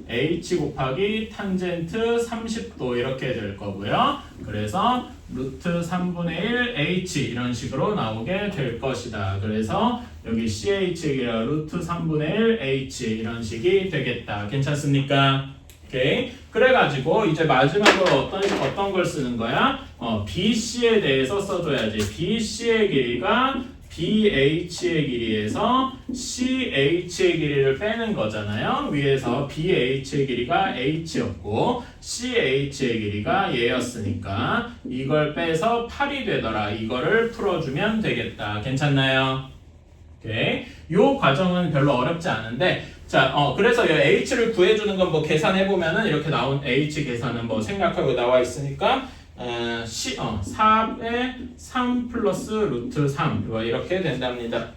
H 곱하기 탄젠트 30도 이렇게 될 거고요. 그래서 루트 3분의 1 H 이런 식으로 나오게 될 것이다. 그래서 여기 CH가 루트 3분의 1 H 이런 식이 되겠다. 괜찮습니까? 오케이. 그래가지고 이제 마지막으로 어떤 걸 쓰는 거야? BC에 대해서 써줘야지. BC의 길이가 BH의 길이에서 CH의 길이를 빼는 거잖아요. 위에서 BH의 길이가 H였고 CH의 길이가 얘였으니까 이걸 빼서 8이 되더라. 이거를 풀어주면 되겠다. 괜찮나요? 오케이. 요 과정은 별로 어렵지 않은데 자, 그래서 이 H를 구해주는 건 뭐 계산해보면은 이렇게 나온 H 계산은 뭐 생략하고 나와 있으니까 4의 3 플러스 루트 3 이렇게 된답니다.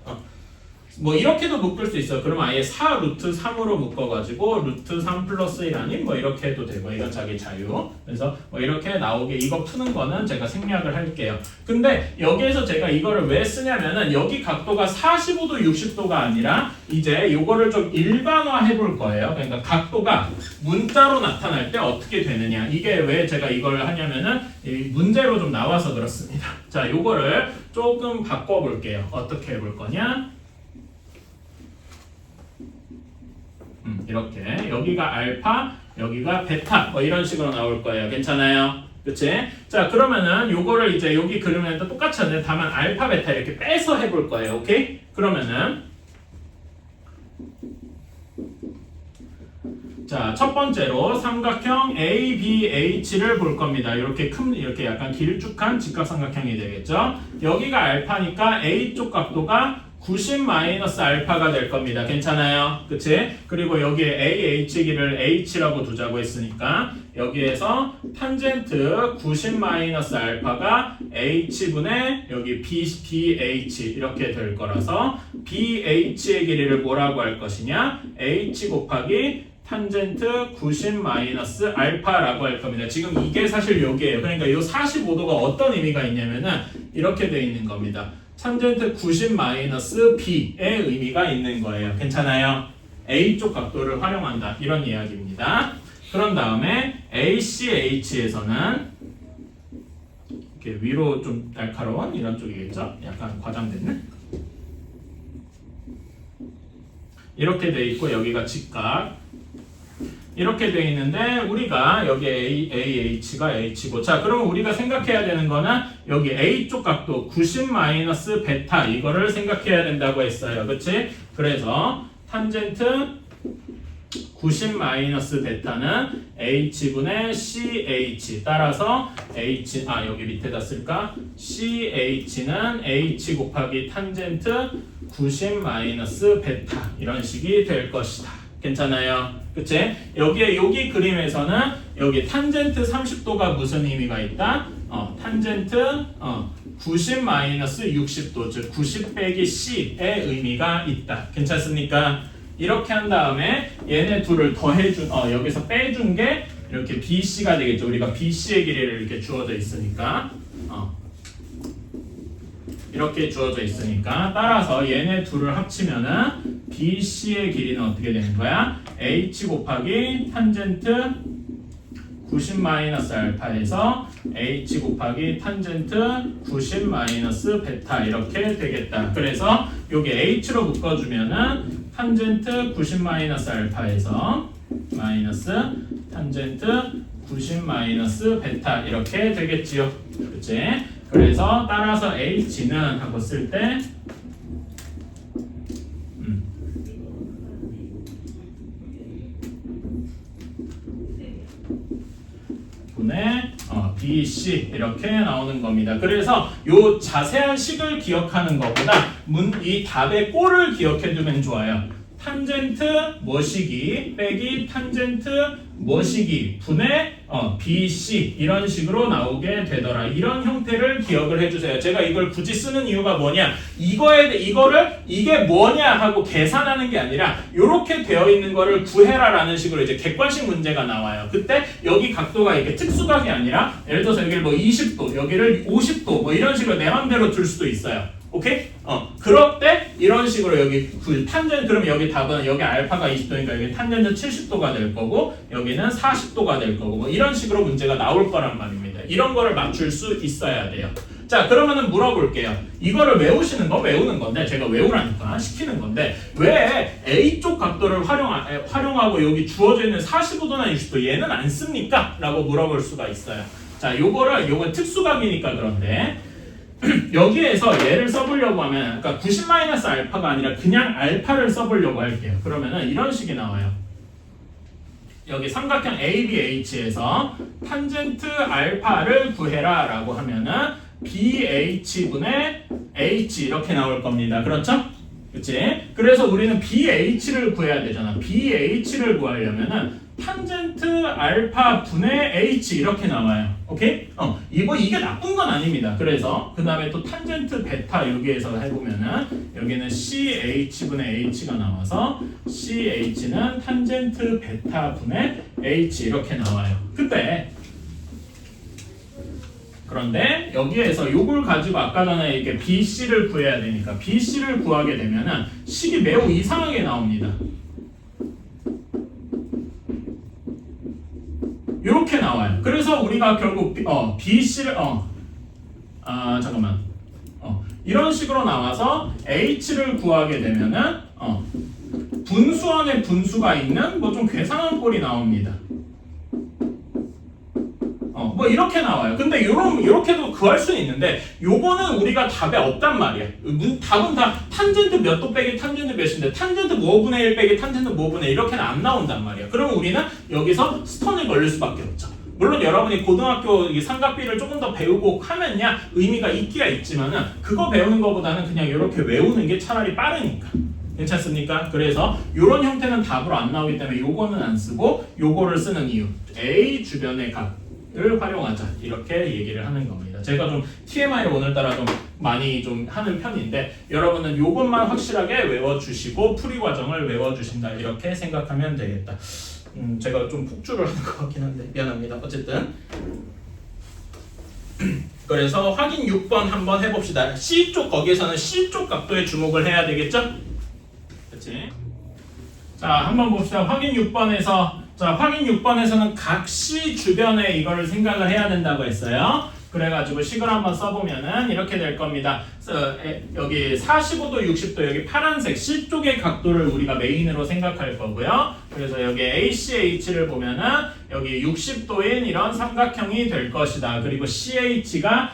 뭐 이렇게도 묶을 수 있어. 그러면 아예 4 루트 3으로 묶어가지고 루트 3 플러스 1 아닌 뭐 이렇게 해도 되고 이건 자기 자유. 그래서 뭐 이렇게 나오게 이거 푸는 거는 제가 생략을 할게요. 근데 여기에서 제가 이거를 왜 쓰냐면은 여기 각도가 45도 60도가 아니라 이제 요거를 좀 일반화 해볼 거예요. 그러니까 각도가 문자로 나타날 때 어떻게 되느냐. 이게 왜 제가 이걸 하냐면은 이 문제로 좀 나와서 그렇습니다. 자, 요거를 조금 바꿔볼게요. 어떻게 해볼 거냐. 이렇게 여기가 알파, 여기가 베타 뭐 이런 식으로 나올 거예요. 괜찮아요? 그치? 자, 그러면은 요거를 이제 여기 그리면 또 똑같이 하는데 다만 알파, 베타 이렇게 빼서 해볼 거예요. 오케이? 그러면은 자, 첫 번째로 삼각형 ABH를 볼 겁니다. 이렇게 이렇게 약간 길쭉한 직각삼각형이 되겠죠? 여기가 알파니까 A쪽 각도가 90-알파가 될 겁니다. 괜찮아요? 그치? 그리고 여기에 AH기를 H라고 두자고 했으니까 여기에서 탄젠트 90-알파가 H분의 여기 BH 이렇게 될 거라서 BH의 길이를 뭐라고 할 것이냐? H 곱하기 탄젠트 90-알파라고 할 겁니다. 지금 이게 사실 여기에요. 그러니까 이 45도가 어떤 의미가 있냐면은 이렇게 돼 있는 겁니다. 탄젠트 90-B의 의미가 있는 거예요. 괜찮아요? A쪽 각도를 활용한다. 이런 이야기입니다. 그런 다음에 ACH에서는 이렇게 위로 좀 날카로운 이런 쪽이겠죠? 약간 과장됐네? 이렇게 돼 있고 여기가 직각 이렇게 돼 있는데 우리가 여기 AH가 H고 자 그러면 우리가 생각해야 되는 거는 여기 A쪽 각도 90-베타 이거를 생각해야 된다고 했어요. 그치? 그래서 탄젠트 90-베타는 H분의 CH 따라서 여기 밑에다 쓸까? CH는 H 곱하기 탄젠트 90-베타 이런 식이 될 것이다. 괜찮아요? 그치? 여기 그림에서는 여기 탄젠트 30도가 무슨 의미가 있다? 탄젠트 90-60도 즉 90 빼기 C의 의미가 있다. 괜찮습니까? 이렇게 한 다음에 얘네 둘을 더해준 여기서 빼준 게 이렇게 BC가 되겠죠. 우리가 BC의 길이를 이렇게 주어져 있으니까 이렇게 주어져 있으니까 따라서 얘네 둘을 합치면은 BC의 길이는 어떻게 되는 거야? H 곱하기 탄젠트 90-알파에서 H 곱하기 탄젠트 90-베타 이렇게 되겠다. 그래서 여기 H로 묶어주면은 탄젠트 90-알파에서 마이너스 탄젠트 90 마이너스 베타 이렇게 되겠지요. 그치? 그래서 따라서 h는 하고 쓸 때 분의 BC 이렇게 나오는 겁니다. 그래서 요 자세한 식을 기억하는 것보다 이 답의 꼴을 기억해 두면 좋아요. 탄젠트 뭐시기 빼기 탄젠트 뭐시기 분의 BC 이런 식으로 나오게 되더라. 이런 형태를 기억을 해주세요. 제가 이걸 굳이 쓰는 이유가 뭐냐? 이게 뭐냐 하고 계산하는 게 아니라 이렇게 되어 있는 거를 구해라라는 식으로 이제 객관식 문제가 나와요. 그때 여기 각도가 이렇게 특수각이 아니라 예를 들어서 여기를 뭐 20도, 여기를 50도 뭐 이런 식으로 내 맘대로 둘 수도 있어요. 오케이? 그럴 때 이런 식으로 여기 탄젠트 그러면 여기 답은 여기 알파가 20도니까 여기 탄젠트 70도가 될 거고 여기는 40도가 될 거고 뭐 이런 식으로 문제가 나올 거란 말입니다. 이런 거를 맞출 수 있어야 돼요. 자, 그러면은 물어볼게요. 이거를 외우는 건데 제가 외우라니까 시키는 건데 왜 A쪽 각도를 활용하고 여기 주어져 있는 45도나 60도 얘는 안 씁니까? 라고 물어볼 수가 있어요. 자, 요건 특수각이니까 그런데 여기에서 얘를 써보려고 하면 그러니까 90 마이너스 알파가 아니라 그냥 알파를 써보려고 할게요. 그러면은 이런 식이 나와요. 여기 삼각형 ABH에서 탄젠트 알파를 구해라 라고 하면은 BH분의 H 이렇게 나올 겁니다. 그렇죠? 그치? 그래서 우리는 BH를 구해야 되잖아. BH를 구하려면은 탄젠트 알파 분의 H 이렇게 나와요. 오케이? 이게 나쁜 건 아닙니다. 그래서 그 다음에 또 탄젠트 베타 여기에서 해보면은 여기는 CH분의 H가 나와서 CH는 탄젠트 베타 분의 H 이렇게 나와요. 그런데 여기에서 요걸 가지고 아까 전에 이렇게 BC를 구해야 되니까 BC를 구하게 되면은 식이 매우 이상하게 나옵니다. 이렇게 나와요. 그래서 우리가 결국 BC를 이런 식으로 나와서 H를 구하게 되면은 분수 안에 분수가 있는 뭐 좀 괴상한 꼴이 나옵니다. 뭐 이렇게 나와요. 근데 이렇게도 구할 수는 있는데 요거는 우리가 답에 없단 말이야. 답은 다 탄젠트 몇 도 빼기 탄젠트 몇인데 탄젠트 뭐 분의 1 빼기 탄젠트 뭐 분의 1 이렇게는 안 나온단 말이야. 그러면 우리는 여기서 스턴을 걸릴 수밖에 없죠. 물론 여러분이 고등학교 삼각비를 조금 더 배우고 하면야 의미가 있기야 있지만은 그거 배우는 것보다는 그냥 이렇게 외우는 게 차라리 빠르니까. 괜찮습니까? 그래서 이런 형태는 답으로 안 나오기 때문에 요거는 안 쓰고 요거를 쓰는 이유. A 주변의 각을 활용하자. 이렇게 얘기를 하는 겁니다. 제가 좀 TMI를 오늘따라 좀 많이 좀 하는 편인데 여러분은 요것만 확실하게 외워주시고 풀이 과정을 외워주신다. 이렇게 생각하면 되겠다. 제가 좀 폭주를 하는 것 같긴 한데 미안합니다. 어쨌든 그래서 확인 6번 한번 해봅시다. C쪽 거기에서는 C쪽 각도에 주목을 해야 되겠죠? 그치? 자, 한번 봅시다. 확인 6번에서는 각 C 주변에 이거를 생각을 해야 된다고 했어요. 그래가지고 식을 한번 써보면은 이렇게 될 겁니다. 여기 45도, 60도 여기 파란색 C쪽의 각도를 우리가 메인으로 생각할 거고요. 그래서 여기 ACH를 보면은 여기 60도인 이런 삼각형이 될 것이다. 그리고 CH가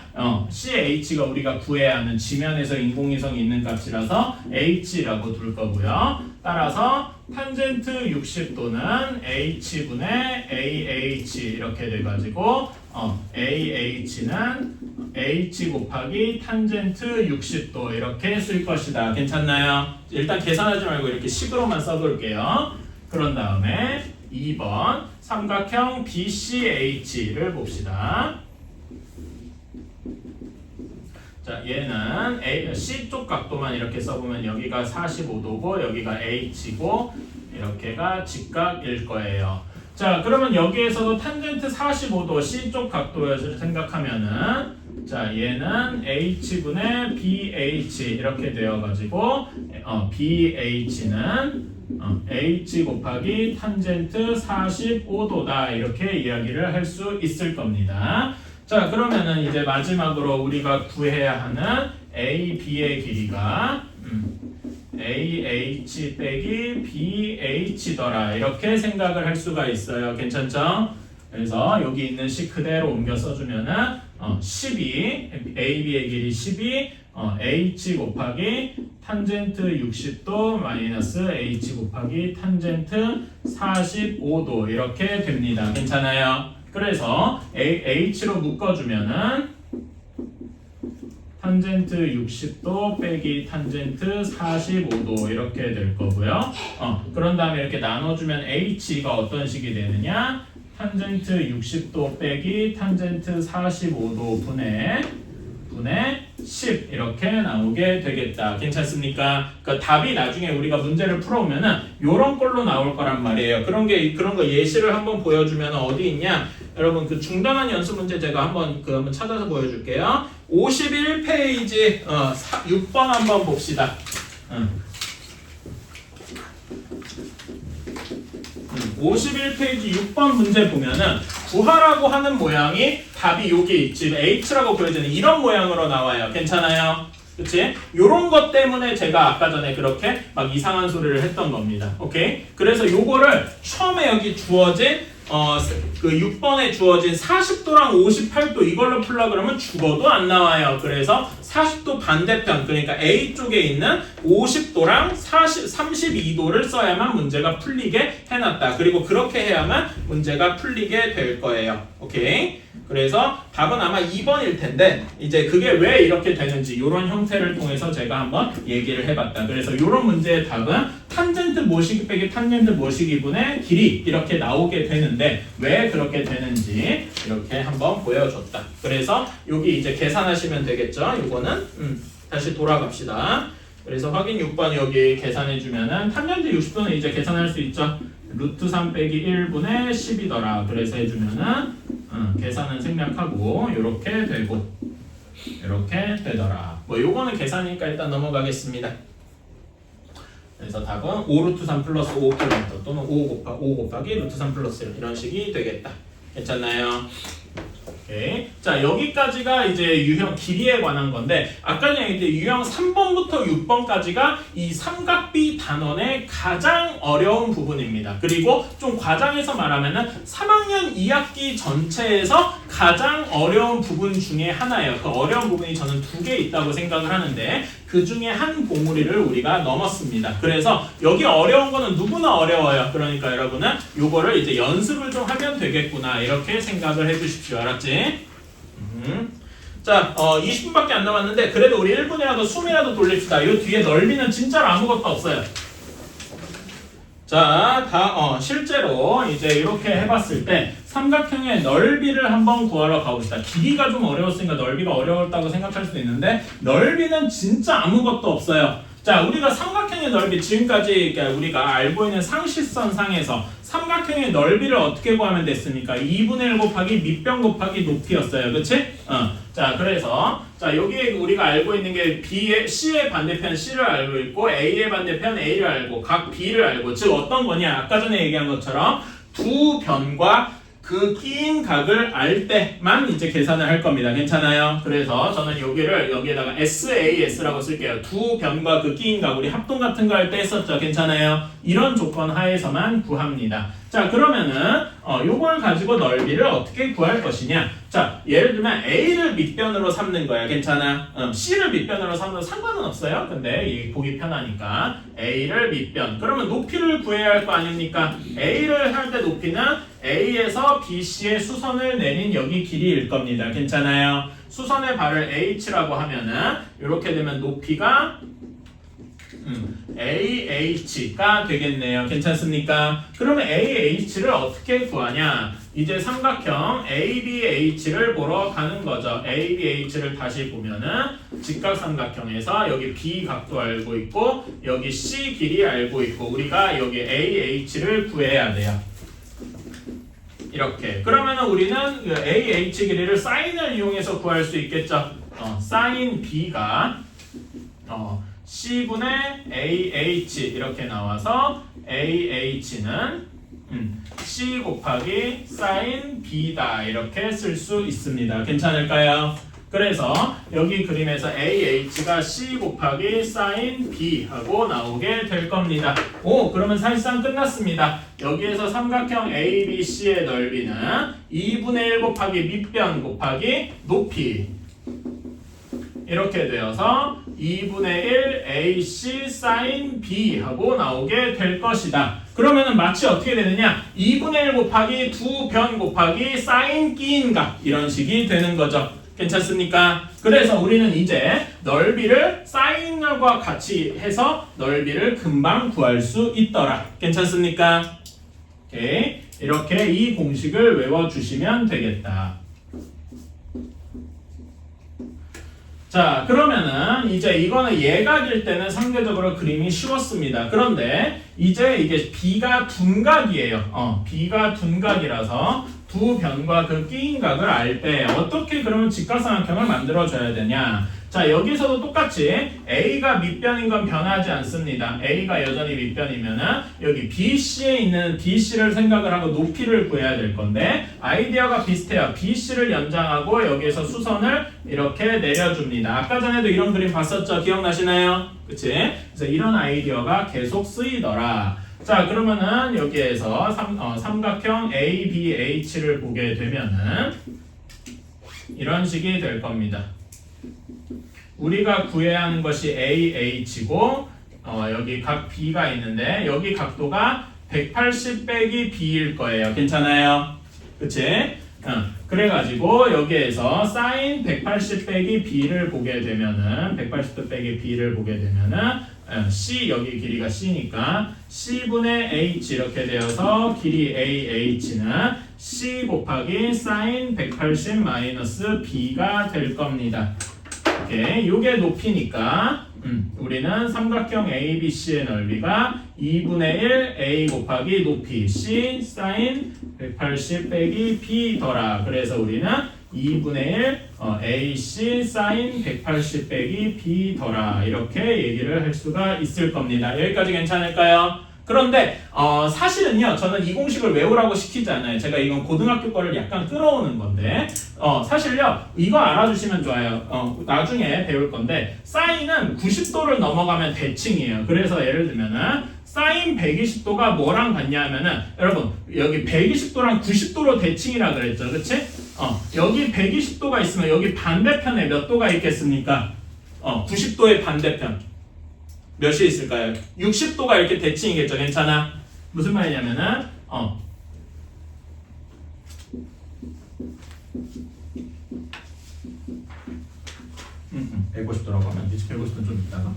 우리가 구해야 하는 지면에서 인공위성이 있는 값이라서 H라고 둘 거고요. 따라서 탄젠트 60도는 H분의 AH 이렇게 돼가지고 AH는 H 곱하기 탄젠트 60도 이렇게 쓸 것이다. 괜찮나요? 일단 계산하지 말고 이렇게 식으로만 써볼게요. 그런 다음에 2번 삼각형 BCH를 봅시다. 자, 얘는 C쪽 각도만 이렇게 써보면 여기가 45도고 여기가 H고 이렇게가 직각일 거예요. 자, 그러면 여기에서도 탄젠트 45도 C쪽 각도를 생각하면은 자, 얘는 H분의 BH 이렇게 되어가지고 BH는 H 곱하기 탄젠트 45도다 이렇게 이야기를 할 수 있을 겁니다. 자, 그러면은 이제 마지막으로 우리가 구해야 하는 AB의 길이가 AH 빼기 BH더라 이렇게 생각을 할 수가 있어요. 괜찮죠? 그래서 여기 있는 식 그대로 옮겨 써주면은 12 AB의 길이 12 H 곱하기 탄젠트 60도 마이너스 H 곱하기 탄젠트 45도 이렇게 됩니다. 괜찮아요? 그래서 H로 묶어주면은 탄젠트 60도 빼기 탄젠트 45도 이렇게 될 거고요. 그런 다음에 이렇게 나눠주면 H가 어떤 식이 되느냐? 탄젠트 60도 빼기 탄젠트 45도 분의 10 이렇게 나오게 되겠다. 괜찮습니까? 그러니까 답이 나중에 우리가 문제를 풀어오면은 요런 걸로 나올 거란 말이에요. 그런 거 예시를 한번 보여주면 어디 있냐? 여러분 그 중단한 연습 문제 제가 한번 찾아서 보여줄게요. 51페이지 6번 한번 봅시다. 51페이지 6번 문제 보면은 구하라고 하는 모양이 답이 여기 지금 H라고 보여지는 이런 모양으로 나와요. 괜찮아요? 그치? 요런 것 때문에 제가 아까 전에 그렇게 막 이상한 소리를 했던 겁니다. 오케이? 그래서 요거를 처음에 여기 주어진 그 6번에 주어진 40도랑 58도 이걸로 풀라 그러면 죽어도 안 나와요. 그래서 40도 반대편 그러니까 A 쪽에 있는 50도랑 32도를 써야만 문제가 풀리게 해놨다. 그리고 그렇게 해야만 문제가 풀리게 될 거예요. 오케이? 그래서 답은 아마 2번일 텐데 이제 그게 왜 이렇게 되는지 이런 형태를 통해서 제가 한번 얘기를 해봤다. 그래서 이런 문제의 답은 탄젠트 모시기 빼기 탄젠트 모시기분의 길이 이렇게 나오게 되는데 왜 그렇게 되는지 이렇게 한번 보여줬다. 그래서 여기 이제 계산하시면 되겠죠. 이거는 다시 돌아갑시다. 그래서 확인 6번 여기 계산해주면은 탄젠트 60도는 이제 계산할 수 있죠. 루트 3 빼기 1분의 10이더라. 그래서 해주면은 계산은 생략하고 이렇게 되고 이렇게 되더라. 뭐 요거는 계산이니까 일단 넘어가겠습니다. 그래서 답은 5루트 3 플러스 5km 또는 5 곱하기 루트 3 플러스 1 이런 식이 되겠다. 괜찮나요? 오케이. 자 여기까지가 이제 유형 길이에 관한 건데 아까 전에 이제 유형 3번부터 6번까지가 이 삼각비 단원의 가장 어려운 부분입니다. 그리고 좀 과장해서 말하면은 3학년 2학기 전체에서 가장 어려운 부분 중에 하나예요. 그 어려운 부분이 저는 2개 있다고 생각을 하는데 그 중에 한 봉우리를 우리가 넘었습니다. 그래서 여기 어려운 거는 누구나 어려워요. 그러니까 여러분은 요거를 이제 연습을 좀 하면 되겠구나 이렇게 생각을 해주십시오. 알았지? 자, 20분밖에 안 남았는데 그래도 우리 1분이라도 숨이라도 돌립시다. 요 뒤에 넓이는 진짜로 아무것도 없어요. 자, 실제로 이제 이렇게 해봤을 때 삼각형의 넓이를 한번 구하러 가봅시다. 길이가 좀 어려웠으니까 넓이가 어려웠다고 생각할 수도 있는데 넓이는 진짜 아무것도 없어요. 자, 우리가 삼각형의 넓이 지금까지 우리가 알고 있는 상식선 상에서 삼각형의 넓이를 어떻게 구하면 됐습니까? 2분의 1 곱하기 밑변 곱하기 높이였어요. 그치? 자, 그래서 자 여기에 우리가 알고 있는 게 B의 C의 반대편 C를 알고 있고 A의 반대편 A를 알고 각 B를 알고 즉 어떤 거냐? 아까 전에 얘기한 것처럼 두 변과 그 끼인 각을 알 때만 이제 계산을 할 겁니다. 괜찮아요? 그래서 저는 여기에다가 SAS라고 쓸게요. 두 변과 그 끼인 각 우리 합동 같은 거 할 때 했었죠. 괜찮아요? 이런 조건 하에서만 구합니다. 자 그러면은 요걸 가지고 넓이를 어떻게 구할 것이냐? 자 예를 들면 A를 밑변으로 삼는 거야. 괜찮아? C를 밑변으로 삼는 상관은 없어요. 근데 이 보기 편하니까 A를 밑변. 그러면 높이를 구해야 할 거 아닙니까? A를 할 때 높이는 A에서 BC의 수선을 내린 여기 길이일 겁니다. 괜찮아요? 수선의 발을 H라고 하면은 이렇게 되면 높이가 AH가 되겠네요. 괜찮습니까? 그러면 AH를 어떻게 구하냐? 이제 삼각형 ABH를 보러 가는 거죠. ABH를 다시 보면은 직각삼각형에서 여기 B 각도 알고 있고 여기 C 길이 알고 있고 우리가 여기 AH를 구해야 돼요. 이렇게. 그러면은 우리는 AH 길이를 사인을 이용해서 구할 수 있겠죠. 사인 B가 C분의 AH 이렇게 나와서 AH는 C 곱하기 사인 B다 이렇게 쓸 수 있습니다. 괜찮을까요? 그래서 여기 그림에서 AH가 C 곱하기 사인 B 하고 나오게 될 겁니다. 오, 그러면 사실상 끝났습니다. 여기에서 삼각형 ABC의 넓이는 2분의 1 곱하기 밑변 곱하기 높이 이렇게 되어서 2분의 1 AC sin B 하고 나오게 될 것이다. 그러면은 마치 어떻게 되느냐? 2분의 1 곱하기 두 변 곱하기 sin 끼인 값 이런 식이 되는 거죠. 괜찮습니까? 그래서 우리는 이제 넓이를 사인과 같이 해서 넓이를 금방 구할 수 있더라. 괜찮습니까? 오케이. 이렇게 이 공식을 외워주시면 되겠다. 자, 그러면은 이제 이거는 예각일 때는 상대적으로 그림이 쉬웠습니다. 그런데 이제 이게 B가 둔각이에요. B가 둔각이라서 두 변과 그 끼인 각을 알 때 어떻게 그러면 직각삼각형을 만들어줘야 되냐? 자, 여기서도 똑같이 A가 밑변인 건 변하지 않습니다. A가 여전히 밑변이면은 여기 BC에 있는 BC를 생각을 하고 높이를 구해야 될 건데 아이디어가 비슷해요. BC를 연장하고 여기에서 수선을 이렇게 내려줍니다. 아까 전에도 이런 그림 봤었죠? 기억나시나요? 그치? 그래서 이런 아이디어가 계속 쓰이더라. 자, 그러면은 여기에서 삼각형 ABH를 보게 되면은 이런 식이 될 겁니다. 우리가 구해야 하는 것이 AH고 여기 각 B가 있는데 여기 각도가 180 빼기 B일 거예요. 괜찮아요? 그치? 그래가지고 여기에서 sin 180 빼기 B를 보게 되면은 180도 빼기 B를 보게 되면은 C 여기 길이가 C니까 C분의 H 이렇게 되어서 길이 AH는 C 곱하기 sin 180 마이너스 B가 될 겁니다. 오케이, 요게 높이니까 우리는 삼각형 ABC의 넓이가 2분의 1 A 곱하기 높이 C sin 180 빼기 B더라. 그래서 우리는 2분의 1 AC sin 180 빼기 B더라. 이렇게 얘기를 할 수가 있을 겁니다. 여기까지 괜찮을까요? 그런데 사실은요, 저는 이 공식을 외우라고 시키지 않아요. 제가 이건 고등학교 거를 약간 끌어오는 건데 사실요, 이거 알아주시면 좋아요. 나중에 배울 건데 사인은 90도를 넘어가면 대칭이에요. 그래서 예를 들면은 사인 120도가 뭐랑 같냐 하면은 여러분 여기 120도랑 90도로 대칭이라 그랬죠. 그치? 여기 120도가 있으면 여기 반대편에 몇 도가 있겠습니까? 90도의 반대편 몇이 있을까요? 60도가 이렇게 대칭이겠죠. 괜찮아? 무슨 말이냐면은 150도라고 하면 되지. 150도는 좀 있다가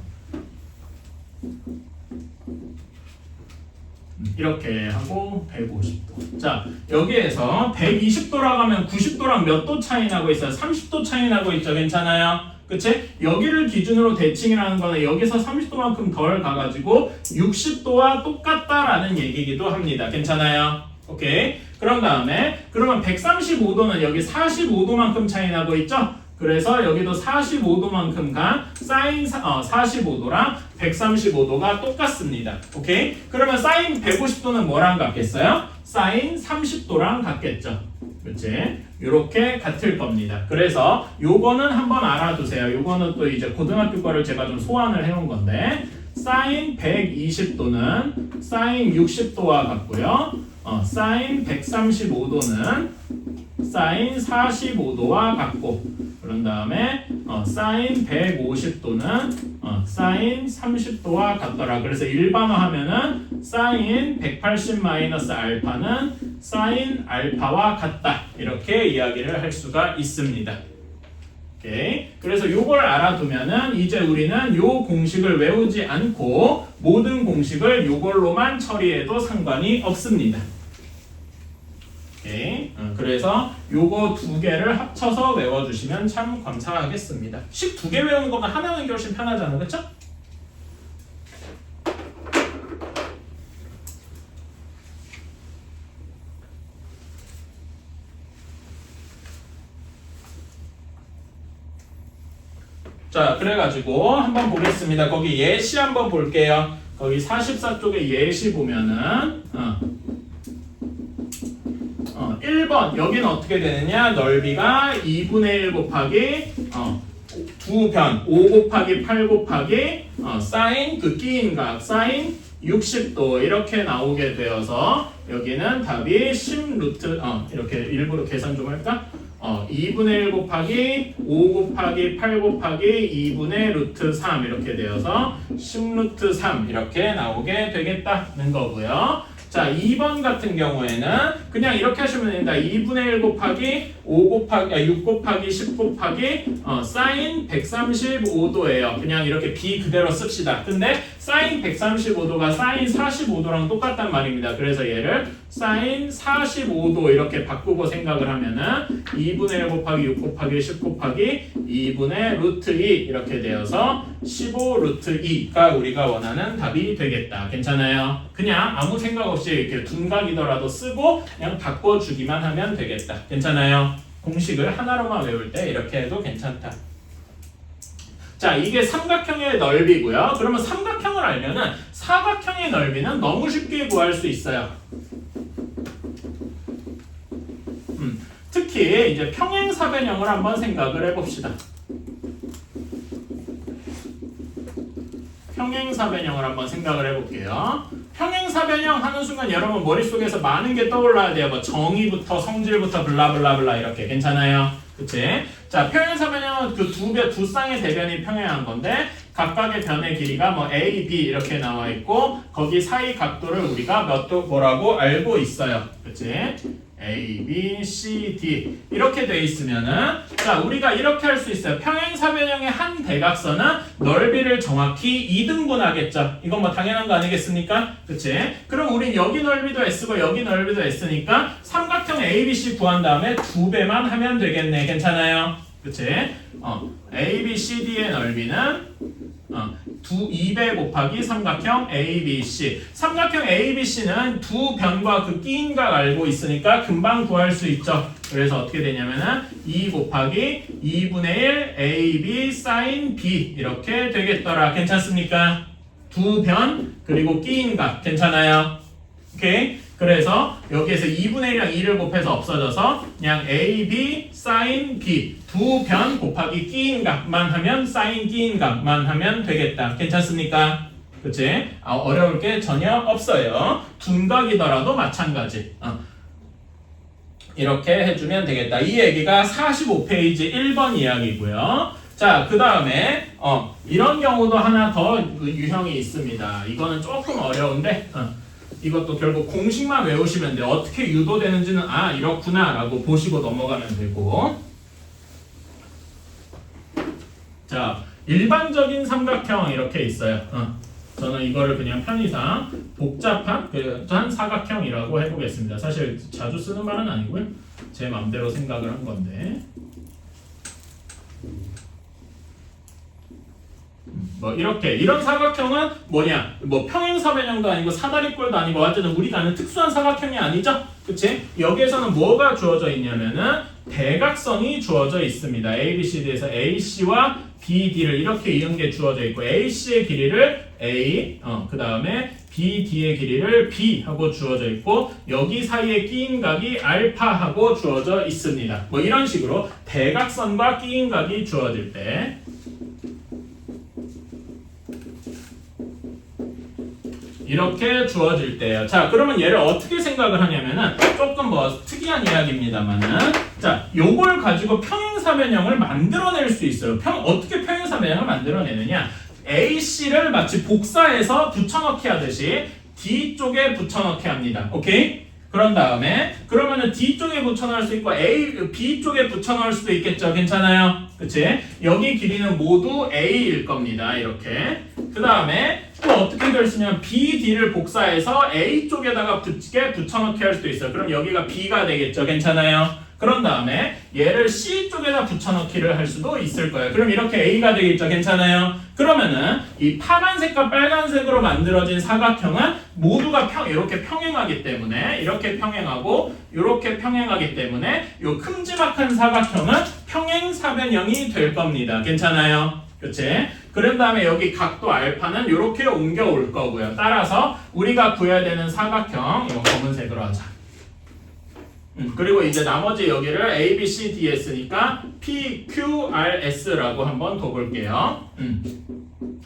이렇게 하고 150도. 자, 여기에서 120도라고 하면 90도랑 몇 도 차이 나고 있어요? 30도 차이 나고 있죠. 괜찮아요? 그치? 여기를 기준으로 대칭이라는 거는 여기서 30도만큼 덜 가가지고 60도와 똑같다라는 얘기기도 합니다. 괜찮아요? 오케이. 그런 다음에 그러면 135도는 여기 45도만큼 차이 나고 있죠? 그래서 여기도 45도만큼 간 사인 45도랑 135도가 똑같습니다. 오케이? 그러면 사인 150도는 뭐랑 같겠어요? 사인 30도랑 같겠죠. 그치? 이렇게 같을 겁니다. 그래서 요거는 한번 알아두세요. 요거는 또 이제 고등학교 거를 제가 좀 소환을 해온 건데 사인 120도는 사인 60도와 같고요. 사인 135도는 사인 45도와 같고 그런 다음에 사인 150도는 사인 30도와 같더라. 그래서 일반화하면은 사인 180 마이너스 알파는 사인 알파와 같다. 이렇게 이야기를 할 수가 있습니다. 오케이. 그래서 요걸 알아두면은 이제 우리는 요 공식을 외우지 않고 모든 공식을 요걸로만 처리해도 상관이 없습니다. 오케이. 그래서 요거 두 개를 합쳐서 외워주시면 참 감사하겠습니다. 식 두 개 외우는 것보다 하나 외우는 게 훨씬 편하잖아요. 그쵸? 자, 그래가지고 한번 보겠습니다. 거기 예시 한번 볼게요. 거기 44쪽에 예시 보면은 1번 여기는 어떻게 되느냐? 넓이가 2분의 1 곱하기 두 변 5 곱하기 8 곱하기 사인 그 끼인 각 사인 60도 이렇게 나오게 되어서 여기는 답이 10 루트 이렇게 일부러 계산 좀 할까? 2분의 1 곱하기 5 곱하기 8 곱하기 2분의 루트 3 이렇게 되어서 10 루트 3 이렇게 나오게 되겠다는 거고요. 자, 2번 같은 경우에는 그냥 이렇게 하시면 됩니다. 2분의 1 곱하기 6 곱하기 10 곱하기 사인 135도예요. 그냥 이렇게 b 그대로 씁시다. 근데 사인 135도가 사인 45도랑 똑같단 말입니다. 그래서 얘를 사인 45도 이렇게 바꾸고 생각을 하면은 2분의 1 곱하기 6 곱하기 10 곱하기 2분의 루트 2 이렇게 되어서 15 루트 2가 우리가 원하는 답이 되겠다. 괜찮아요? 그냥 아무 생각 없이 이렇게 둔각이더라도 쓰고 그냥 바꿔주기만 하면 되겠다. 괜찮아요? 공식을 하나로만 외울 때 이렇게 해도 괜찮다. 자, 이게 삼각형의 넓이고요. 그러면 삼각형을 알면은 사각형의 넓이는 너무 쉽게 구할 수 있어요. 특히 이제 평행사변형을 한번 생각을 해봅시다. 평행사변형을 한번 생각을 해볼게요. 평행사변형 하는 순간 여러분 머릿속에서 많은 게 떠올라야 돼요. 뭐 정의부터 성질부터 블라블라블라 이렇게. 괜찮아요? 그치? 자, 평행사변형은 그 두 쌍의 대변이 평행한 건데 각각의 변의 길이가 뭐 A, B 이렇게 나와 있고 거기 사이 각도를 우리가 뭐라고 알고 있어요. 그치? A, B, C, D 이렇게 돼 있으면은 자 우리가 이렇게 할 수 있어요. 평행사변형의 한 대각선은 넓이를 정확히 2등분 하겠죠. 이건 뭐 당연한 거 아니겠습니까? 그치? 그럼 우린 여기 넓이도 S고 여기 넓이도 S니까 삼각형 ABC 구한 다음에 2배만 하면 되겠네. 괜찮아요? 그치? A, B, C, D의 넓이는 2배 곱하기 삼각형 ABC. 삼각형 ABC는 두 변과 그 끼인각 알고 있으니까 금방 구할 수 있죠. 그래서 어떻게 되냐면은 2 곱하기 2분의 1 AB sin B 이렇게 되겠더라. 괜찮습니까? 두 변 그리고 끼인각 괜찮아요? 오케이? 그래서 여기에서 2분의 1이랑 2를 곱해서 없어져서 그냥 AB sin B 두 변 곱하기 끼인각만 하면 sin 끼인각만 하면 되겠다. 괜찮습니까? 그치? 어려울 게 전혀 없어요. 둔각이더라도 마찬가지. 이렇게 해주면 되겠다. 이 얘기가 45페이지 1번 이야기고요. 자, 그 다음에 이런 경우도 하나 더 유형이 있습니다. 이거는 조금 어려운데 이것도 결국 공식만 외우시면 돼요. 어떻게 유도되는지는 이렇구나 라고 보시고 넘어가면 되고. 자, 일반적인 삼각형 이렇게 있어요. 저는 이거를 그냥 편의상 복잡한 한 사각형이라고 해보겠습니다. 사실 자주 쓰는 말은 아니고요. 제 맘대로 생각을 한 건데. 뭐 이렇게 이런 사각형은 뭐냐? 뭐 평행사변형도 아니고 사다리꼴도 아니고 완전히 우리가 아는 특수한 사각형이 아니죠? 그치? 여기에서는 뭐가 주어져 있냐면은 대각선이 주어져 있습니다. ABCD에서 AC와 BD를 이렇게 이은 게 주어져 있고 AC의 길이를 A, 그 다음에 BD의 길이를 B 하고 주어져 있고 여기 사이에 끼인 각이 알파 하고 주어져 있습니다. 뭐 이런 식으로 대각선과 끼인 각이 주어질 때 이렇게 주어질 때예요. 자, 그러면 얘를 어떻게 생각을 하냐면은 조금 뭐 특이한 이야기입니다만은 자, 요걸 가지고 평행사변형을 만들어낼 수 있어요. 어떻게 평행사변형을 만들어내느냐? AC를 마치 복사해서 붙여넣기 하듯이 D 쪽에 붙여넣기 합니다. 오케이? 그런 다음에 그러면은 D 쪽에 붙여넣을 수 있고 B 쪽에 붙여넣을 수도 있겠죠. 괜찮아요? 그치? 여기 길이는 모두 A일 겁니다. 이렇게. 그 다음에 또 어떻게 될 수 있냐면 BD를 복사해서 A 쪽에다가 붙여넣기 할 수도 있어요. 그럼 여기가 B가 되겠죠. 괜찮아요? 그런 다음에 얘를 C 쪽에다 붙여넣기를 할 수도 있을 거예요. 그럼 이렇게 A가 되겠죠. 괜찮아요? 그러면은 이 파란색과 빨간색으로 만들어진 사각형은 모두가 이렇게 평행하기 때문에 이렇게 평행하고 이렇게 평행하기 때문에 이 큼지막한 사각형은 평행사변형이 될 겁니다. 괜찮아요? 그치? 그런 다음에 여기 각도 알파는 이렇게 옮겨올 거고요. 따라서 우리가 구해야 되는 사각형 이거 검은색으로 하자. 그리고 이제 나머지 여기를 A, B, C, D, S니까 P, Q, R, S라고 한번 더 볼게요.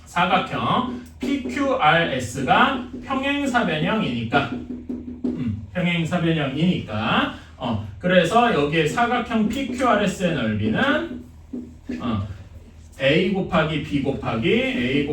사각형 P, Q, R, S가 평행사변형이니까 평행사변형이니까 그래서 여기에 사각형 PQRS의 넓이는 A 곱하기 B 곱하기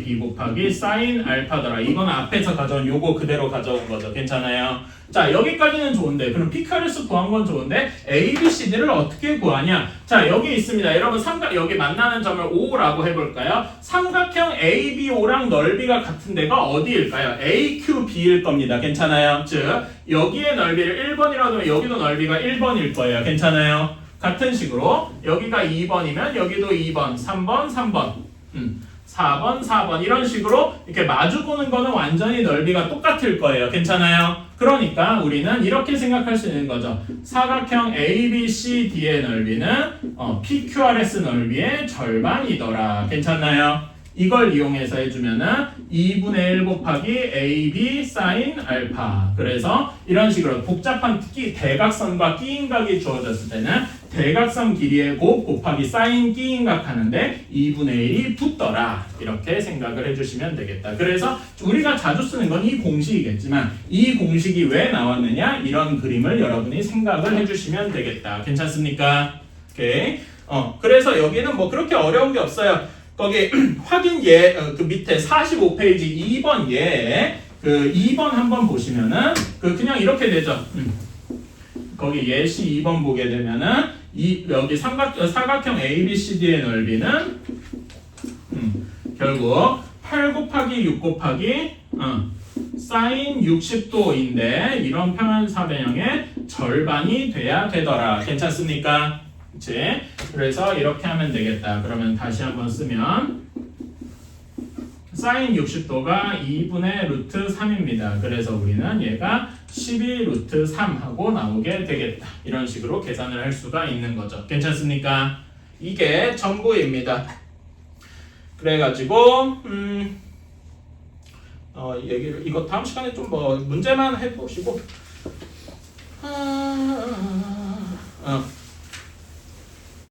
B 곱하기 사인 알파더라. 이건 앞에서 가져온 요거 그대로 가져온 거죠. 괜찮아요? 자, 여기까지는 좋은데 그럼 PQRS 구한 건 좋은데 A, B, C, D를 어떻게 구하냐? 자, 여기 있습니다. 여러분 여기 만나는 점을 O라고 해볼까요? 삼각형 ABO랑 넓이가 같은 데가 어디일까요? AQB일 겁니다. 괜찮아요? 즉 여기의 넓이를 1번이라고 하면 여기도 넓이가 1번일 거예요. 괜찮아요? 같은 식으로 여기가 2번이면 여기도 2번, 3번, 3번, 4번, 4번 이런 식으로 이렇게 마주 보는 거는 완전히 넓이가 똑같을 거예요. 괜찮아요? 그러니까 우리는 이렇게 생각할 수 있는 거죠. 사각형 ABCD의 넓이는 PQRS 넓이의 절반이더라. 괜찮나요? 이걸 이용해서 해주면은 2분의 1 곱하기 AB 사인 알파. 그래서 이런 식으로 복잡한 대각선과 끼인각이 주어졌을 때는 대각선 길이의 곱 곱하기 사인 끼인각 하는데 2분의 1이 붙더라. 이렇게 생각을 해주시면 되겠다. 그래서 우리가 자주 쓰는 건 이 공식이겠지만 이 공식이 왜 나왔느냐? 이런 그림을 여러분이 생각을 해주시면 되겠다. 괜찮습니까? 오케이. 그래서 여기는 뭐 그렇게 어려운 게 없어요. 거기 확인 예, 그 밑에 45페이지 2번 예, 그 2번 한번 보시면은 그냥 이렇게 되죠. 거기 예시 2번 보게 되면은 여기 사각형 ABCD의 넓이는 결국 8 곱하기 6 곱하기 사인 60도인데 이런 평행사변형의 절반이 돼야 되더라. 괜찮습니까? 그치? 그래서 이렇게 하면 되겠다. 그러면 다시 한번 쓰면 사인 60도가 2분의 루트 3입니다. 그래서 우리는 얘가 12 루트 3 하고 나오게 되겠다. 이런 식으로 계산을 할 수가 있는 거죠. 괜찮습니까? 이게 전부입니다. 그래가지고 이거 다음 시간에 좀 뭐 문제만 해보시고